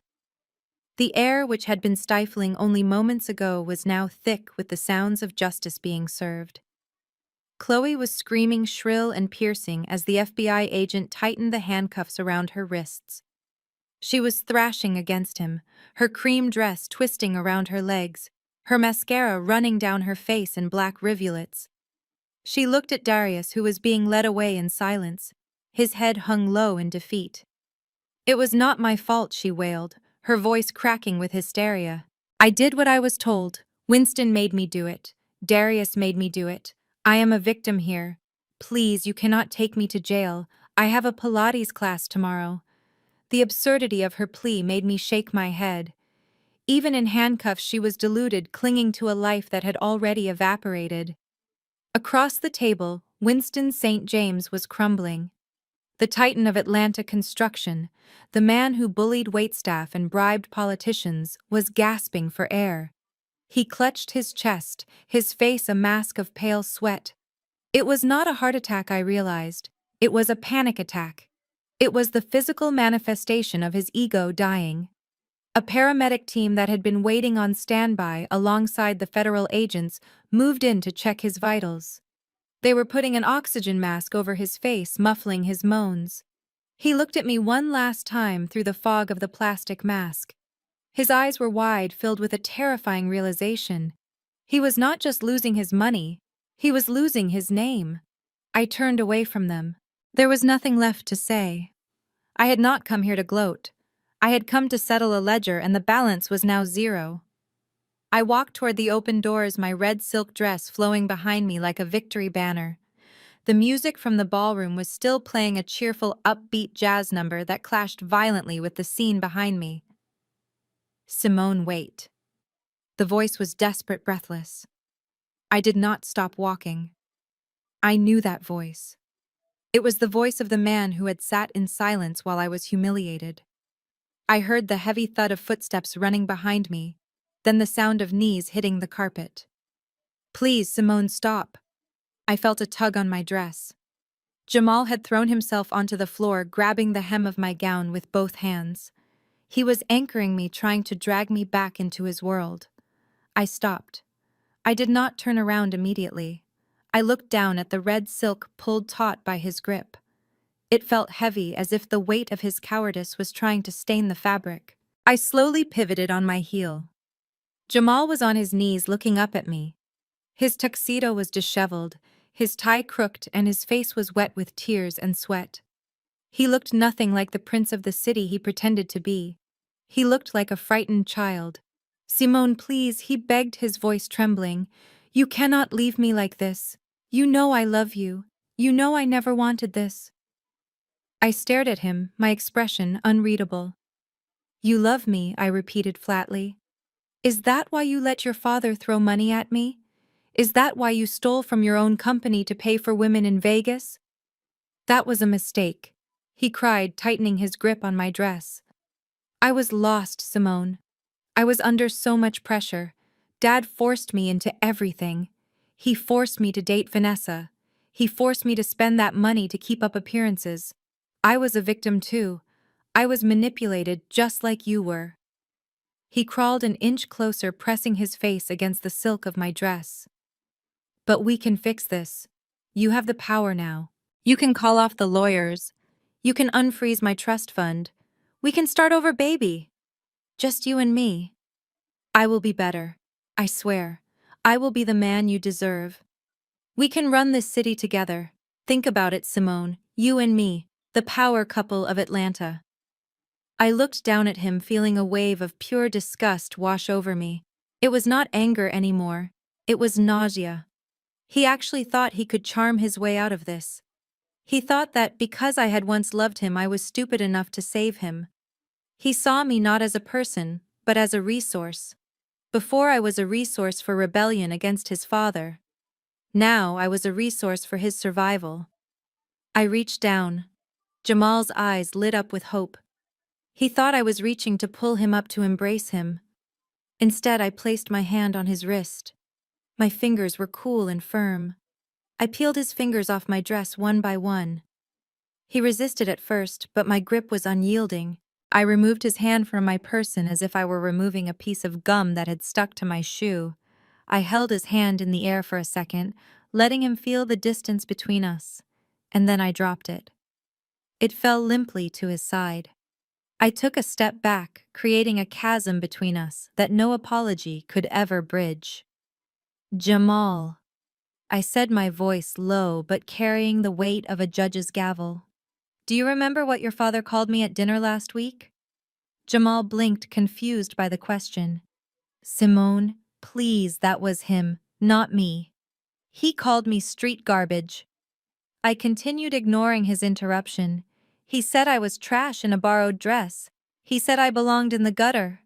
The air, which had been stifling only moments ago, was now thick with the sounds of justice being served. Chloe was screaming shrill and piercing as the FBI agent tightened the handcuffs around her wrists. She was thrashing against him, her cream dress twisting around her legs, her mascara running down her face in black rivulets. She looked at Darius, who was being led away in silence, his head hung low in defeat. "It was not my fault," she wailed, her voice cracking with hysteria. "I did what I was told. Winston made me do it. Darius made me do it. I am a victim here. Please, you cannot take me to jail. I have a Pilates class tomorrow." The absurdity of her plea made me shake my head. Even in handcuffs, she was deluded, clinging to a life that had already evaporated. Across the table, Winston St. James was crumbling. The titan of Atlanta construction, the man who bullied waitstaff and bribed politicians, was gasping for air. He clutched his chest, his face a mask of pale sweat. It was not a heart attack, I realized. It was a panic attack. It was the physical manifestation of his ego dying. A paramedic team that had been waiting on standby alongside the federal agents moved in to check his vitals. They were putting an oxygen mask over his face, muffling his moans. He looked at me one last time through the fog of the plastic mask. His eyes were wide, filled with a terrifying realization. He was not just losing his money, he was losing his name. I turned away from them. There was nothing left to say. I had not come here to gloat. I had come to settle a ledger, and the balance was now 0. I walked toward the open doors, my red silk dress flowing behind me like a victory banner. The music from the ballroom was still playing, a cheerful, upbeat jazz number that clashed violently with the scene behind me. "Simone, wait." The voice was desperate, breathless. I did not stop walking. I knew that voice. It was the voice of the man who had sat in silence while I was humiliated. I heard the heavy thud of footsteps running behind me, then the sound of knees hitting the carpet. "Please, Simone, stop." I felt a tug on my dress. Jamal had thrown himself onto the floor, grabbing the hem of my gown with both hands. He was anchoring me, trying to drag me back into his world. I stopped. I did not turn around immediately. I looked down at the red silk pulled taut by his grip. It felt heavy, as if the weight of his cowardice was trying to stain the fabric. I slowly pivoted on my heel. Jamal was on his knees looking up at me. His tuxedo was disheveled, his tie crooked, and his face was wet with tears and sweat. He looked nothing like the prince of the city he pretended to be. He looked like a frightened child. "Simone, please," he begged, his voice trembling. "You cannot leave me like this. You know I love you. You know I never wanted this." I stared at him, my expression unreadable. "You love me," I repeated flatly. "Is that why you let your father throw money at me? Is that why you stole from your own company to pay for women in Vegas?" "That was a mistake," he cried, tightening his grip on my dress. "I was lost, Simone. I was under so much pressure. Dad forced me into everything. He forced me to date Vanessa. He forced me to spend that money to keep up appearances. I was a victim too. I was manipulated just like you were." He crawled an inch closer, pressing his face against the silk of my dress. "But we can fix this. You have the power now. You can call off the lawyers. You can unfreeze my trust fund. We can start over, baby. Just you and me. I will be better. I swear. I will be the man you deserve. We can run this city together. Think about it, Simone. You and me, the power couple of Atlanta." I looked down at him, feeling a wave of pure disgust wash over me. It was not anger anymore. It was nausea. He actually thought he could charm his way out of this. He thought that because I had once loved him, I was stupid enough to save him. He saw me not as a person, but as a resource. Before, I was a resource for rebellion against his father. Now I was a resource for his survival. I reached down. Jamal's eyes lit up with hope. He thought I was reaching to pull him up to embrace him. Instead, I placed my hand on his wrist. My fingers were cool and firm. I peeled his fingers off my dress one by one. He resisted at first, but my grip was unyielding. I removed his hand from my person as if I were removing a piece of gum that had stuck to my shoe. I held his hand in the air for a second, letting him feel the distance between us, and then I dropped it. It fell limply to his side. I took a step back, creating a chasm between us that no apology could ever bridge. Jamal, I said, my voice low but carrying the weight of a judge's gavel. Do you remember what your father called me at dinner last week? Jamal blinked, confused by the question. Simone, please, that was him, not me. He called me street garbage. I continued, ignoring his interruption. He said I was trash in a borrowed dress. He said I belonged in the gutter.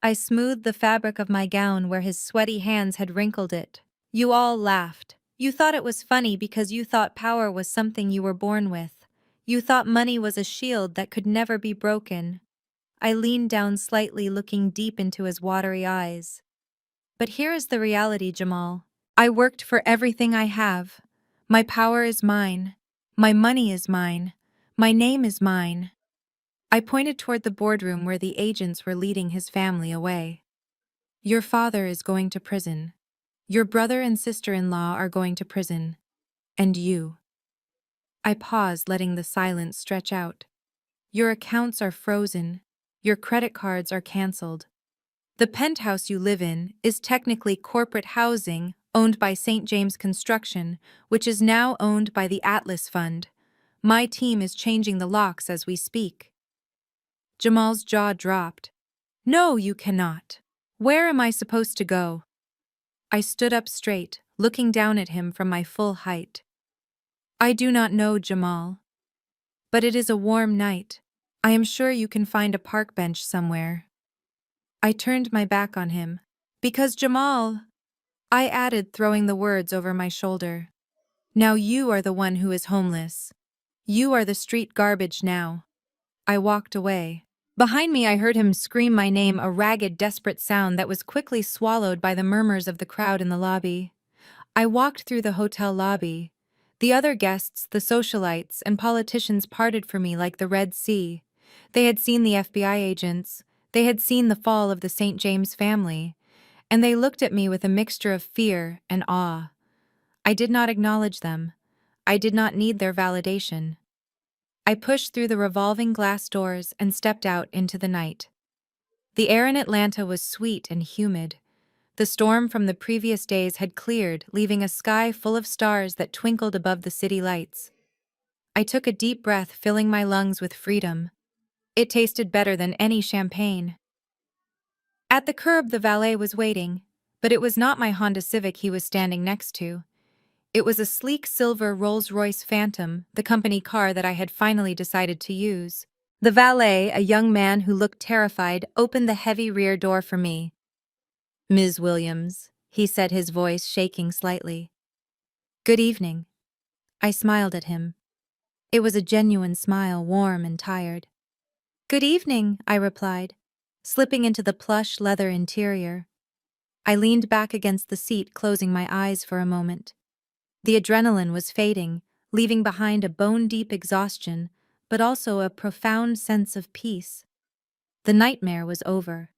I smoothed the fabric of my gown where his sweaty hands had wrinkled it. You all laughed. You thought it was funny because you thought power was something you were born with. You thought money was a shield that could never be broken. I leaned down slightly, looking deep into his watery eyes. But here is the reality, Jamal. I worked for everything I have. My power is mine. My money is mine. My name is mine. I pointed toward the boardroom where the agents were leading his family away. Your father is going to prison. Your brother and sister-in-law are going to prison. And you. I paused, letting the silence stretch out. Your accounts are frozen. Your credit cards are canceled. The penthouse you live in is technically corporate housing owned by St. James Construction, which is now owned by the Atlas Fund. My team is changing the locks as we speak. Jamal's jaw dropped. No, you cannot. Where am I supposed to go? I stood up straight, looking down at him from my full height. I do not know, Jamal. But it is a warm night. I am sure you can find a park bench somewhere. I turned my back on him. Because Jamal, I added, throwing the words over my shoulder. Now you are the one who is homeless. You are the street garbage now. I walked away. Behind me I heard him scream my name, a ragged, desperate sound that was quickly swallowed by the murmurs of the crowd in the lobby. I walked through the hotel lobby. The other guests, the socialites, and politicians parted for me like the Red Sea. They had seen the FBI agents. They had seen the fall of the St. James family. And they looked at me with a mixture of fear and awe. I did not acknowledge them. I did not need their validation. I pushed through the revolving glass doors and stepped out into the night. The air in Atlanta was sweet and humid. The storm from the previous days had cleared, leaving a sky full of stars that twinkled above the city lights. I took a deep breath, filling my lungs with freedom. It tasted better than any champagne. At the curb, the valet was waiting, but it was not my Honda Civic he was standing next to. It was a sleek silver Rolls-Royce Phantom, the company car that I had finally decided to use. The valet, a young man who looked terrified, opened the heavy rear door for me. Ms. Williams, he said, his voice shaking slightly. Good evening. I smiled at him. It was a genuine smile, warm and tired. Good evening, I replied, slipping into the plush leather interior. I leaned back against the seat, closing my eyes for a moment. The adrenaline was fading, leaving behind a bone-deep exhaustion, but also a profound sense of peace. The nightmare was over.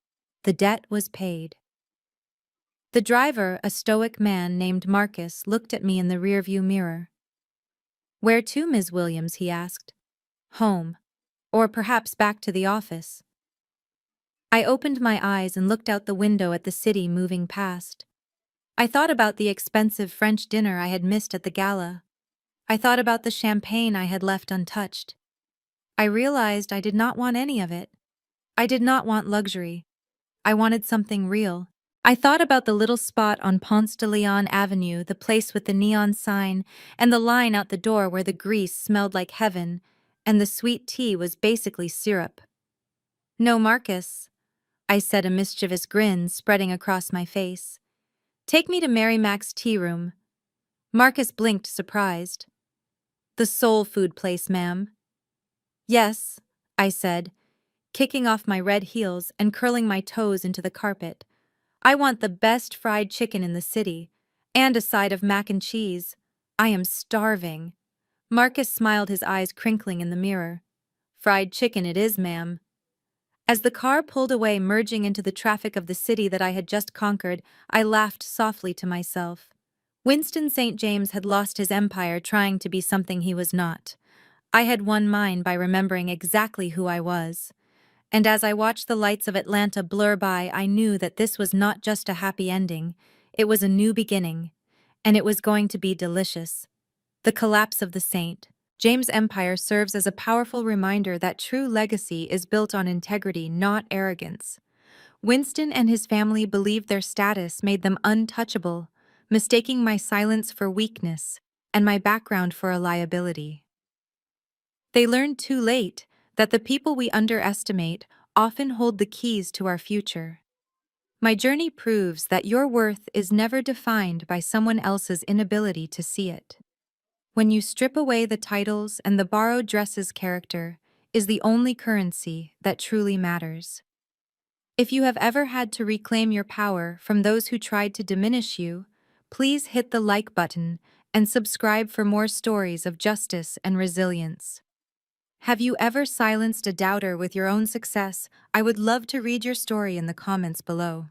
The debt was paid. The driver, a stoic man named Marcus, looked at me in the rearview mirror. Where to, Ms. Williams? He asked. Home. Or perhaps back to the office. I opened my eyes and looked out the window at the city moving past. I thought about the expensive French dinner I had missed at the gala. I thought about the champagne I had left untouched. I realized I did not want any of it. I did not want luxury. I wanted something real. I thought about the little spot on Ponce de Leon Avenue, the place with the neon sign, and the line out the door where the grease smelled like heaven, and the sweet tea was basically syrup. No, Marcus, I said, a mischievous grin spreading across my face. Take me to Mary Mac's tea room. Marcus blinked, surprised. The soul food place, ma'am. Yes, I said, kicking off my red heels and curling my toes into the carpet. I want the best fried chicken in the city, and a side of mac and cheese. I am starving. Marcus smiled, his eyes crinkling in the mirror. Fried chicken it is, ma'am. As the car pulled away, merging into the traffic of the city that I had just conquered, I laughed softly to myself. Winston St. James had lost his empire trying to be something he was not. I had won mine by remembering exactly who I was. And as I watched the lights of Atlanta blur by, I knew that this was not just a happy ending, it was a new beginning, and it was going to be delicious. The collapse of the Saint James Empire serves as a powerful reminder that true legacy is built on integrity, not arrogance. Winston and his family believed their status made them untouchable, mistaking my silence for weakness and my background for a liability. They learned too late that the people we underestimate often hold the keys to our future. My journey proves that your worth is never defined by someone else's inability to see it. When you strip away the titles and the borrowed dresses, character is the only currency that truly matters. If you have ever had to reclaim your power from those who tried to diminish you, please hit the like button and subscribe for more stories of justice and resilience. Have you ever silenced a doubter with your own success? I would love to read your story in the comments below.